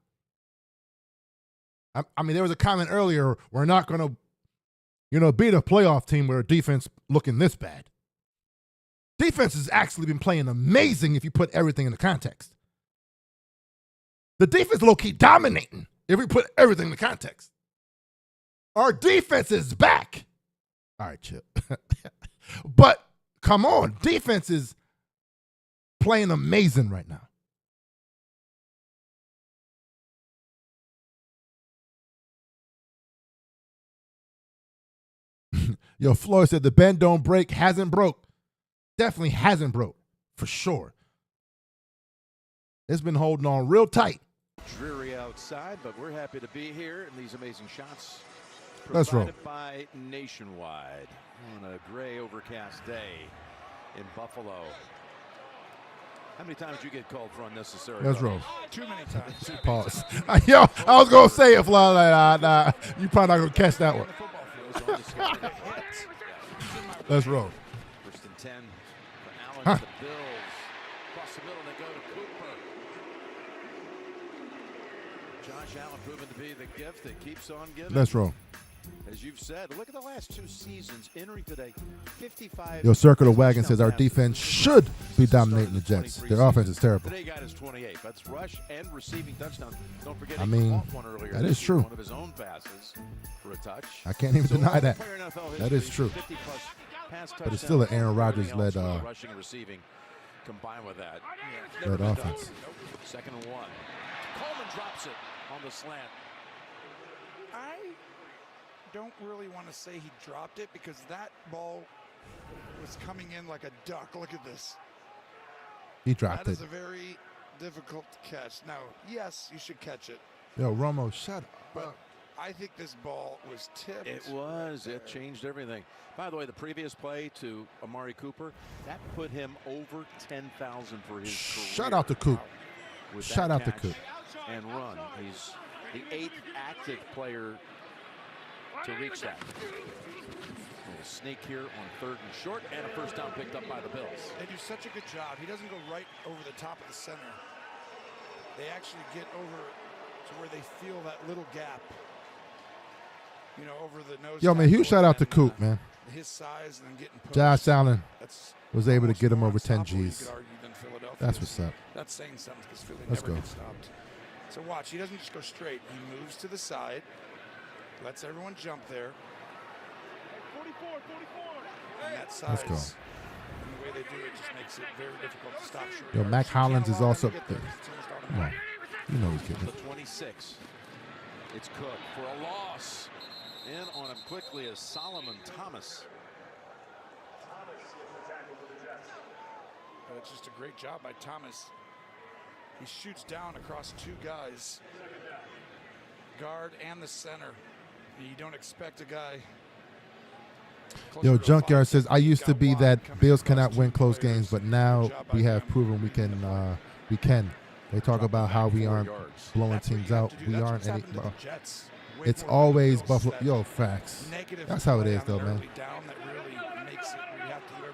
I mean, there was a comment earlier, we're not going to, you know, beat a playoff team with a defense looking this bad. Defense has actually been playing amazing if you put everything into context. The defense low-key dominating if we put everything into context. Our defense is back. All right, Chip. But come on, defense is playing amazing right now. Yo, Floyd said the bend don't break, hasn't broke. Definitely hasn't broke, for sure. It's been holding on real tight. Dreary outside, but we're happy to be here, and these amazing shots Let's roll. provided by Nationwide on a gray overcast day in Buffalo. How many times did you get called for unnecessary? Let's roll. Too many times. Pause. Yo, I was going to say it, Fly. Like, nah, you probably not going to catch that one. Let's roll. First and 10 for Allen Huh. to the Bills. Across the middle, they go to Cooper. Josh Allen proven to be the gift that keeps on giving. Let's roll. As you've said, look at the last 2 seasons entering today. 55. Yo, Circle the Wagon says our defense should be dominating the Jets. Their offense is terrible. Today got his 28. That's rush and receiving touchdowns. Don't forget, I he mean, caught one earlier that this is year, true. One of his own passes for a touch. I can't even deny that. player in NFL That is history, true. 50-plus pass But it's still an Aaron Rodgers led rushing and receiving combined with that. led offense. Second and 1. Coleman drops it on the slant. I don't really want to say he dropped it because that ball was coming in like a duck. Look at this. He dropped That it. is a very difficult catch. Now, yes, you should catch it. Yo, Romo, shut But up. I think this ball was tipped. It was. It changed everything. By the way, the previous play to Amari Cooper, that put him over 10,000 for his career. Shout out to Coop. With Shout that out to catch Coop. And run. He's the 8th active player to reach that. A little sneak here on 3rd and short, and a first down picked up by the Bills. They do such a good job. He doesn't go right over the top of the center. They actually get over to where they feel that little gap. You know, over the nose. Yo, man, huge tackle shout out to and, Coop, man. His size and then getting pushed. Josh Allen That's was able to almost get him more over 10 unstoppable, you Gs. could argue, than Philadelphia. That's what's up. That's saying something because Philly Let's never go. gets stopped. So watch, he doesn't just go straight. He moves to the side, lets everyone jump there. 44. And that size. Let's go. And the way they do it just makes it very difficult to stop short Yo, yards. Mac You can't Hollins is allow also them to get there there. 'cause teams don't Come on. You know he's getting The it. 26. It's Cook for a loss. In on him quickly is Solomon Thomas. It's just a great job by Thomas. He shoots down across two guys, guard and the center. You don't expect a guy. Yo, Junkyard says, I used to be that Bills cannot win close games, but now we have proven we can. We can. They talk about how we aren't blowing teams out. We aren't any. It's always Buffalo. Yo, facts. That's how it is, though, man.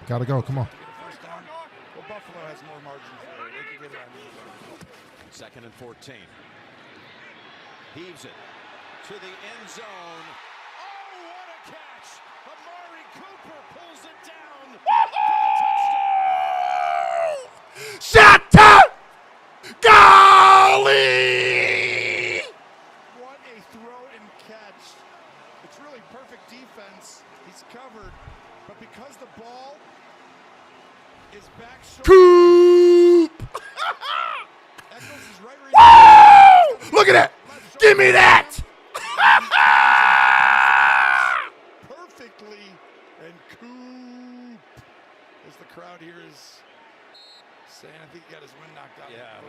Gotta go. Come on. Well, Buffalo has more margin for it. They can get it on. 2nd and 14. Heaves it to the end zone. Oh, what a catch! Amari Cooper pulls it down for the touchdown. Shot time! Golly! What a throw and catch. It's really perfect defense. He's covered, but because the ball is back short. Coop! Woo! Look at that! Give me that! Perfectly, and Coop, as the crowd here is saying, I think he got his wind knocked out. Yeah,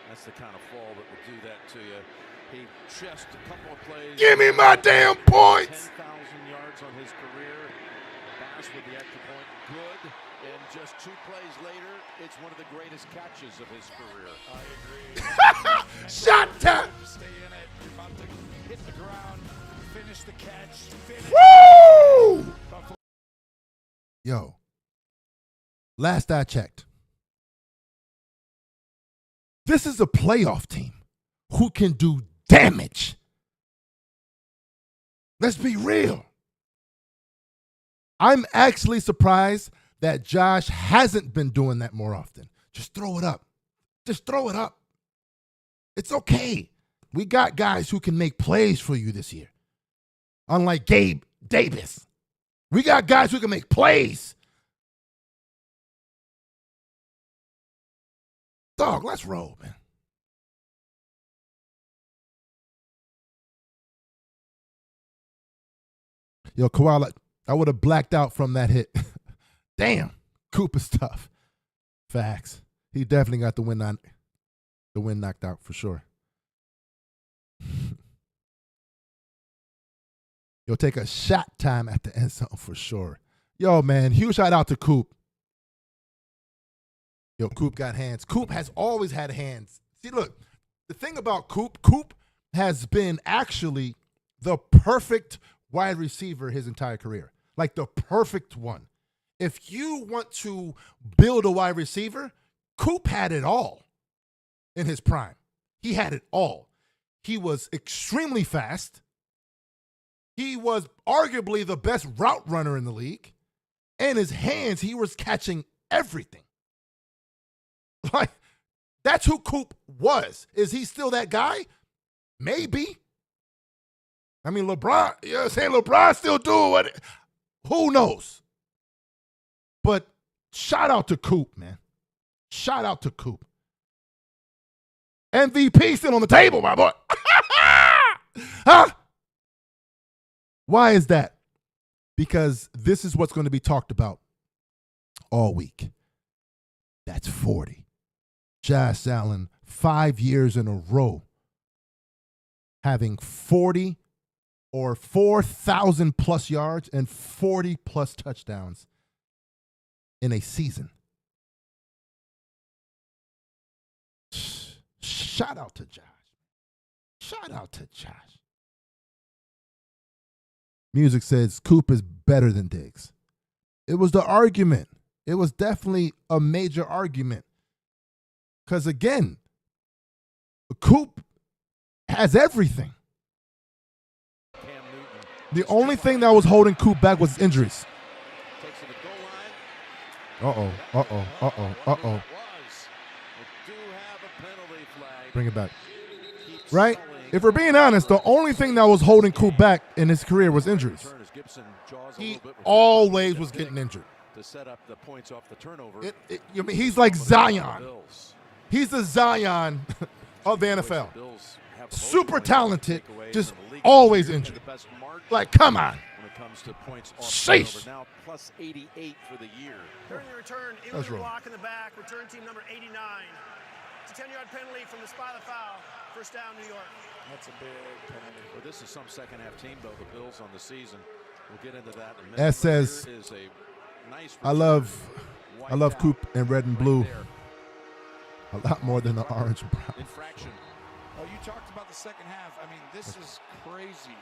that's the kind of fall that would do that to you. He just a couple of plays. Give me my damn points! 10,000 yards on his career. Bass with the extra point, good. And just 2 plays later, it's one of the greatest catches of his career. I agree. Shot time! Stay in it. You're about to hit the ground. Finish the catch. Finish. Woo! Yo, last I checked, this is a playoff team who can do damage. Let's be real. I'm actually surprised that Josh hasn't been doing that more often. Just throw it up. Just throw it up. It's okay. We got guys who can make plays for you this year. Unlike Gabe Davis. We got guys who can make plays. Dog, let's roll, man. Yo, Koala, I would have blacked out from that hit. Damn, Cooper's tough. Facts. He definitely got the wind knocked out for sure. You'll take a shot time at the end zone for sure. Yo, man, huge shout out to Coop. Yo, Coop got hands. Coop has always had hands. See, look, the thing about Coop has been actually the perfect wide receiver his entire career. Like the perfect one. If you want to build a wide receiver, Coop had it all in his prime. He had it all. He was extremely fast. He was arguably the best route runner in the league. And his hands, he was catching everything. Like, that's who Coop was. Is he still that guy? Maybe. I mean, LeBron, you know what I'm saying? LeBron still doing what? Who knows? But shout out to Coop, man. Shout out to Coop. MVP still on the table, my boy. Huh? Why is that? Because this is what's going to be talked about all week. That's 40. Josh Allen, 5 years in a row, having 40 or 4,000 plus yards and 40 plus touchdowns in a season. Shout out to Josh. Shout out to Josh. Music says Coop is better than Diggs. It was the argument. It was definitely a major argument. Because again, Coop has everything. The only thing that was holding Coop back was injuries. Uh-oh. Bring it back. Right? If we're being honest, the only thing that was holding Coop back in his career was injuries. He always was getting injured. To set up the points off the turnover. I mean, he's like Zion. He's the Zion of the NFL. Super talented, just always injured. Like, come on. it comes to points off Sheesh. turnover. Now plus 88 for the year. During the return, England block in the back. Return team number 89. It's a 10-yard penalty from the spot of the foul. First down, New York. That's a big penalty. Well, this is some second half team, though. The Bills on the season. We'll get into that in a minute. That says, Here is a nice I love Coop and red and blue a lot more than the orange and brown. Infraction. Oh, you talked about the second half. I mean, this is crazy.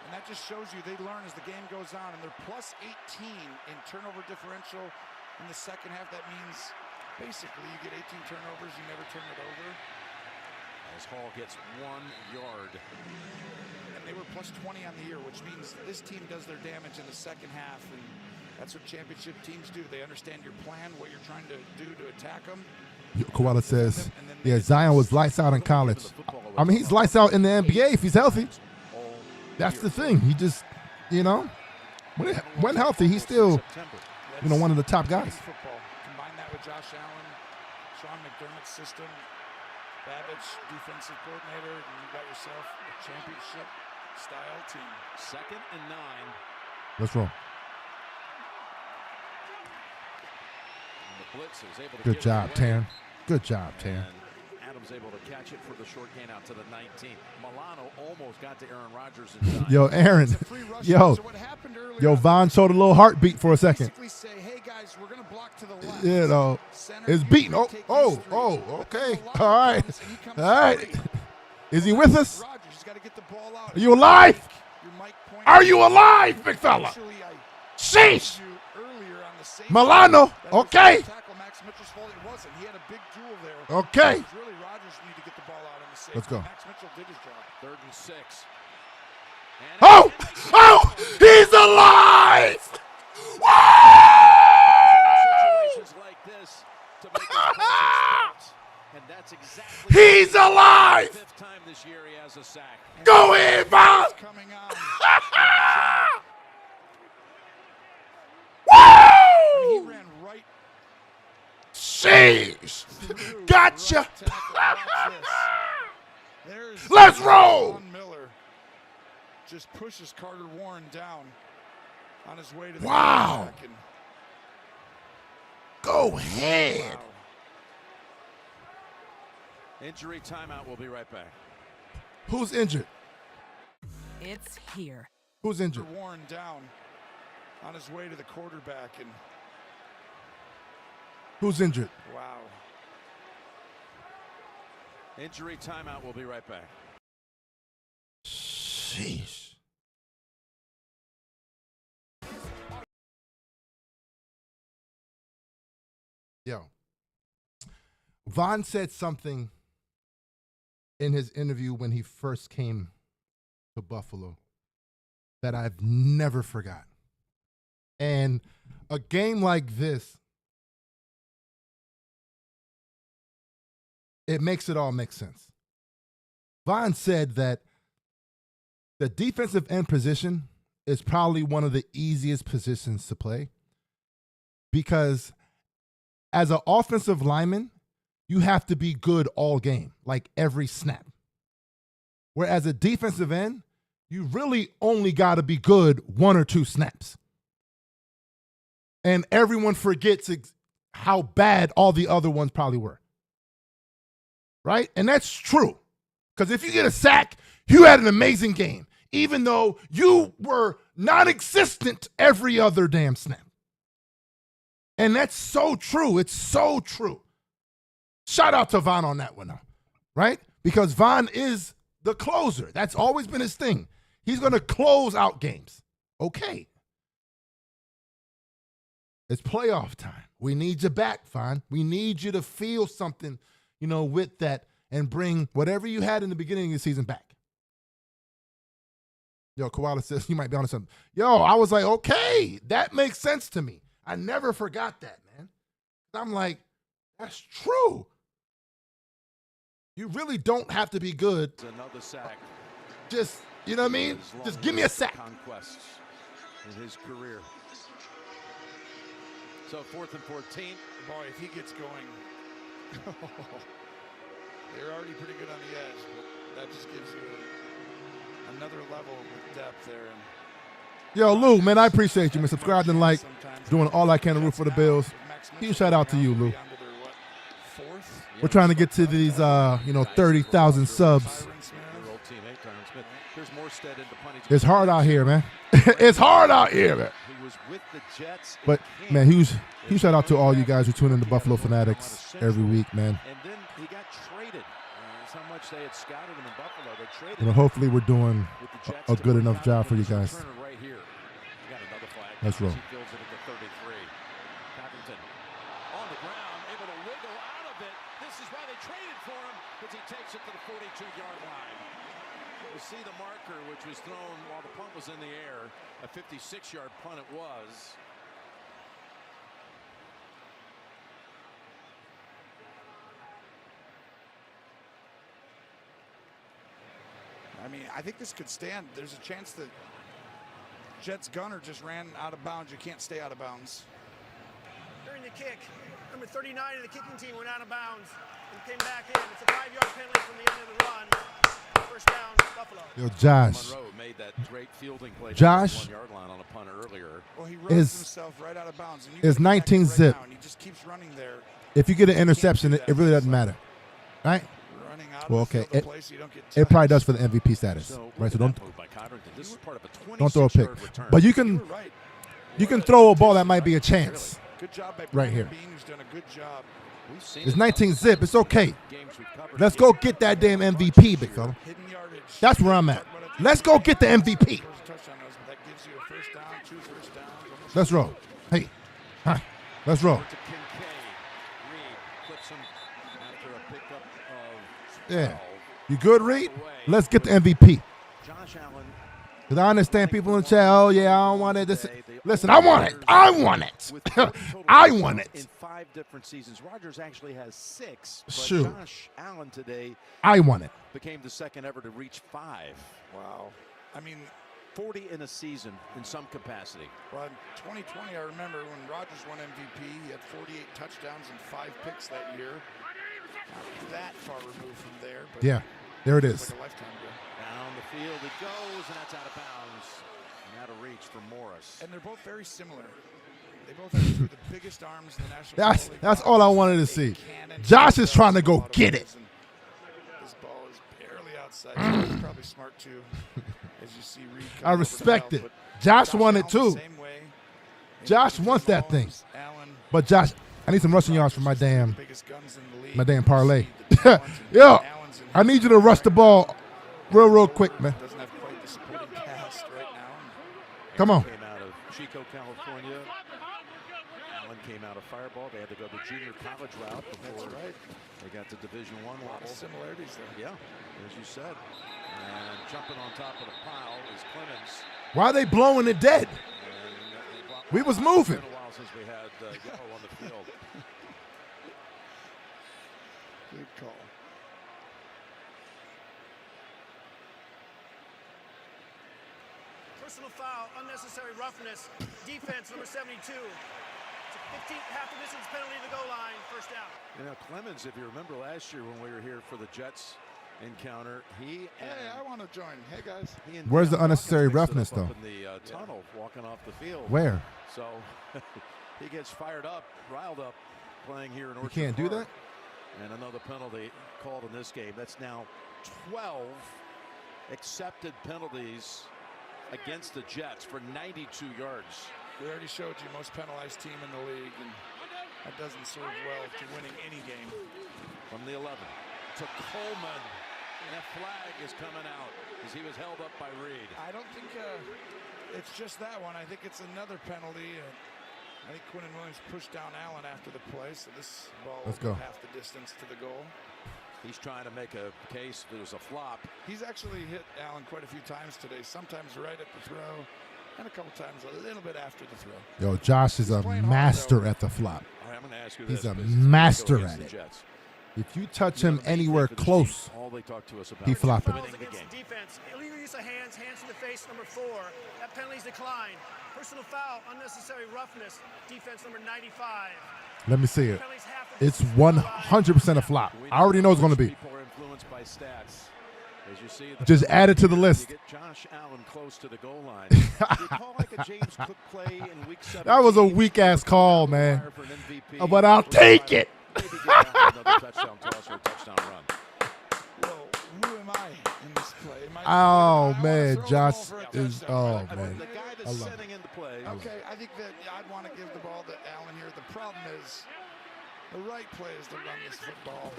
And that just shows you they learn as the game goes on. And they're plus 18 in turnover differential in the second half. That means basically you get 18 turnovers, you never turn it over. As Hall gets 1 yard. And they were plus 20 on the year, which means this team does their damage in the second half. And that's what championship teams do. They understand your plan, what you're trying to do to attack them. Koala says, yeah, Zion was lights out in college. I mean, he's lights out in the NBA if he's healthy. That's the thing. He just, you know, when healthy, he's still, you know, one of the top guys. Football. Combine that with Josh Allen, Sean McDermott's system, Babbage, defensive coordinator, and you got yourself a championship-style team. 2nd and 9. Let's roll. The blitz is able to Good job, Taryn. Good job, Taryn. Adams able to catch it for the short gain out to the 19. Milano almost got to Aaron Rodgers in time. Yo, Aaron. Yo, Von showed a little heartbeat for a second. Say, hey guys, we're gonna block to the left. You know, it's beating. Oh, okay. All right. All right. Is he with us? Are you alive? Are you alive, big fella? Sheesh. Milano. Okay. Okay. Let's go. Third and 6. Oh! Oh! He's alive! He's alive! 5th time this year he has a sack. Go in, Von! Woo! He ran right. Sheesh! Gotcha! Let's roll! Miller just pushes Carter Warren down on his way to the wow! Go ahead! Wow. Injury timeout. We'll be right back. Who's injured? It's here. Who's injured? Warren down on his way to the quarterback and. Who's injured? Wow. Injury timeout. We'll be right back. Sheesh. Yo. Von said something in his interview when he first came to Buffalo that I've never forgotten. And a game like this, it makes it all make sense. Von said that the defensive end position is probably one of the easiest positions to play because as an offensive lineman, you have to be good all game, like every snap. Whereas a defensive end, you really only got to be good 1 or 2 snaps. And everyone forgets how bad all the other ones probably were. Right? And that's true. Because if you get a sack, you had an amazing game, even though you were non-existent every other damn snap. And that's so true. It's so true. Shout out to Von on that one, though, right? Because Von is the closer. That's always been his thing. He's going to close out games. Okay. It's playoff time. We need you back, Von. We need you to feel something, you know, with that and bring whatever you had in the beginning of the season back. Yo, Koala says you might be on something. Yo, I was like, okay, that makes sense to me. I never forgot that, man. I'm like, that's true. You really don't have to be good. Another sack. Just, you know what I mean? Just give me a sack. Conquests in his career. So 4th and 14. Boy, if he gets going, they're already pretty good on the edge, but that just gives you another level with depth there. And Yo, Lou, man, I appreciate you, man. Subscribe and like. Doing all I can to root for the Bills. Huge shout out to you, Lou. We're trying to get to these, 30,000 subs. It's hard out here, man. It's hard out here, man. But, man, huge shout out to all you guys who tune in to Buffalo Fanatics every week, man. And then he got traded. That's how much they had scouted him in Buffalo. They traded him. Hopefully we're doing a good enough job for you guys. Let's roll. He fills it at the 33. Covington on the ground, able to wiggle out of it. This is why they traded for him, because he takes it to the 42-yard line. You see the marker, which was thrown while the punt was in the air. A 56-yard punt it was. I mean, I think this could stand. There's a chance that Jets gunner just ran out of bounds. You can't stay out of bounds. During the kick, number 39 of the kicking team went out of bounds and came back in. It's a 5-yard penalty from the end of the run. First down, Buffalo. Yo, Josh. Monroe made that great fielding play Josh 1 yard line on a punt earlier. Well, he rose himself right out of bounds. Is 19 zip. He just keeps running there. If you get an interception, it really doesn't matter, right? Well, okay. It probably does for the MVP status, right? So don't throw a pick. But you can throw a ball that might be a chance. Right here. It's 19 zip. It's okay. Let's go get that damn MVP, big fella. That's where I'm at. Let's go get the MVP. Let's roll. Hey. Huh. Let's roll. Yeah. You good, Reed? Let's get the MVP. Because I understand people in the chat, oh, yeah, I don't want it. Listen, I want it. I want it. I want it. In 5 different seasons. Rodgers actually has 6. But Shoot. Josh Allen today I want it. became the second ever to reach 5. Wow. I mean, 40 in a season in some capacity. Well, in 2020, I remember when Rodgers won MVP, he had 48 touchdowns and 5 picks that year. Not that far removed from there. But Yeah, there it is. like a lifetime ago. Down the field it goes, and that's out of bounds. And out of reach for Morris. And they're both very similar. They both have two of the biggest arms in the National Football League. That's all I wanted to see. Josh is trying to go get it. This ball is barely outside. So he's probably smart too. As you see Reed come I over respect the it. belt, Josh won it Allen too. same way. Josh wants that thing. Allen, But Josh, I need some rushing yards for my damn biggest guns in the league. my damn parlay. Yo, I need you to rush the ball real quick, man. Doesn't have quite the supporting cast right now. Come on. Came out of Chico, California. Allen came out of Fireball. They had to go the junior college route before they got to Division I level. Similarities there. Yeah, as you said. And jumping on top of the pile is Clemens. Why are they blowing it dead? We was moving. It's been a while since we had yellow on the field. Good call. Personal foul, unnecessary roughness. Defense, number 72. It's a 15 half the distance penalty to the goal line. First down. You know, Clemens, if you remember last year when we were here for the Jets encounter, Hey, I want to join. Hey, guys. Where's the unnecessary roughness, though? In the tunnel, walking off the field. Where? So he gets fired up, riled up, playing here in Orchard You can't do Park. that? And another penalty called in this game. That's now 12 accepted penalties against the Jets for 92 yards. We already showed you most penalized team in the league, and that doesn't serve well to winning any game. From the 11 to Coleman. And that flag is coming out as he was held up by Reed. I don't think it's just that one. I think it's another penalty. I think Quinton Williams pushed down Allen after the play, so this ball Let's will go. half the distance to the goal. He's trying to make a case that it was a flop. He's actually hit Allen quite a few times today, sometimes right at the throw, and a couple times a little bit after the throw. Yo, Josh is a master at the flop. All right, I'm going to ask you He's this, a because master go against at the it. Jets. If you touch him anywhere close, All they talk to us about he is flopping. winning the Against game. the defense. Illegal use of hands, hands to the face, number 4. That penalty's declined. Personal foul, unnecessary roughness. Defense, number 95. let me see it. Penalties half the It's distance. 100% a flop. I already know it's going to be. People are influenced by stats. As you see, Just add it to the list. You get Josh Allen close to the goal line. You call like a James Cook play in week 17. That was a weak-ass call, man. But I'll take it. Maybe give Allen another touchdown toss or a touchdown run. Well, who am I in this play? Oh, man. Josh is – oh, man. The guy that's setting in the play. Okay, I think that I'd want to give the ball to Allen here. The problem is the right play is to run this football.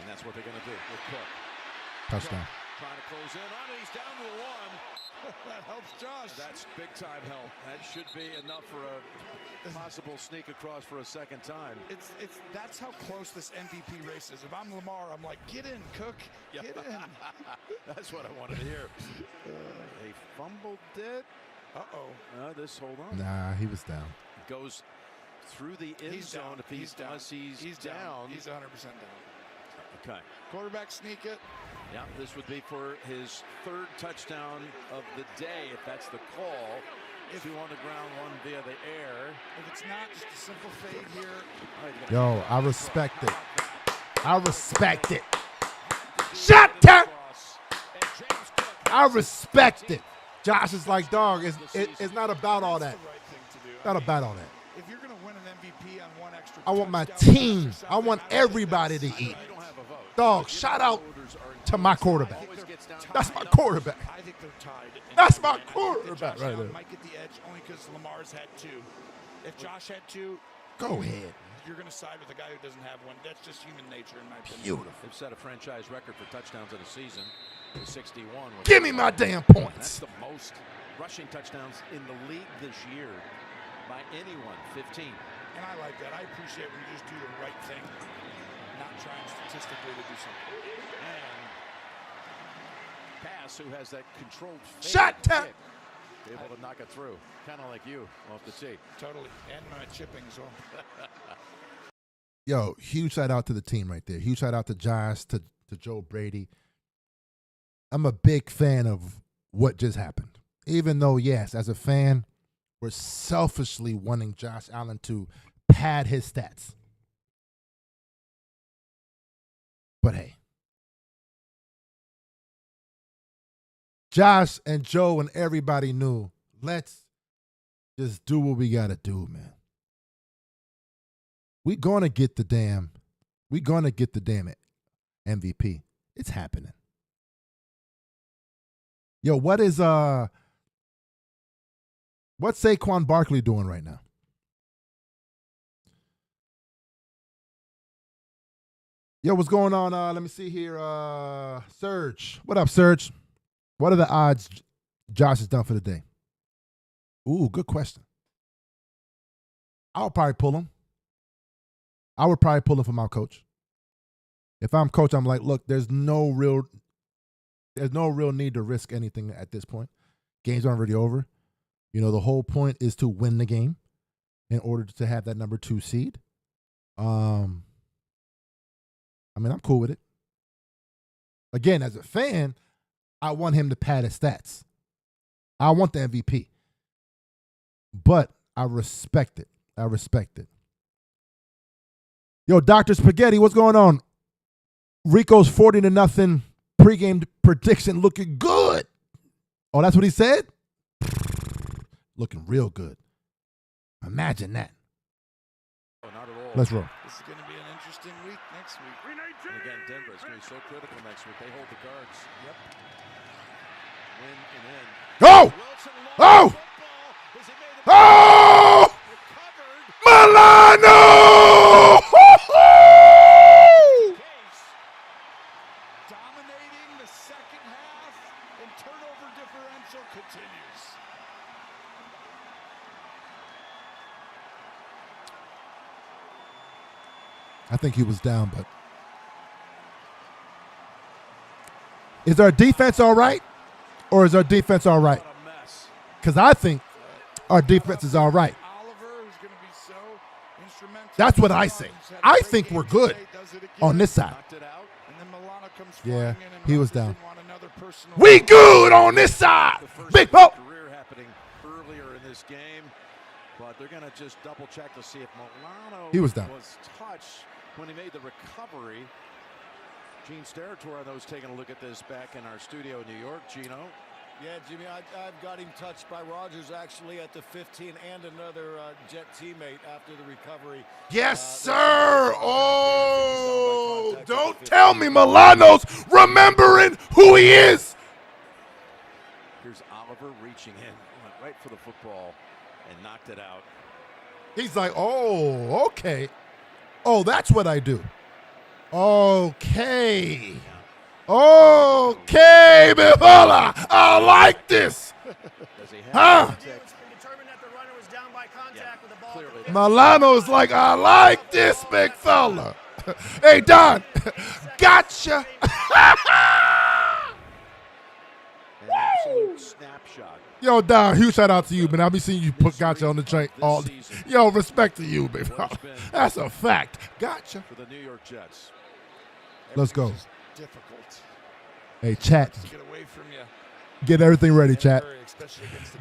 And that's what they're going to do with Cook. Touchdown. Trying to close in on it. He's down to the one. That helps Josh. That's big time help. That should be enough for a possible sneak across for a second time. That's how close this MVP race is. If I'm Lamar, I'm like, get in, Cook. Get in. That's what I wanted to hear. They fumbled it. This, hold on. Nah, he was down. Goes through the end zone. If he's down. He's down. He's 100% down. Okay. Quarterback sneak it. Yeah, this would be for his third touchdown of the day, if that's the call. Two on the ground, one via the air. If it's not, just a simple fade here. Yo, I respect it. I respect it. Shut up! I respect it. Josh is like, dog, it's not about all that. Not about all that. If you're going to win an MVP on one extra I want my team. I want everybody to eat. Dog, shout out to my quarterback. That's my quarterback. I think they're tied. That's my quarterback right there. Might get the edge only because Lamar's had two. If Josh had two, go ahead. You're going to side with the guy who doesn't have one. That's just human nature, in my opinion. Beautiful. They've set a franchise record for touchdowns in a season. 61. Give me my damn points. That's the most rushing touchdowns in the league this year by anyone. 15. And I like that. I appreciate when you just do the right thing, not trying statistically to do something. And Pass, who has that controlled shot kick, be able to knock it through, kind of like you off the tee. Totally, and my chipping as well. Yo, huge shout out to the team right there. Huge shout out to Josh, to Joe Brady. I'm a big fan of what just happened. Even though, yes, as a fan, we're selfishly wanting Josh Allen to pad his stats. But hey, Josh and Joe and everybody knew, let's just do what we got to do, man. We're going to get the damn MVP. It's happening. Yo, what's Saquon Barkley doing right now? Yo, what's going on? Let me see here. Serge. What up, Serge? What are the odds Josh has done for the day? Ooh, good question. I'll probably pull him. I would probably pull him from our coach. If I'm coach, I'm like, look, there's no real need to risk anything at this point. Game's already over. You know, the whole point is to win the game in order to have that number 2 seed. I mean, I'm cool with it. Again, as a fan, I want him to pad his stats. I want the MVP. But I respect it. Yo, Dr. Spaghetti, what's going on? Rico's 40-0 pregame prediction looking good. Oh, that's what he said? Looking real good. Imagine that. Oh, not at all. Let's roll. This is going to be an interesting week next week. And again, Denver is going to be so critical next week. They hold the cards. Yep. Win and in. Oh! Oh! Oh! Milano! Dominating the second half, and turnover differential continues. I think he was down, but is our defense all right? Or is our defense all right? Because I think our defense is all right. That's what I say. I think we're good on this side. Yeah, he was down. We good on this side. Big Pope. Career happening earlier in this game, but they're going to just double check to see if Milano He was down. was touched when he made the recovery. Gene Steratore, I was taking a look at this back in our studio in New York. Gino. Yeah, Jimmy, I've got him touched by Rodgers actually at the 15 and another Jet teammate after the recovery. Yes, sir. Oh, don't tell me Milano's remembering who he is. Here's Oliver reaching in, went right for the football and knocked it out. He's like, oh, okay. Oh, that's what I do. Okay. Okay, Bivola. I like this. Huh? Milano's like, I like this, big fella. Hey, Don. Gotcha. An absolute snapshot. Yo, Don, huge shout out to you, man. I'll be seeing you put gotcha on the train all day. Yo, respect to you, big fella. That's a fact. Gotcha. For the New York Jets. Let's go. Difficult. Hey, chat. Get away from you. Get everything ready, chat.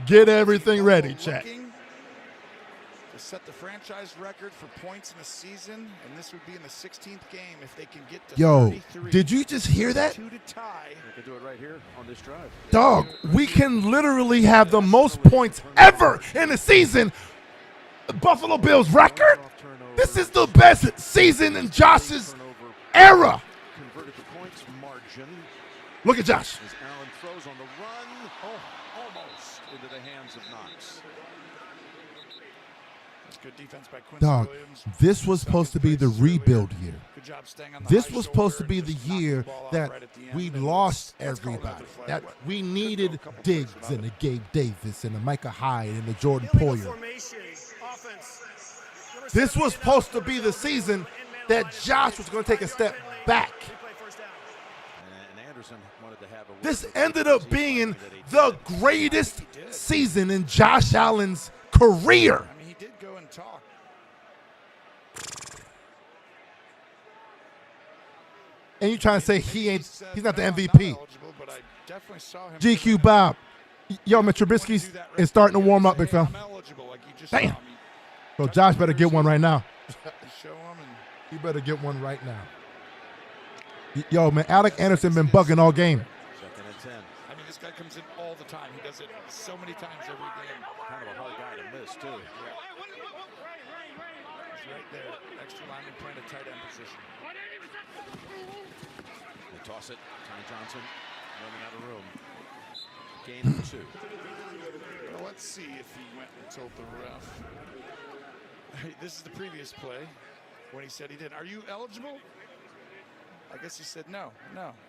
Get everything ready, chat. To set the franchise record for points in a season, and this would be in the 16th game if they can get to Yo, 33. did you just hear that? 2 to tie. They can do it right here on this drive. Dog, we can literally have the most points ever in a season. Buffalo Bills record? This is the best season in Josh's era. Converted to points margin. Look at Josh. As Allen throws on the run. Oh, almost into the hands of Knox. That's good defense by Quincy Dog, Williams. this was supposed to be the rebuild year. Good job staying on the This high was shoulder supposed to be and the just knocking year the ball out that right at the end. we And lost let's call everybody. another flag. That we Couple needed plays Diggs about and it. the Gabe Davis and the Micah Hyde and the Jordan Poyer. This was supposed to be the season that Josh was going to take a step back. And Anderson wanted to have a This ended up being the greatest season in Josh Allen's career. I mean, he did go and talk. And you trying to say he's not the MVP. Eligible, but I definitely saw him. GQ Bob. Yo, man, Trubisky is starting to warm up, big fella. I'm eligible, like you just Damn. saw me. So Josh better get one right now. Show him and He better get one right now. Yo, man, Alec Anderson been bugging all game. second and 10. I mean, this guy comes in all the time. He does it so many times every game. Kind of a hard guy to miss, too. He's right there. Extra lineman playing a tight end position. They toss it. Ty Johnson running out of room. Gain of 2. Well, let's see if he went and told the ref. Hey, this is the previous play when he said he did. Are you eligible? I guess he said no,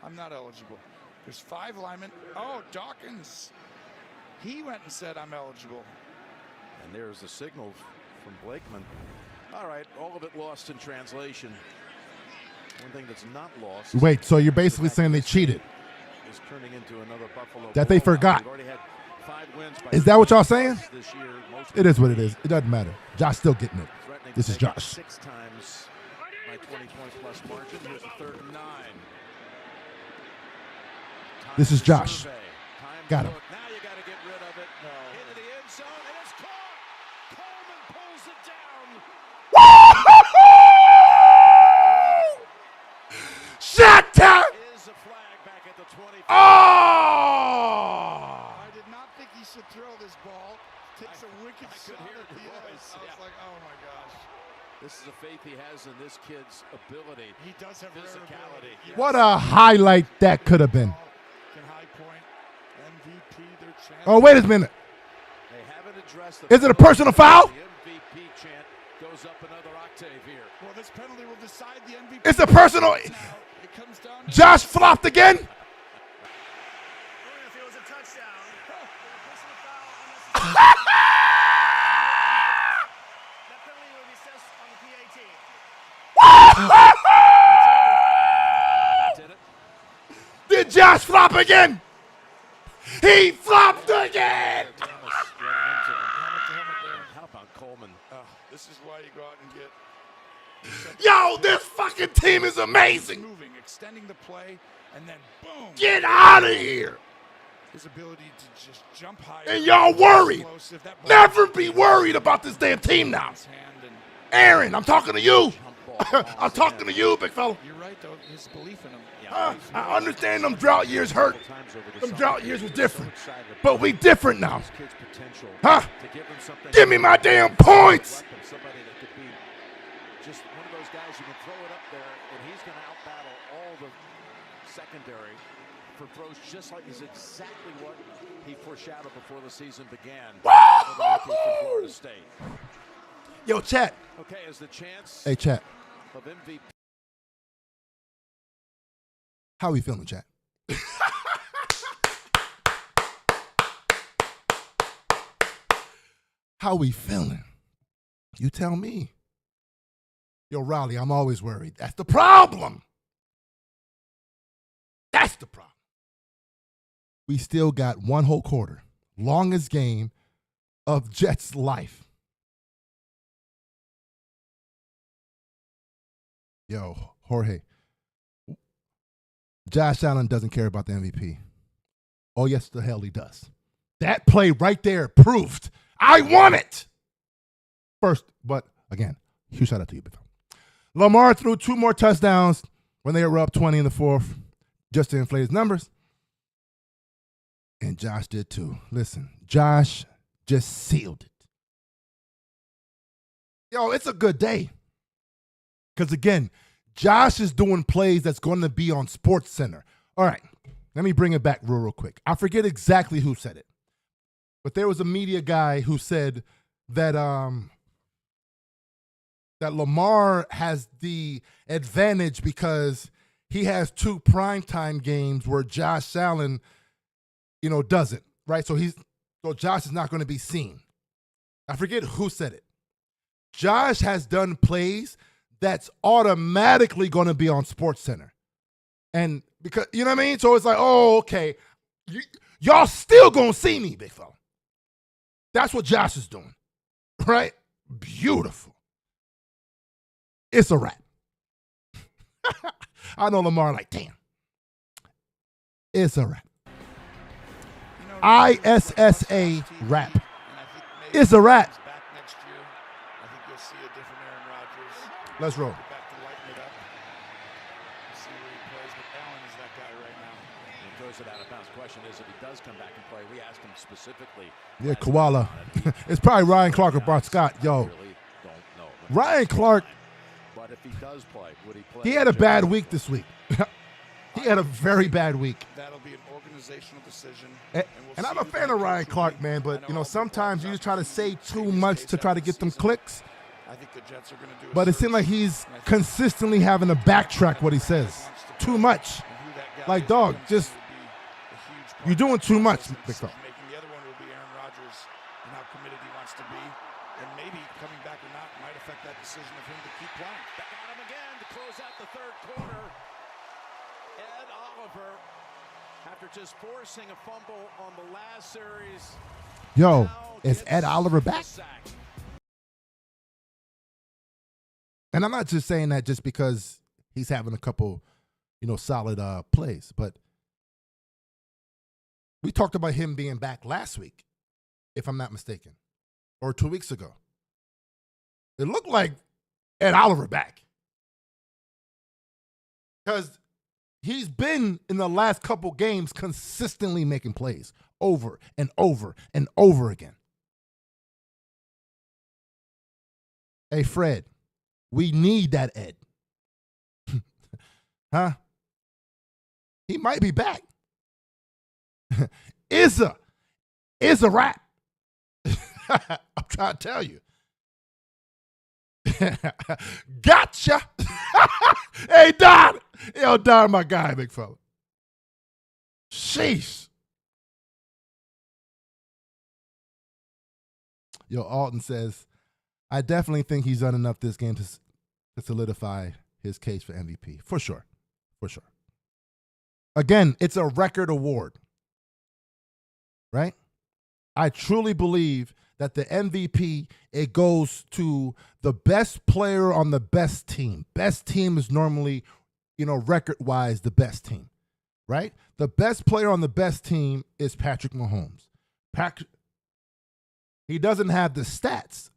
I'm not eligible. There's 5 linemen. Oh, Dawkins. He went and said I'm eligible. And there's the signal from Blakeman. All right, all of it lost in translation. One thing that's not lost. Wait, so you're basically saying they cheated? Is turning into another Buffalo That they blowout. forgot. We've already had 5 wins by Is that what y'all saying? this year. Most It is what it is. It doesn't matter. Josh still getting it. threatening This to is take it Josh. 6 times by 20-point plus margin. Here's the 3rd and 9. This is Josh. Survey. Time Got to him. look. Now you got to get rid of it. Into the end zone, and it's caught. Coleman pulls it down. Shot time! Is a flag back at the 25. Oh! I did not think he should throw this ball. Takes a wicked shot at the end. I was like, oh my gosh. This is a faith he has in this kid's ability. He does have physicality. Yes. What a highlight that could have been. Can High Point MVP their chance? Oh, wait a minute. They haven't addressed the Is it a personal foul? The MVP chant goes up another octave here. Well, this penalty will decide the MVP. It's a personal. It comes down to Josh flopped again. Did Josh flop again? He flopped again. How about Coleman? This is why you go out and get. Yo, this fucking team is amazing. Moving, extending the play, and then boom. Get out of here. His ability to just jump high. And y'all worried. Never be worried about this damn team now. Aaron, I'm talking to you. I'm talking to you, big fella. You're right, though. His belief in him. I understand them drought years hurt. Them drought years was different. But we different now. Huh? Give me my damn points. Somebody that could be just one of those guys who can throw it up there, and he's going to outbattle all the secondary for throws just like is exactly what he foreshadowed before the season began. For the rookie from Florida State. Yo, chat. Okay, as the chance Hey, chat. of MVP. How we feeling, chat? How we feeling? You tell me. Yo, Raleigh, I'm always worried. That's the problem. That's the problem. We still got one whole quarter. Longest game of Jets' life. Yo, Jorge. Josh Allen doesn't care about the MVP. Oh, yes, the hell he does. That play right there proved I won it. First, but again, huge shout out to you, big fella. Lamar threw 2 more touchdowns when they were up 20 in the fourth, just to inflate his numbers. And Josh did too. Listen, Josh just sealed it. Yo, it's a good day. Because again, Josh is doing plays that's going to be on SportsCenter. All right, let me bring it back real quick. I forget exactly who said it, but there was a media guy who said that that Lamar has the advantage because he has 2 primetime games where Josh Allen, doesn't, right? So Josh is not going to be seen. I forget who said it. Josh has done plays that's automatically going to be on SportsCenter. And because, you know what I mean? So it's like, oh, okay. Y'all still going to see me, big fella. That's what Josh is doing, right? Beautiful. It's a wrap. I know Lamar like, damn. It's a wrap. ISSA wrap. It's a wrap. Let's roll. Back to lighten it up. See where he plays, but Allen is that guy right now. He throws it out of bounds. Question is, if he does come back and play, we asked him specifically. Yeah, Koala. It's probably Ryan Clark or Bart Scott. Yo, Ryan Clark. But if he does play, would he play? He had a bad week this week. He had a very bad week. That'll be an organizational decision. And I'm a fan of Ryan Clark, man, but sometimes you just try to say too much to try to get them clicks. I think the Jets are going to do. But it seemed like he's consistently having to backtrack what he says. Too much. Like, dog, just you're doing too much. The other one will be Aaron Rodgers and how committed he wants to be, and maybe coming back or not might affect that decision of him to keep playing. Back at him again to close out the third quarter. Ed Oliver, after just forcing a fumble on the last series. Yo, is Ed Oliver back? And I'm not just saying that just because he's having a couple, solid plays, but we talked about him being back last week, if I'm not mistaken, or 2 weeks ago. It looked like Ed Oliver back because he's been in the last couple games consistently making plays over and over and over again. Hey, Fred. We need that Ed. Huh? He might be back. Is a wrap. I'm trying to tell you. Gotcha. Hey, Don. Yo, Don, my guy, big fella. Sheesh. Yo, Alton says, I definitely think he's done enough this game to solidify his case for MVP. For sure. For sure. Again, it's a record award. Right? I truly believe that the MVP, it goes to the best player on the best team. Best team is normally, record-wise, the best team. Right? The best player on the best team is Patrick Mahomes. He doesn't have the stats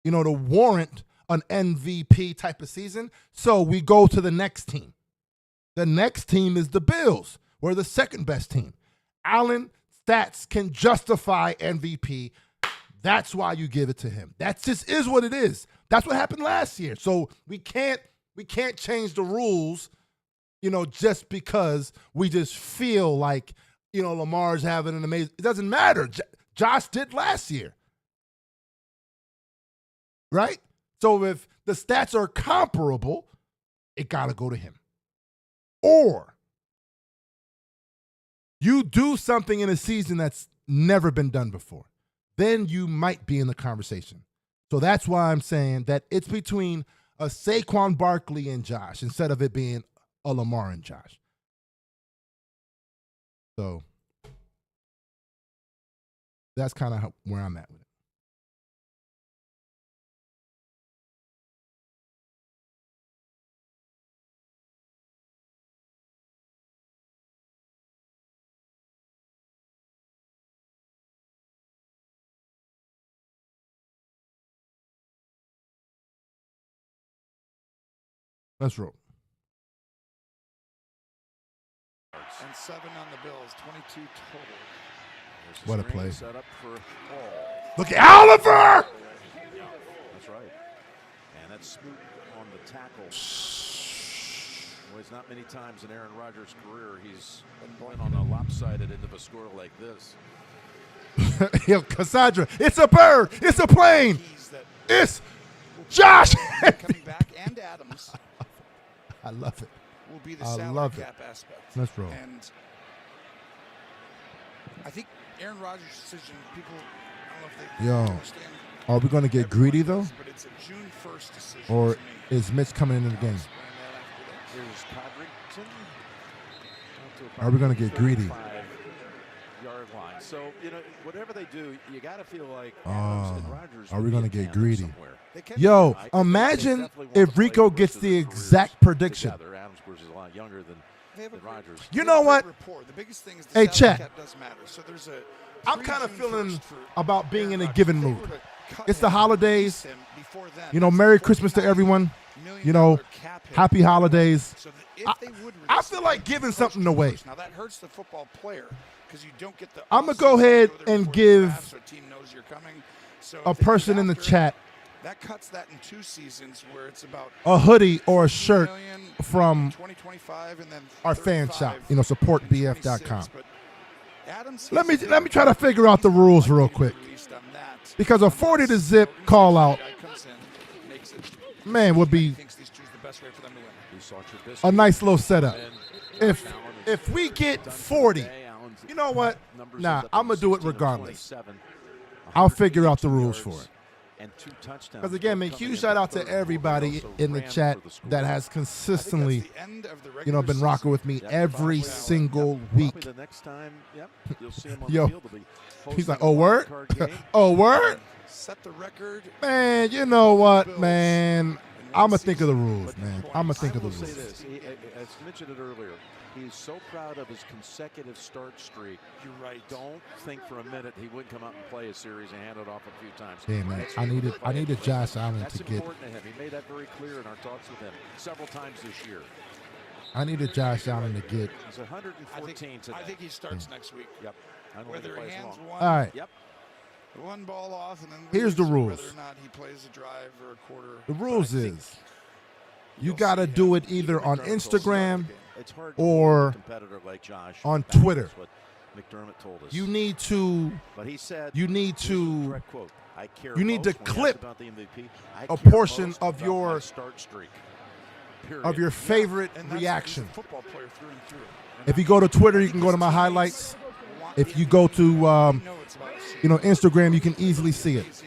to warrant an MVP type of season. So we go to the next team. The next team is the Bills. We're the second best team. Allen stats can justify MVP. That's why you give it to him. That just is what it is. That's what happened last year. So we can't change the rules, just because we just feel like, Lamar's having an amazing. It doesn't matter. Josh did last year. Right? So if the stats are comparable, it got to go to him. Or you do something in a season that's never been done before. Then you might be in the conversation. So that's why I'm saying that it's between a Saquon Barkley and Josh instead of it being a Lamar and Josh. So that's kind of where I'm at with it. Let's roll. And 7 on the Bills, 22 total. What a play. Set up for Look at Oliver! That's right. And that's Smoot on the tackle. Well, it's not many times in Aaron Rodgers' career he's been on a lopsided end of a score like this. Yo, Cassandra, it's a bird. It's a plane. It's Josh. Coming back, and Adams. I love it. Will be the salary cap aspect. Let's roll. And I think Aaron Rodgers' decision, people, I don't know if they understand. Are we going to get greedy, though? But it's a June 1st decision. Or is Mitch coming into the game? Here's Codrington. Are we going to get greedy? 5-yard line. So, whatever they do, you got to feel like Adams and Rodgers are we going to get greedy? Somewhere. Yo, imagine if Rico gets the exact prediction. Adams was a lot younger than Rodgers. You know what? The biggest thing is hey, the Chet. cap doesn't matter. So there's a I'm kind of feeling about being in a given mood. It's the holidays. Merry Christmas to everyone. Happy holidays. I feel like giving something away. Now that hurts the football player because you don't get the. I'm going to go ahead and give a person in the chat that cuts that in 2 seasons where it's about a hoodie or a shirt from 2025 and then our fan shop, supportbf.com. Let me try to figure out the rules real quick. Because a 40 to zip call out, man, would be a nice little setup. If we get 40, you know what? Nah, I'm going to do it regardless. I'll figure out the rules for it. Because again, man, huge shout out to everybody in the chat that has consistently, been rocking with me every single week. Yo, he's like, oh, word? Oh, word? Set the record. Man, you know what, man? I'm going to think of the rules, man. I'm going to think of the rules. As mentioned it earlier, he's so proud of his consecutive start streak. You're right. Don't think for a minute he wouldn't come out and play a series and hand it off a few times. Hey, man, I needed Josh Allen That's to get. That's important to him. He made that very clear in our talks with him several times this year. I needed Josh Allen to get. He's 114 today. I think he starts next week. Yep. Whether he hands one. All right. Yep. One ball off, and then here's the rules. Whether or not he plays a drive or a quarter. The rules is you got to do it either on Instagram or like Josh, on Twitter. That's what McDermott told us. You need to. But he said. You need to. Direct quote, I care you need to most, clip about the MVP, a portion of about your start streak. Of your favorite reaction. He's a football player through and through. If you go to Twitter, you can go to my highlights. If you go to Instagram, you can easily see it.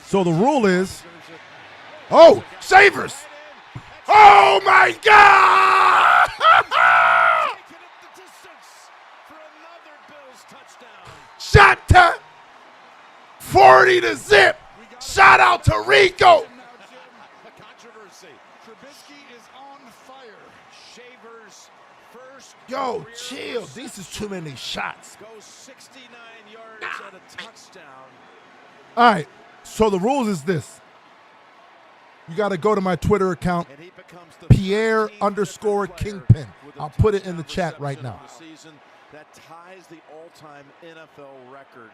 So the rule is, Savers! Oh my God! Shot time! 40 to zip! Shout out to Rico! Yo, chill. This is too many shots. Goes 69 yards and a touchdown. All right. So the rules is this. you got to go to my Twitter account, Pierre _ Kingpin. I'll put it in the chat right now. That ties the all-time NFL record.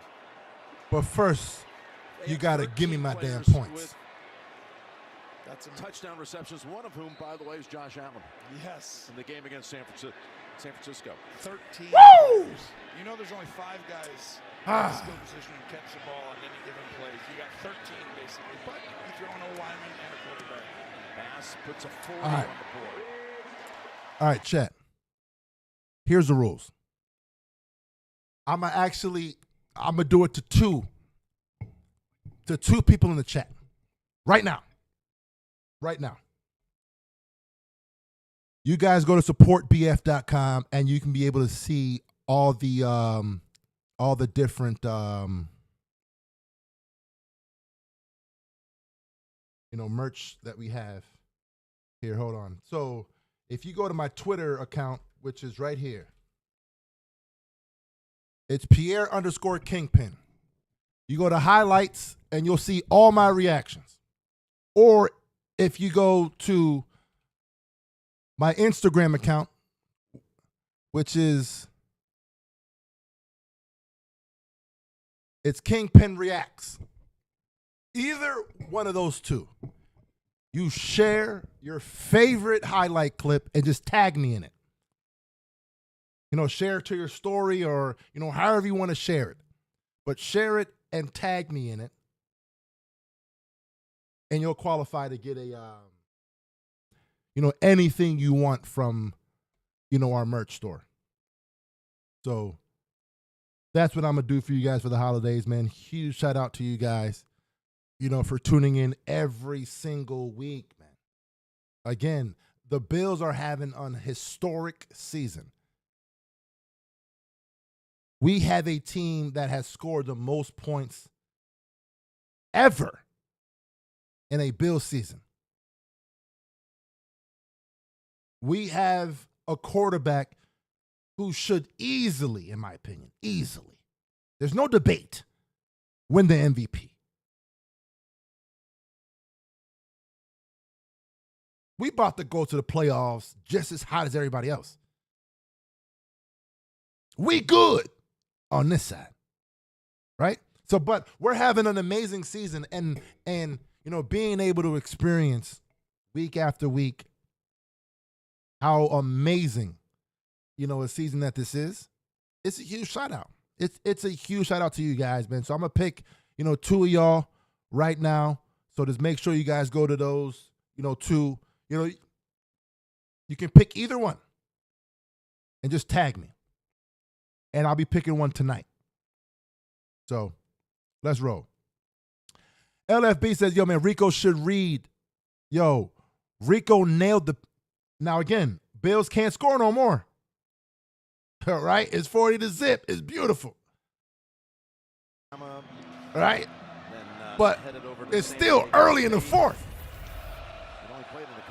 But first, you got to give me my damn points. That's touchdown receptions, one of whom, by the way, is Josh Allen. Yes. In the game against San Francisco. 13 Woo! players. You know there's only 5 guys in skill position who catch the ball on any given play. You got 13 basically, but you throw an lineman and a quarterback. Bass puts a 40 on the board. All right, chat. Here's the rules. I'm gonna do it to two people in the chat right now. Right now. You guys go to supportbf.com and you can be able to see all the different merch that we have. Here, hold on. So if you go to my Twitter account, which is right here, it's Pierre _ Kingpin. You go to highlights and you'll see all my reactions. Or if you go to my Instagram account, which is, it's Kingpin Reacts. Either one of those two. You share your favorite highlight clip and just tag me in it. Share it to your story or, however you want to share it. But share it and tag me in it. And you'll qualify to get a, anything you want from, our merch store. So that's what I'm going to do for you guys for the holidays, man. Huge shout out to you guys, for tuning in every single week, man. Again, the Bills are having an historic season. We have a team that has scored the most points ever in a Bills season. We have a quarterback who should easily, in my opinion, there's no debate, win the MVP. We about to go to the playoffs just as hot as everybody else. We good on this side, right? So, but we're having an amazing season, and being able to experience week after week how amazing, a season that this is. It's a huge shout out. It's a huge shout out to you guys, man. So I'm gonna pick, 2 of y'all right now. So just make sure you guys go to those, 2. You can pick either one and just tag me. And I'll be picking one tonight. So let's roll. LFB says, yo, man, Rico should read. Yo, Rico nailed the. Now, again, Bills can't score no more. All right? It's 40-0. It's beautiful. Right? But it's still early in the fourth.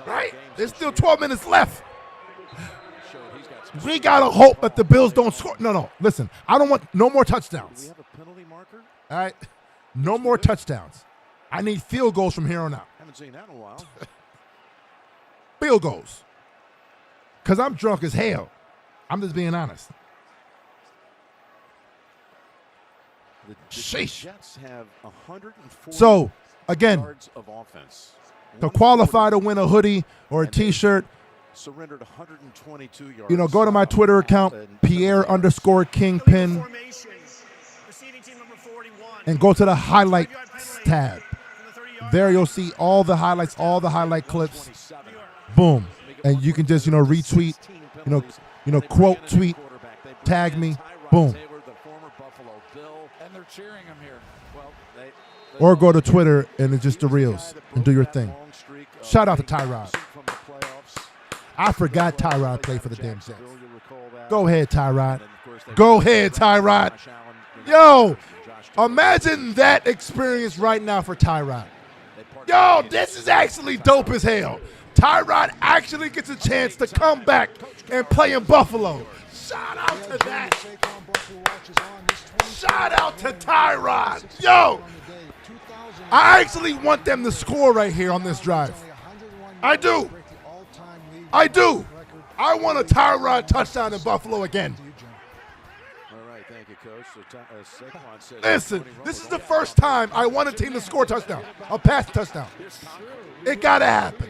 Right? There's still 12 minutes left. We got to hope that the Bills don't score. No. Listen, I don't want no more touchdowns. Do we have a penalty marker? All right? No more touchdowns. I need field goals from here on out. Haven't seen that in a while. Field goals. Because I'm drunk as hell. I'm just being honest. The Sheesh. Jets have 140 So, again, yards of offense. to qualify to win a hoodie or a T-shirt, surrendered 122 yards. Go to my Twitter account, Pierre _ Kingpin, and go to the highlights tab. There you'll see all the highlights, all the highlight clips. Boom. And you can just, retweet, quote, tweet, tag me. Boom. And they're cheering him here. Or go to Twitter and it's just the reels and do your thing. Shout out to Tyrod. I forgot Tyrod played for the damn Jets. Go ahead, Tyrod. Go ahead, Tyrod. Yo, imagine that experience right now for Tyrod. Yo, this is actually dope as hell. Tyrod actually gets a chance to come back and play in Buffalo. Shout out to that. Shout out to Tyrod. Yo. I actually want them to score right here on this drive. I do. I do. I want a Tyrod touchdown in Buffalo again. All right, thank you, Coach. So, Saquon says, Listen, this is the first time I want a team to score a touchdown, a pass touchdown. It got to happen.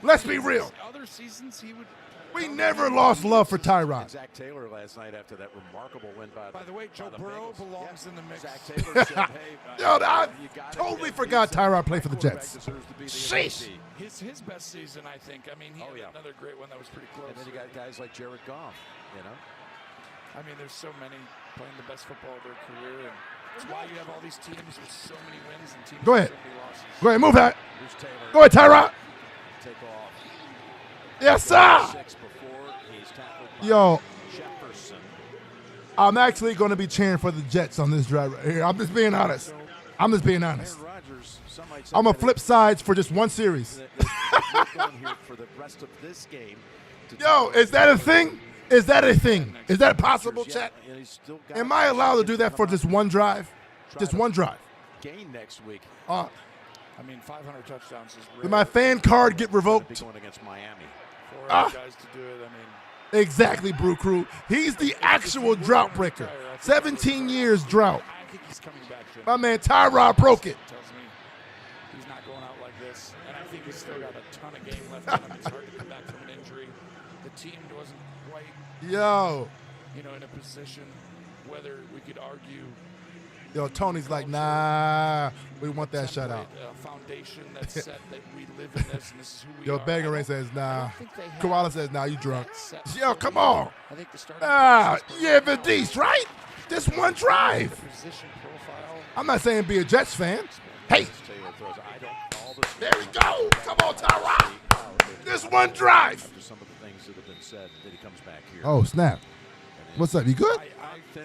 Let's be real. Other seasons he would. We never lost love for Tyrod. Zach Taylor last night after that remarkable win by the way, Joe Burrow belongs in the mix. Zach Taylor said, hey, Yo, I totally forgot Tyrod played for the Jets. Sheesh. His best season, I think. I mean, he had another great one that was pretty close. And then you got guys like Jared Goff, you know. I mean, there's so many playing the best football of their career, and that's why you have all these teams with so many wins and teams Go with ahead. so many losses. Go ahead, move that. Go ahead, Tyrod. Take off. Yes, sir. Yo, I'm actually going to be cheering for the Jets on this drive right here. I'm just being honest. I'm going to flip sides for just one series. Yo, is that a thing? Is that a thing? Is that possible, chat? Am I allowed to do that for just one drive? Just one drive. Game next week. I mean, 500 touchdowns is rare. Did my fan card get revoked? Going against Miami. For guys to do it, I mean. Exactly, Brew Crew. He's the actual drought breaker. 17 years drought. I think he's coming back, Jim. My man Tyrod broke it. Tells me he's not going out like this, and I think he's still got a ton of game left in him. It's hard to come back from an injury. The team wasn't quite, in a position whether we could argue. Yo, Tony's like, nah, we want that shutout. Foundation that's set that we live in this, and this is who we Yo, are. Banger Ray says, nah. Koala says, nah, you drunk. Yo, come I on. think the starting Yeah, Vidis, right? Just one drive. I'm not saying be a Jets fan. Hey. There we go. Come on, Tyrod. This one drive. Some of the things that have been said that he comes back here. Oh, snap. What's up? You good?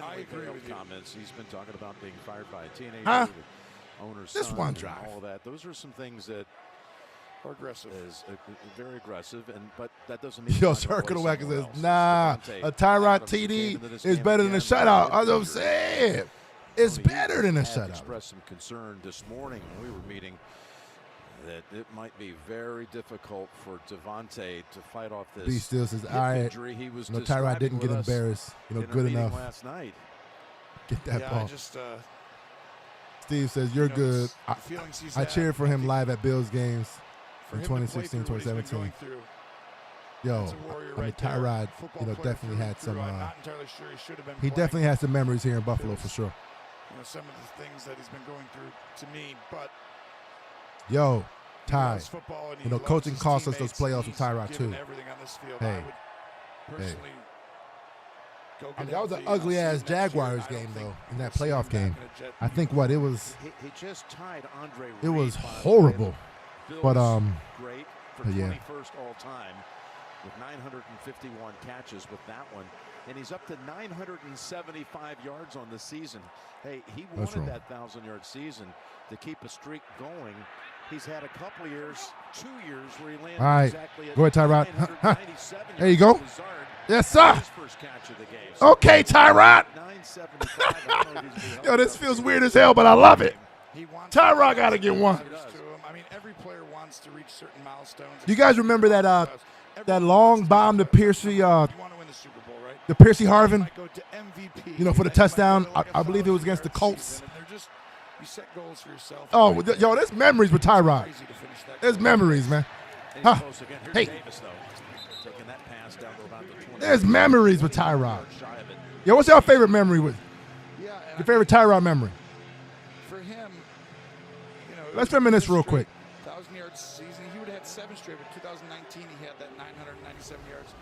I agree with comments. He's been talking about being fired by a teenager. Huh? Owner's This son one and drive. all that. Those are some things that are aggressive. Is very aggressive, but that doesn't mean. Yo, Circle the Wacker says, nah, a Tyrod TD is better than a shutout. As I'm saying, it's better than a shutout. Expressed some concern this morning when we were meeting that it might be very difficult for Devontae to fight off this. B still says, all right. Injury he was Tyrod didn't get embarrassed. Good enough. Last night. Get that ball. I Steve says, you're good. I cheered for him live at Bills games in 2016, 2017. Yo, I mean, Tyrod, definitely had some. He definitely had some memories here in Buffalo for sure. Some of the things that he's been going through to me, but. Yo, Ty, coaching cost us those playoffs with Tyrod too. Hey. I mean, that was an ugly-ass Jaguars game, though, in that playoff game. I think it was. He just tied Andre it was Reed, horrible, but great for yeah. 21st all time with 951 catches with that one, and he's up to 975 yards on the season. Hey, he wanted that 1,000-yard season to keep a streak going. He's had a couple of years, 2 years, where he landed all right. exactly at Go ahead, Tyrod. 997 There you go. Bizarre. Yes, sir. His first catch of the game. So Okay, Tyrod. 975. Yo, this feels weird as hell, but I love it. Tyrod got to get one. I mean, every player wants to reach certain milestones. You guys remember that that long bomb to Piercy, You want to win the Super Bowl, right? the Piercy Harvin? Might go to MVP, For the touchdown. I believe it was against the Colts. You set goals for yourself. Oh, yo, there's memories with Tyrod. There's memories, man. Huh. Hey. There's memories with Tyrod. Yo, what's your favorite memory with? Your favorite Tyrod memory? For him, let's reminisce real quick. 1,000-yard season. He would have had 7 straight, but 2019 he had that 997 yards.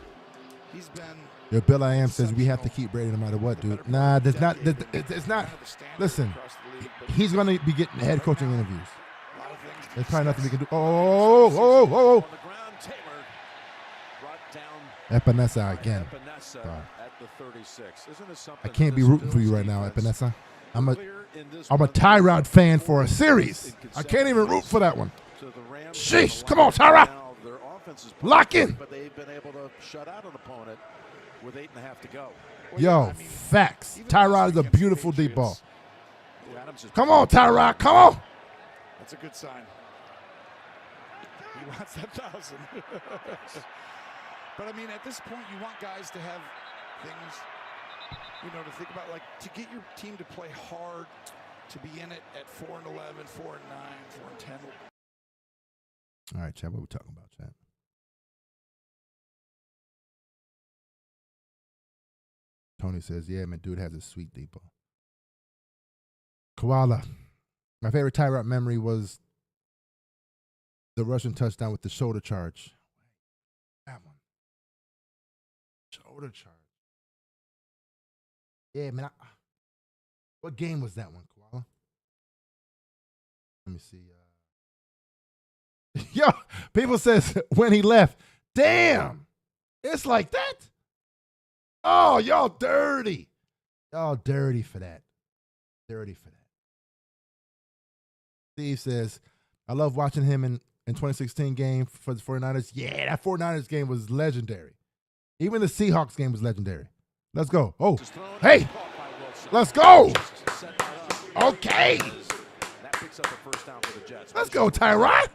He's been. Yo, Bill I Am says we have to keep Brady no matter what, dude. Nah, there's not. It's not. Listen, he's going to be getting head coaching interviews. There's probably nothing we can do. Oh. Epinesa again. I can't be rooting for you right now, Epinesa. I'm a Tyrod fan for a series. I can't even root for that one. Sheesh. Come on, Tyrod. Lock in. But they've been able to shut out an opponent with 8.5 to go. Yo, facts. Tyrod is a beautiful deep ball. wants his. Come on, Tyrod. Come on. That's a good sign. He wants that 1,000. But I mean, at this point, you want guys to have things, you know, to think about, like to get your team to play hard, to be in it at 4-11, 4-9, 4-10. All right, Chad, what are we talking about, Chad? Tony says, yeah, man, dude has a sweet depot. Koala. My favorite Tyrod memory was the Russian touchdown with the shoulder charge. That one. Shoulder charge. Yeah, man. What game was that one, Koala? Let me see. Yo, people says when he left. Damn. It's like that. Oh, y'all dirty. Y'all dirty for that. Dirty for that. Steve says, I love watching him in 2016 game for the 49ers. Yeah, that 49ers game was legendary. Even the Seahawks game was legendary. Let's go. Oh, hey, let's go. Okay. Let's go, Tyrod.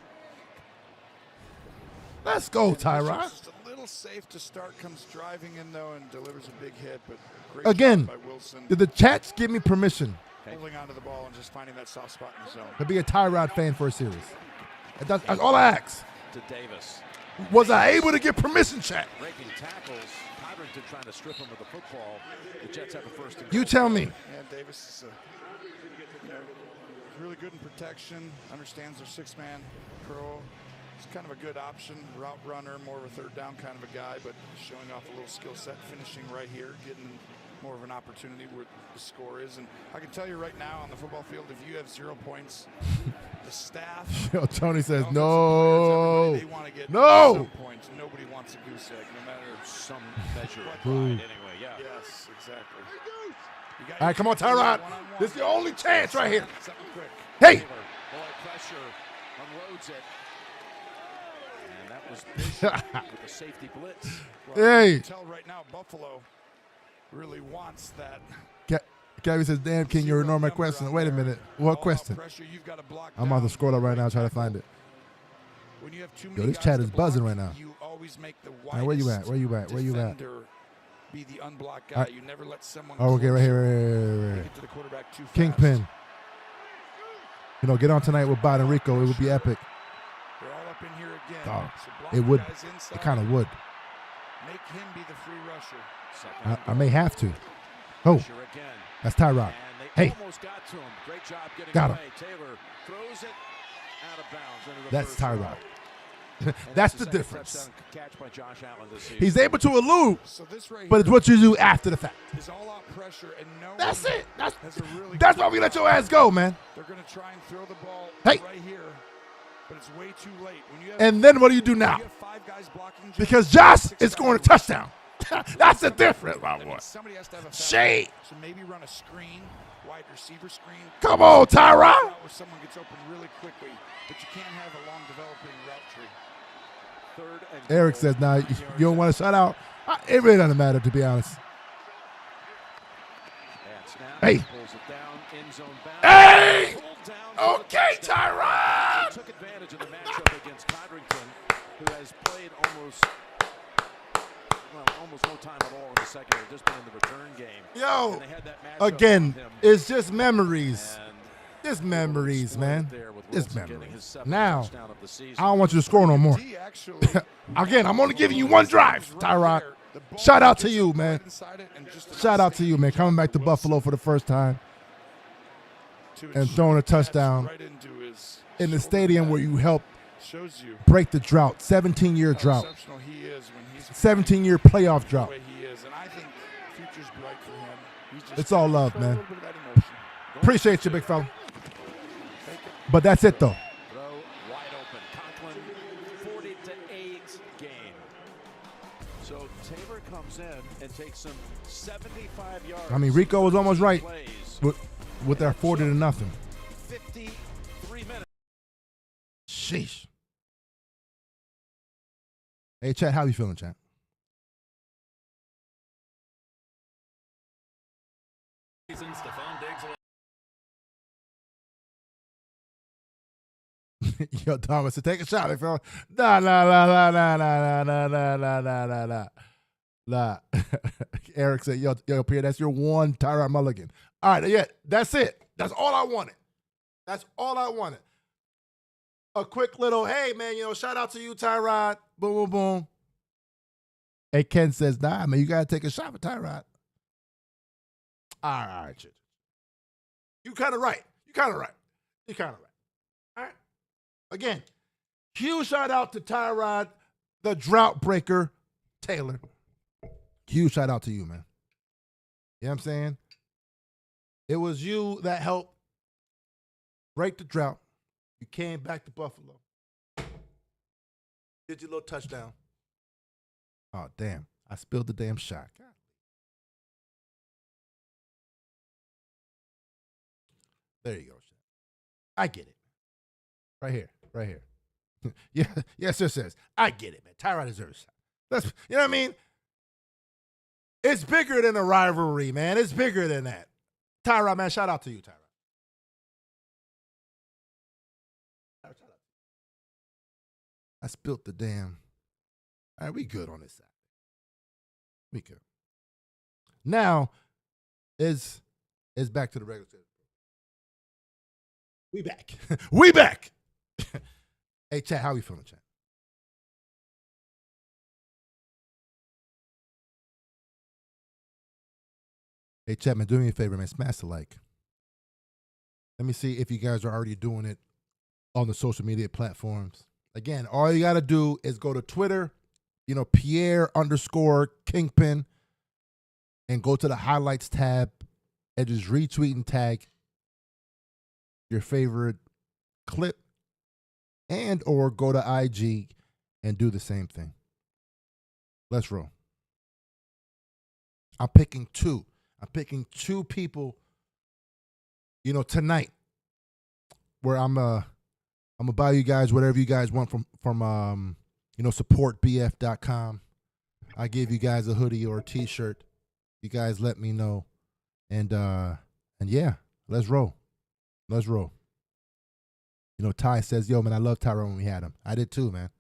Let's go, Tyrod. Just a little safe to start, comes driving in, though, and delivers a big hit. But great again, job by Wilson. did the chats give me permission Holding onto the ball and just finding that soft spot in the zone. to be a Tyrod fan for a series? That's all I ask. To Davis. Was I able to get permission, chat? Breaking tackles. Codrington trying to strip him of the football. The Jets have a first and You goal. tell me. Yeah, Davis is really good in protection, understands their six-man curl. He's kind of a good option, route runner, more of a third down kind of a guy, but showing off a little skill set, finishing right here, getting more of an opportunity where the score is. And I can tell you right now on the football field, if you have 0 points, the staff. Yo, Tony says the no. they want to get No. some points. Nobody wants a goose egg, no matter some measure of Ooh. pride anyway. Yeah. Yes, exactly. All right, come on, Tyrod. This is your only chance right here. Something quick. Hey. Taylor, boy, pressure, unloads it. And that was Bishop with the safety blitz. Hey. You can tell right now Buffalo really wants that. Gabby says, damn, King, you ignore my question. Wait a minute. What question? I'm on the scroll up right now trying to find it. When you have too Yo, many this guys chat to is buzzing block, right now. You always make the All right, where you at? widest Where you at? Where you at? defender be the unblocked guy. Alright. You never let someone Oh, okay, right here, closer right here. get to the quarterback too fast. Kingpin. You know, get on tonight with Biden Rico. It would be epic. They're all up in here again. Oh, So block it would. guys inside. It kind of would. Make him be the free rusher. I may have to. Oh, that's Tyrod. Hey, Almost got to him. Great job getting got him. away. Taylor throws it out of bounds into the That's first Tyrod. row. That's the the second difference. touchdown catch by Josh Allen this season. He's able to elude, So this right but it's here what you do after the fact. is all out pressure, and no That's one it. That's has a really that's good why we let your ass go, man. They're going to try and throw the ball Hey. right here, but it's way too late. When you have, And then what do you do now? you have 5 guys blocking Because Josh is scoring a touchdown. That's the difference, my boy. Somebody has to have a foul. Shade. So maybe run a screen, wide receiver screen. Come on, Tyrod. Where someone gets open really quickly, but you can't have a long developing route tree. Third and Eric says, "Now you don't want to shut out." It really doesn't matter, to be honest. Hey. Pulls it down, end zone bound. Hey. Pulled down. Okay, Tyrod. Took advantage of the matchup against Codrington, who has played almost no time at all in the second. They've just been in the return game. Yo, And they had that matchup again, with him. it's just memories. And Just memories, man. there with Just Wilson getting memories. his 7th Now, touchdown of the season. I don't want you to score no more. D actually Again, I'm only giving you one drive, Tyrod. Shout out to you, man. Shout out to you, man. Coming back to Buffalo for the first time and throwing a touchdown right into his in the stadium where you helped shows you break the drought, 17-year how drought, exceptional he is when he's 17-year playoff the drought. way he is, and I think the future's bright for him. He's just It's all love, show a man. little bit of that emotion. Appreciate you, big fella. But that's it, though. Throw wide open. Conklin, 40-8 game. So Taylor comes in and takes some 75 yards. I mean, Rico was almost right Plays. with that 40-0. 53 minutes. Sheesh. Hey, chat, how you feeling, chat? Stephon Diggs Yo, Thomas, take a shot. Nah. Eric said, yo, Pierre, that's your one Tyrod Mulligan. All right, yeah, that's it. That's all I wanted. That's all I wanted. A quick little, hey, man, shout out to you, Tyrod. Boom, boom, boom. Hey, Ken says, nah, man, you got to take a shot for Tyrod. All right. You kind of right. All right. Again, huge shout out to Tyrod, the drought breaker, Taylor. Huge shout out to you, man. You know what I'm saying? It was you that helped break the drought. You came back to Buffalo. Did your little touchdown. Oh, damn. I spilled the damn shot. God. There you go. I get it. Right here. Yeah, yes, it says. I get it, man. Tyrod deserves it. That's, you know what I mean? It's bigger than a rivalry, man. It's bigger than that. Tyrod, man, shout out to you, Tyrod. I spilt the damn. All right, we good on this side. We good. Now, is back to the regular season. We back. We back. Hey, chat, how we feeling, chat? Hey, chat, man, do me a favor, man. Smash the like. Let me see if you guys are already doing it on the social media platforms. Again, all you got to do is go to Twitter, Pierre_Kingpin, and go to the highlights tab and just retweet and tag your favorite clip, and or go to IG and do the same thing. Let's roll. I'm picking two people, tonight, where I'm gonna buy you guys whatever you guys want from supportbf.com. I give you guys a hoodie or a t-shirt. You guys let me know. And yeah, let's roll. Let's roll. Ty says, yo, man, I love Tyrod when we had him. I did too, man.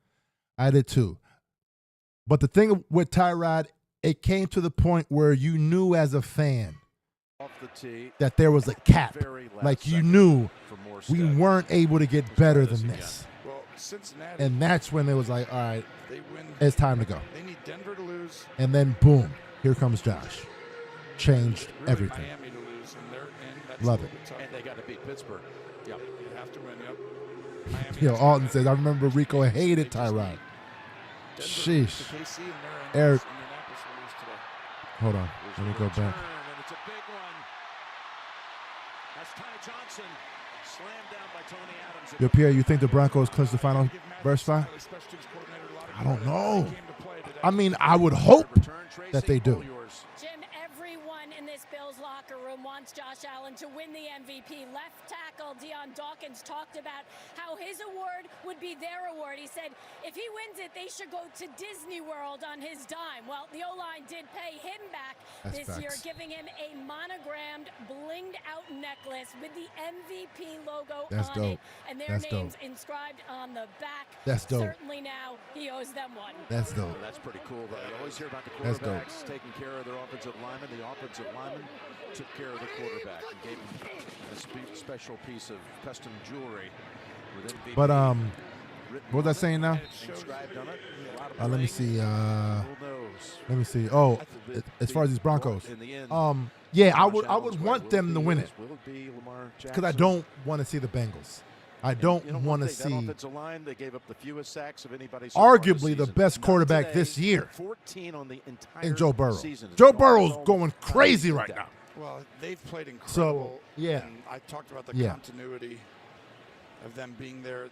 I did too. But the thing with Tyrod, it came to the point where you knew as a fan that there was a cap. Like you knew we weren't able to get better than this. And that's when it was like, all right, it's time to go. They need Denver to lose. And then boom, here comes Josh. Changed everything. Miami to lose, and they're in. Love it. And they got to beat Pittsburgh. Yep, you have to win. Yep. Miami Yo, Alton says, I remember Rico hated Tyrod. Sheesh. Eric. Hold on. Let me go back. And it's a big one. That's Ty Johnson slammed down by Tony Adams. Yo, Pierre, you think the Broncos clinch the final verse 5? I don't know. I mean, I would hope that they do. Jim, everyone in this Bills locker room wants Josh Allen to win the MVP. Left tackle Deion Dawkins talked about how his award would be their award. He said if he wins it, they should go to Disney World on his dime. Well, the O-line did pay him back this year, giving him a monogrammed, blinged out necklace with the MVP logo on it. And their names inscribed on the back. That's dope. Certainly now he owes them one. That's dope. That's pretty cool. You always hear about the quarterbacks taking care of their offensive linemen. The offensive lineman took care of the quarterback and gave him a special piece of custom jewelry. But what was I saying now? Let me see. Oh, as far as these Broncos, yeah, I would want them to win it because I don't want to see the Bengals. I don't want to see arguably the best quarterback this year in Joe Burrow. Joe Burrow's going crazy right now. Well, they've played incredible. So, yeah. And I talked about the continuity of them being there.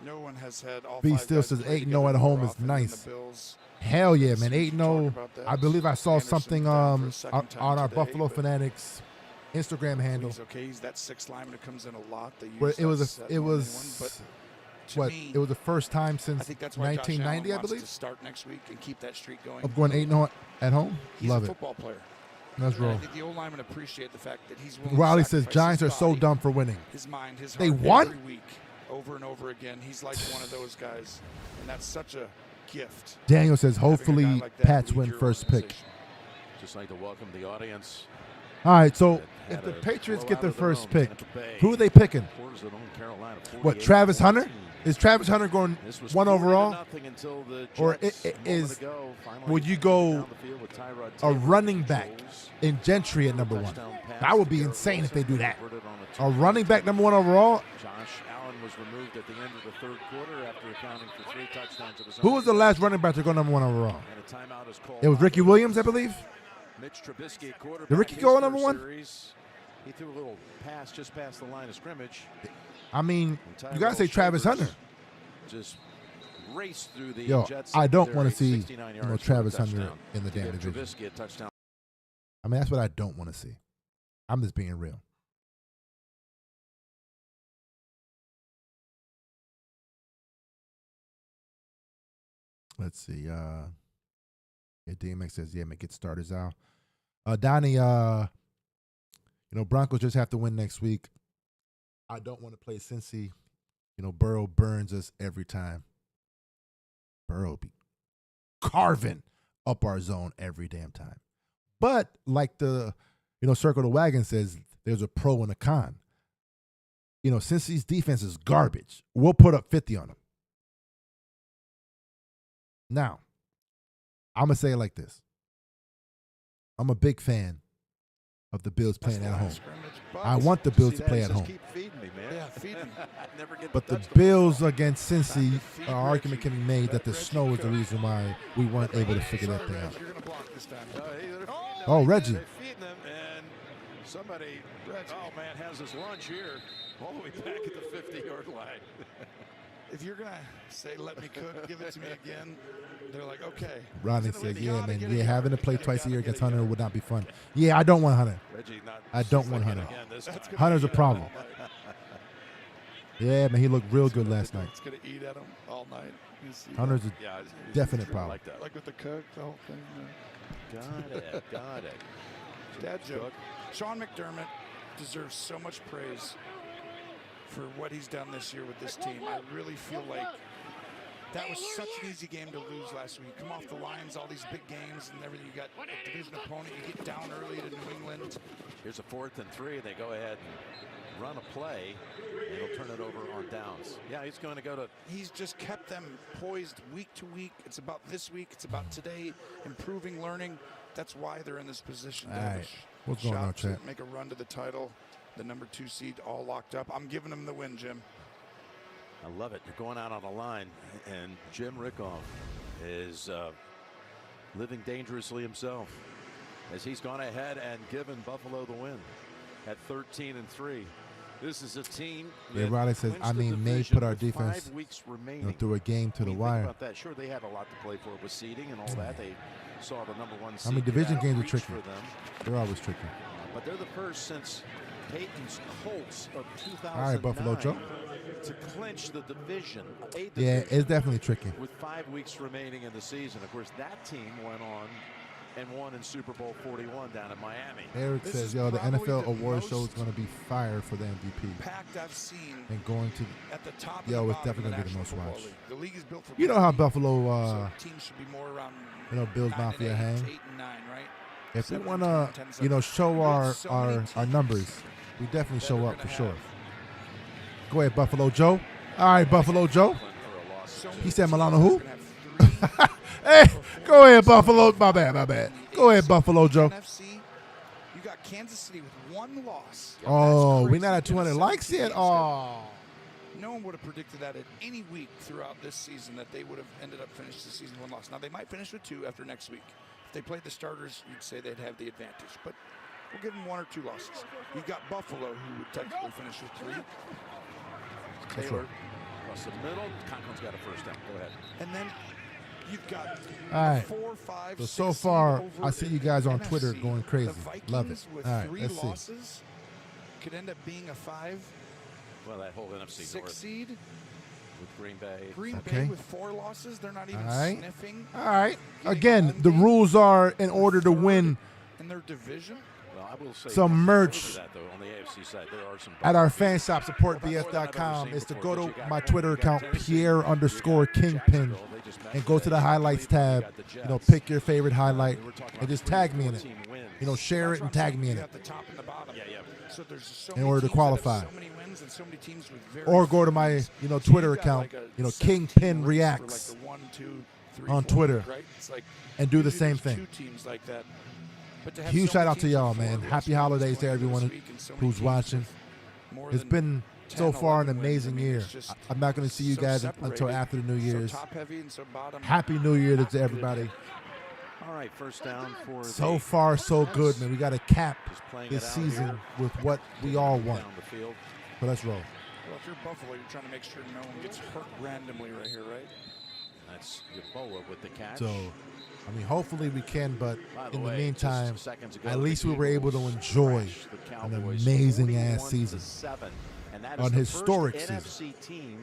No one has had all B five still guys says play 8-0 at home is often than nice. the Bills. Hell yeah, man. 8-0. about that. I believe I saw Anderson something down for a on second time our today, Buffalo but Fanatics Instagram handle. He's okay. He's that sixth lineman that comes in a lot. They use But it was that it more than was one, but what? me, It was the first time I since think that's why Josh Allen 1990, I wants believe, to start next week and keep that streak going. of going 8-0 at home. He's Love a it. football player. Let's And I roll. think the old linemen appreciate the fact that he's willing Riley to says sacrifice Giants are his so body, dumb for winning. his mind, his They heart won? every week over and over again. He's like one of those guys, and that's such a gift. Daniel says, hopefully like that Pats lead win your first pick. organization. Just like to welcome the audience. All right, so if the Patriots get their first pick, who are they picking? What, Travis Hunter? Is Travis Hunter going 1 overall? Or would you go a running back in Gentry at number 1? That would be insane if they do that. A running back number 1 overall? Josh Allen was removed at the end of the third quarter after accounting for 3 touchdowns of his own. Who was the last running back to go number 1 overall? And a timeout is called. It was Ricky Williams, I believe. Mitch Trubisky, quarterback. Did Ricky go number 1? He threw a little pass just past the line of scrimmage. I mean, you got to say Travis Hunter. Just raced through the Jets. I don't want to see Travis touchdown. Hunter in the damn division. Trubisky a touchdown. I mean, that's what I don't want to see. I'm just being real. Let's see. Yeah, DMX says, yeah, man, get starters out. Donnie, Broncos just have to win next week. I don't want to play Cincy. Burrow burns us every time. Burrow be carving up our zone every damn time. But like the, Circle the Wagon says, there's a pro and a con. Cincy's defense is garbage. We'll put up 50 on them. Now, I'm going to say it like this. I'm a big fan of the Bills playing at home. I want the Bills to play at home. Keep feeding me, man. Yeah, feed me. But the Bills against Cincy, our argument can be made that the snow is the reason why we weren't able to figure that thing out. You're going to block this time. Oh, Reggie. They're feeding them, and somebody, has his lunch here all the way back at the 50-yard line. If you're going to say, let me cook, give it to me again, they're like, okay. Ronnie says, yeah, man, having to play twice a year against Hunter would not be fun. Yeah, I don't want Hunter. I don't want Hunter. Hunter's a problem. Yeah, man, he looked real good last night. It's going to eat at him all night. Hunter's a definite problem. Like with the cook, the whole thing. Got it. Dad joke. Sean McDermott deserves so much praise for what he's done this year with this team. I really feel like that was such an easy game to lose last week. You come off the Lions, all these big games and everything. You got a division opponent. You get down early to New England. Here's a 4th and 3. They go ahead and run a play, and he'll turn it over on downs. Yeah, he's going to go to. He's just kept them poised week to week. It's about this week. It's about today, improving, learning. That's why they're in this position. All right. What's going on, chat? Make a run to the title. The number 2 seed all locked up. I'm giving them the win, Jim. I love it. You're going out on a line, and Jim Rickoff is living dangerously himself as he's gone ahead and given Buffalo the win at 13-3. This is a team. Yeah, Riley says, may put our defense through a game to the wire. About that. Sure, they have a lot to play for with seeding and all that. They saw the number 1 seed. I mean, division games are tricky. For them. They're always tricky. But they're the first since Peyton's Colts of 2009 all right, Buffalo Joe. to clinch the division. Yeah, it's definitely tricky. With 5 weeks remaining in the season. Of course, that team went on and won in Super Bowl 41 down in Miami. Eric says, yo, the NFL award show is going to be fire for the MVP. Packed I've seen and going to, at the top yo, of it's definitely going to be the most watched. The league is built for you know how Buffalo, so teams should be more around Bills Mafia hang. 8 and 9, right? If we want to, show our numbers, we definitely show up for sure. Go ahead, Buffalo Joe. All right, Buffalo Joe. He said Milano who? Hey, go ahead, Buffalo. My bad. Go ahead, Buffalo Joe. You got Kansas City with 1 loss. Oh, we're not at 200 likes yet? Oh. No one would have predicted that at any week throughout this season that they would have ended up finished the season 1 loss. Now, they might finish with 2 after next week. If they played the starters, you'd say they'd have the advantage. But we'll give them 1 or 2 losses. You've got Buffalo, who would technically finish with 3. Taylor across the middle. Conklin's got a first down. Go ahead. And then you've got all right. 4, 5, so far, I see you guys on Twitter going crazy. Love it. With all right, 3 let's losses see. Could end up being a 5. Well, that whole NFC 6 North seed with Green Bay. Green Bay with 4 losses. They're not even sniffing. All right. Again, the rules are in order to win. In their division. Well, I will say some merch. that, though, on the AFC you said, there are some at our fan shop, supportbs.com, is to go to my Twitter account, Pierre_Kingpin, and go to the highlights tab. You know, pick your favorite highlight and just tag me in it. You know, share it and tag me in it in order to qualify. Or go to my, you know, Twitter account, you know, Kingpin Reacts on Twitter, and do the same thing. Huge shout out to y'all, man. Happy holidays to everyone who's watching. It's been so far an amazing year. I'm not going to see you guys until after the New Year's. Happy New Year to everybody. All right, first down for so far, so good, man. We got to cap this season with what we all want. So let's roll. Well, if you're Buffalo, you're trying to make sure no one gets hurt randomly right here, right? That's Ebola with the catch. So, I mean, hopefully we can, but in the meantime, at least we were able to enjoy an amazing-ass season. An historic season.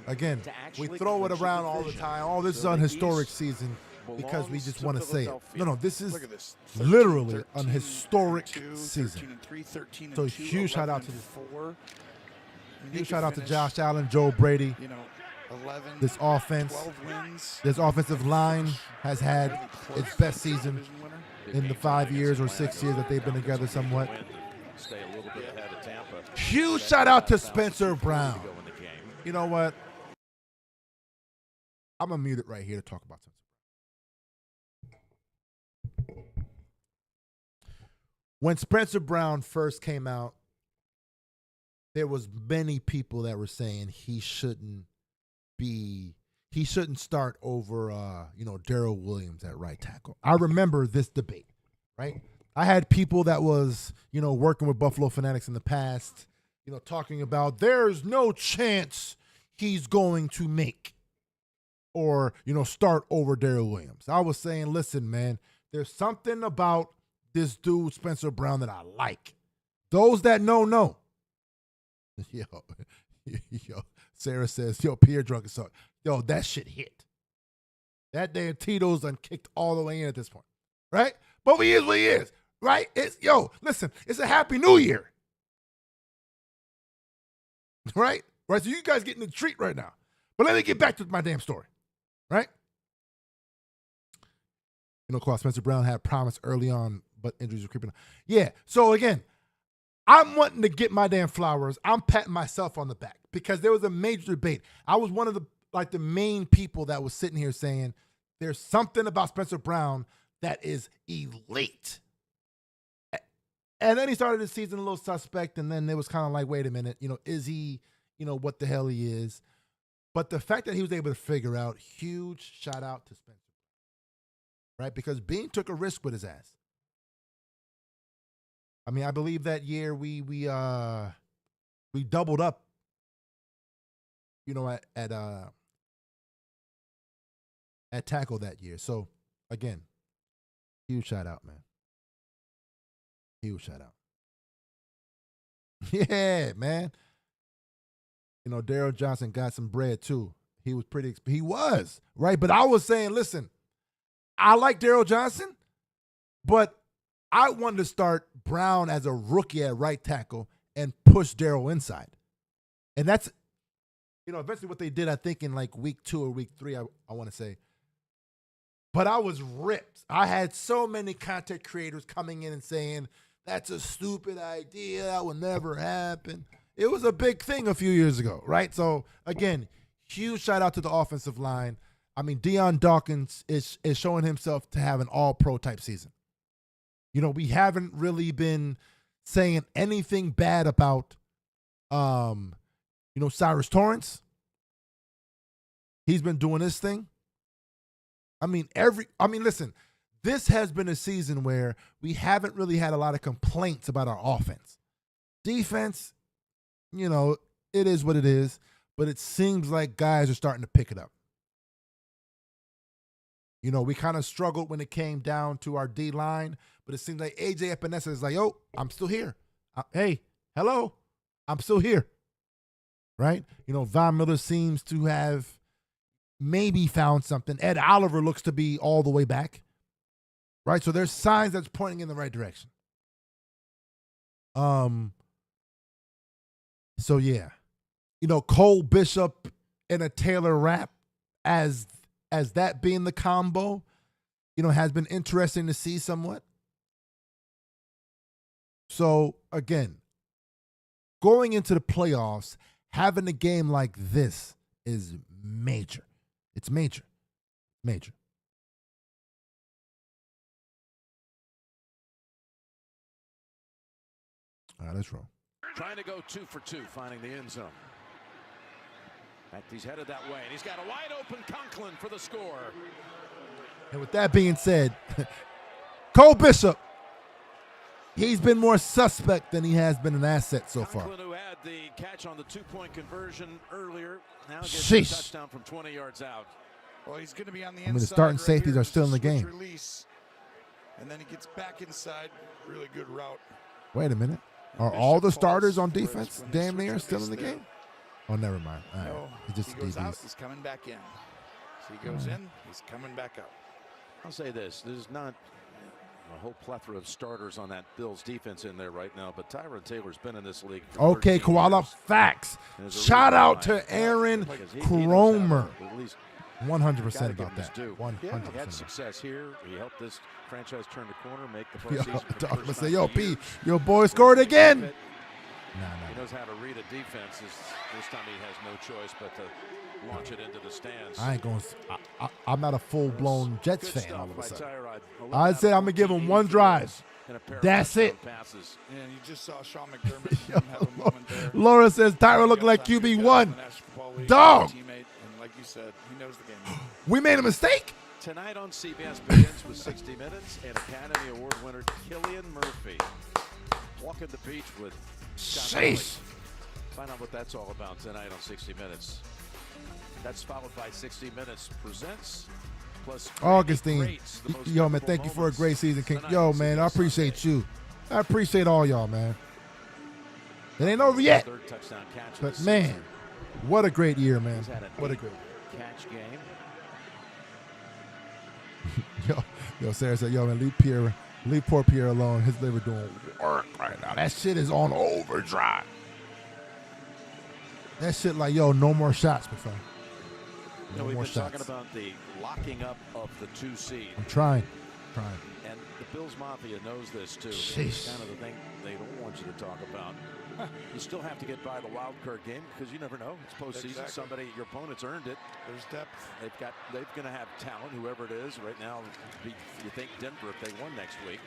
Again, we throw it around all the time. Oh, this is an historic season because we just want to say it. No, this is literally an historic season. So huge shout out to huge shout out to Josh Allen, Joe Brady. This offense, this offensive line has had its best season in the 5 years or 6 years that they've been together somewhat. Huge shout out to Spencer Brown. You know what? I'm going to mute it right here to talk about Spencer Brown. When Spencer Brown first came out, there was many people that were saying he shouldn't start over, Darrell Williams at right tackle. I remember this debate, right? I had people that was, working with Buffalo Fanatics in the past, talking about there's no chance he's going to make or, start over Darrell Williams. I was saying, listen, man, there's something about this dude, Spencer Brown, that I like. Those that know. Yo, Sarah says, Pierre drunk as fuck. Yo, that shit hit. That damn Tito's done kicked all the way in at this point, right? But he is what he is, right? Listen, it's a happy new year, right? Right, so you guys getting the treat right now. But let me get back to my damn story, right? Of course, Spencer Brown had promised early on, but injuries were creeping up. Yeah, so again, I'm wanting to get my damn flowers. I'm patting myself on the back because there was a major debate. I was one of the main people that was sitting here saying there's something about Spencer Brown that is elite. And then he started the season a little suspect, and then it was kind of like, wait a minute, is he, what the hell he is? But the fact that he was able to figure out, huge shout out to Spencer, right? Because Bean took a risk with his ass. I mean, I believe that year we doubled up, at tackle that year. So again, huge shout out, man. Huge shout out. Yeah, man. Daryl Johnson got some bread too. He was he was, right? But I was saying, listen, I like Daryl Johnson, but I wanted to start Brown as a rookie at right tackle and push Daryl inside. And that's, eventually what they did, I think, in like week 2 or week 3, I want to say. But I was ripped. I had so many content creators coming in and saying, that's a stupid idea. That will never happen. It was a big thing a few years ago, right? So, again, huge shout out to the offensive line. I mean, Deion Dawkins is showing himself to have an all-pro type season. We haven't really been saying anything bad about, Cyrus Torrance. He's been doing this thing. Listen, this has been a season where we haven't really had a lot of complaints about our offense. Defense, it is what it is, but it seems like guys are starting to pick it up. We kind of struggled when it came down to our D-line, but it seems like AJ Epinesa is like, yo, I'm still here. Hey, hello, I'm still here, right? Von Miller seems to have maybe found something. Ed Oliver looks to be all the way back, right? So there's signs that's pointing in the right direction. So, yeah. Cole Bishop and a Taylor rap as that being the combo, has been interesting to see somewhat. So, again, going into the playoffs, having a game like this is major. It's major. Major. All right, let's roll. Trying to go 2 for 2, finding the end zone. In fact, he's headed that way, and he's got a wide open Conklin for the score. And with that being said, Cole Bishop, he's been more suspect than he has been an asset so far. Conklin, who had the catch on the 2-point conversion earlier, now gets Sheesh. a touchdown from 20 yards out. Well, he's going to be on the inside. The starting right safeties here. are still in the Switch game. Release, and then he gets back inside. Really good route. Wait a minute. Are all the starters on defense damn near still in the game? Oh, never mind. All right. No, It's just he goes out, DBs. he's coming back in. So he goes in, he's coming back out. I'll say this, there's not a whole plethora of starters on that Bills defense in there right now, but Tyrod Taylor's been in this league for Okay, 13 Koala, years. facts. And there's a Shout reason out why. to Aaron Because he knows how Cromer. to at least 100% gotta give about him his that. due. 100%. Yeah, he had success here. He helped this franchise turn the corner, make the Yo, postseason. for the dog, first but say, time yo, in P, years. your boy scored again. He knows how to read a defense. This time he has no choice but to launch it into the stands. I ain't going to. I'm not a full-blown Jets Good fan all stuff of a by sudden. Tyrod. I said I'm going to give him one drive. And a pair of That's it. touchdown passes. And you just saw Sean McDermott have a moment there. Laura says Tyra looked like QB1. Dog. Teammate, and like you said, he knows the game. We made a mistake. Tonight on CBS begins with 60 Minutes and Academy Award winner Cillian Murphy walking the beach with John Elway. Sheesh. Find out what that's all about tonight on 60 Minutes. That's followed by 60 Minutes Presents. Plus Augustine. Greats, the most Yo, man, memorable thank you for a moments great season, King. tonight Yo, on man, I CBS appreciate Sunday. you. I appreciate all y'all, man. It ain't over yet. Third touchdown catch of But, the man, season. what a great year, man. He's had an What a 8 great catch game. Yo, Sarah said, yo, man, leave poor Pierre alone. His liver doing work right now. That shit is on overdrive. That shit like, yo, no more shots, my friend. No We've more been shots. talking about the locking up of the 2 seed. I'm trying. And the Bills Mafia knows this too. Sheesh. It's kind of the thing they don't want you to talk about. You still have to get by the wild card game because you never know. It's postseason. Exactly. Your opponent's earned it. There's depth. They're going to have talent, whoever it is. Right now, you think Denver if they won next week.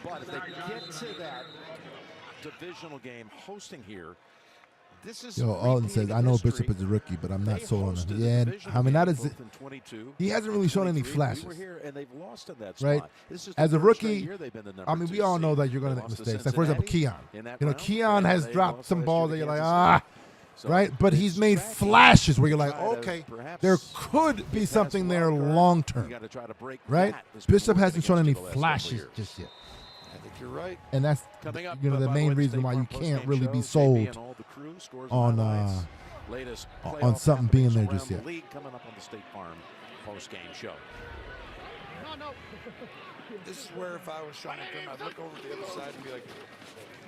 But if they get to that divisional game hosting here, this is Yo, Alden says, I know Bishop is a rookie, but I'm not sold on him. Yeah, I mean, that is. He hasn't really shown any flashes. We were here and they've lost in that Right? spot. This is As the a third straight rookie, year they've been the number I mean, 2 we all know seed. that you're going to They make lost to mistakes. Like, for example, Cincinnati Keon. in that You know, round, Keon and has they dropped lost some last balls that year you're to like, Kansas City. So right? But he's made tracking. flashes where you're like, Try to okay, perhaps there could be get past something the there wild card. long You term. gotta try to break Right? that. There's been Bishop working hasn't shown against any you the last couple flashes years. just yet. I think you're right. And that's Coming up, the by the main way, the reason State why you Farm can't postgame really show, be JB sold and all the crew, scores and on highlights. Latest on playoff something being there happenings just around yet. the league coming up on the State Farm post-game show. This is where if I was Sean McDermott, I'd look over to the other side and be like,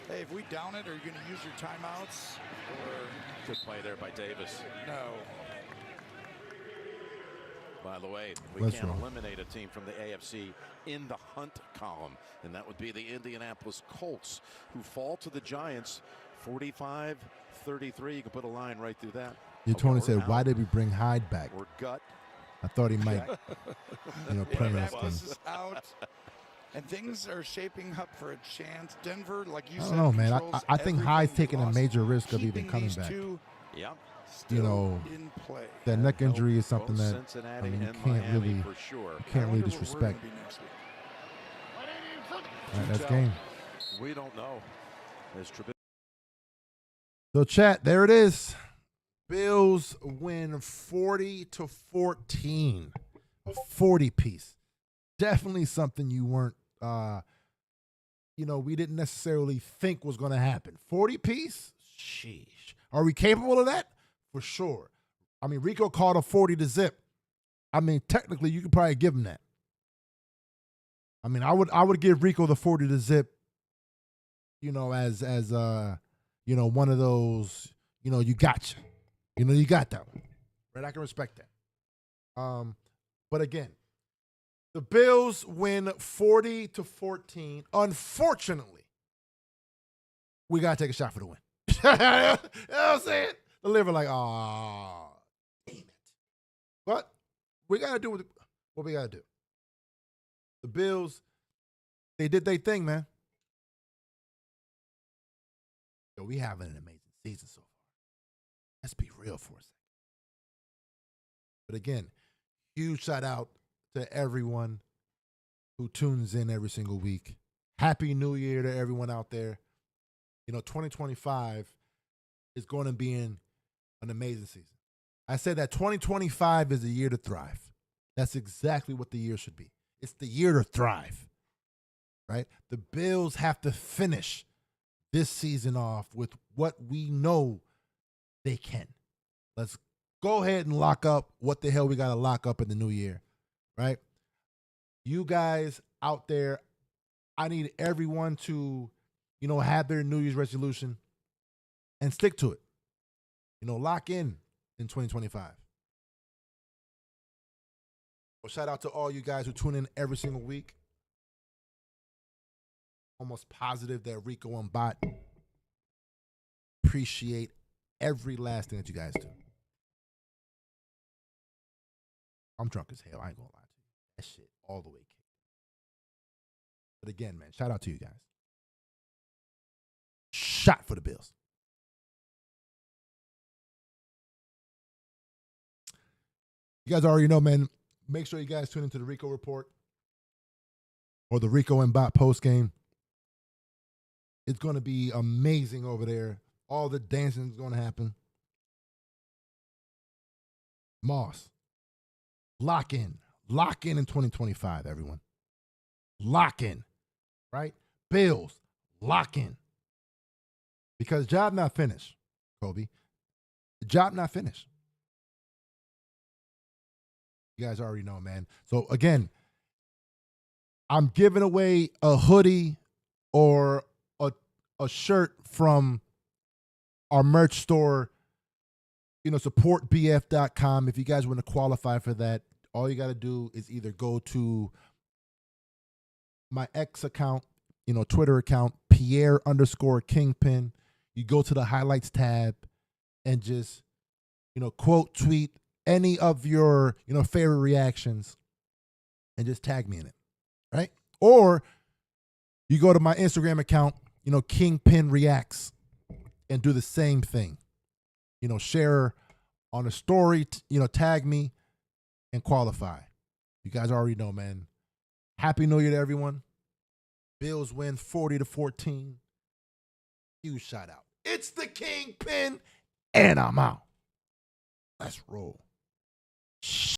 hey, if we down it, are you going to use your timeouts? Or Good play there by Davis. no? By the way, we Let's can't roll. eliminate a team from the AFC in the hunt column, and that would be the Indianapolis Colts, who fall to the Giants 45-33. You can put a line right through that. Your Tony We're said, out. why did we bring Hyde back? We're gut. I thought he might, play Yeah, us. Bus is out, and things are shaping up for a chance. Denver, like you I said, don't know, man. controls I think Hyde's everything. taking a Lost. major risk of Keeping even coming these back. two Yeah. still You know, in play. that neck injury is something Both that Cincinnati I mean you and can't Miami really for sure. you can't really I wonder where we're disrespect. gonna be next week. All right, that's game. We don't know. As Trubisky So chat, there it is. Bills win 40-14. A 40 piece. Definitely something you weren't we didn't necessarily think was going to happen. 40 piece? Sheesh. Are we capable of that? For sure. I mean, Rico called a 40 to zip. I mean, technically you could probably give him that. I mean, I would give Rico the 40 to zip, as one of those, you got you. You got that one. Right? I can respect that. But again, the Bills win 40-14. Unfortunately, we got to take a shot for the win. You know what I'm saying? The liver like, oh, damn it. But we got to do what we got to do. The Bills, they did their thing, man. Yo, we having an amazing season so far. Let's be real for a second. But again, huge shout out to everyone who tunes in every single week. Happy New Year to everyone out there. 2025 is going to be an amazing season. I said that 2025 is a year to thrive. That's exactly what the year should be. It's the year to thrive, right? The Bills have to finish this season off with what we know they can. Let's go ahead and lock up what the hell we got to lock up in the new year, right? You guys out there, I need everyone to, have their New Year's resolution and stick to it. Lock in 2025. Well, shout out to all you guys who tune in every single week. Almost positive that Rico and Bot appreciate every last thing that you guys do. I'm drunk as hell. I ain't gonna lie to you. That shit all the way kicked. But again, man, shout out to you guys. Shot for the Bills. You guys already know, man. Make sure you guys tune into the Rico Report or the Rico and Bot post game. It's going to be amazing over there. All the dancing is going to happen. Moss, lock in. Lock in 2025, everyone. Lock in, right? Bills, lock in. Because job not finished, Kobe. The job not finished. You guys already know, man. So, again, I'm giving away a hoodie or a shirt from our merch store, supportbf.com. If you guys want to qualify for that, all you got to do is either go to my X account, Twitter account, Pierre_Kingpin. You go to the highlights tab and just, quote, tweet any of your, favorite reactions and just tag me in it, right? Or you go to my Instagram account, Kingpin Reacts, and do the same thing. Share on a story, tag me and qualify. You guys already know, man. Happy New Year to everyone. Bills win 40-14. Huge shout out. It's the Kingpin, and I'm out. Let's roll.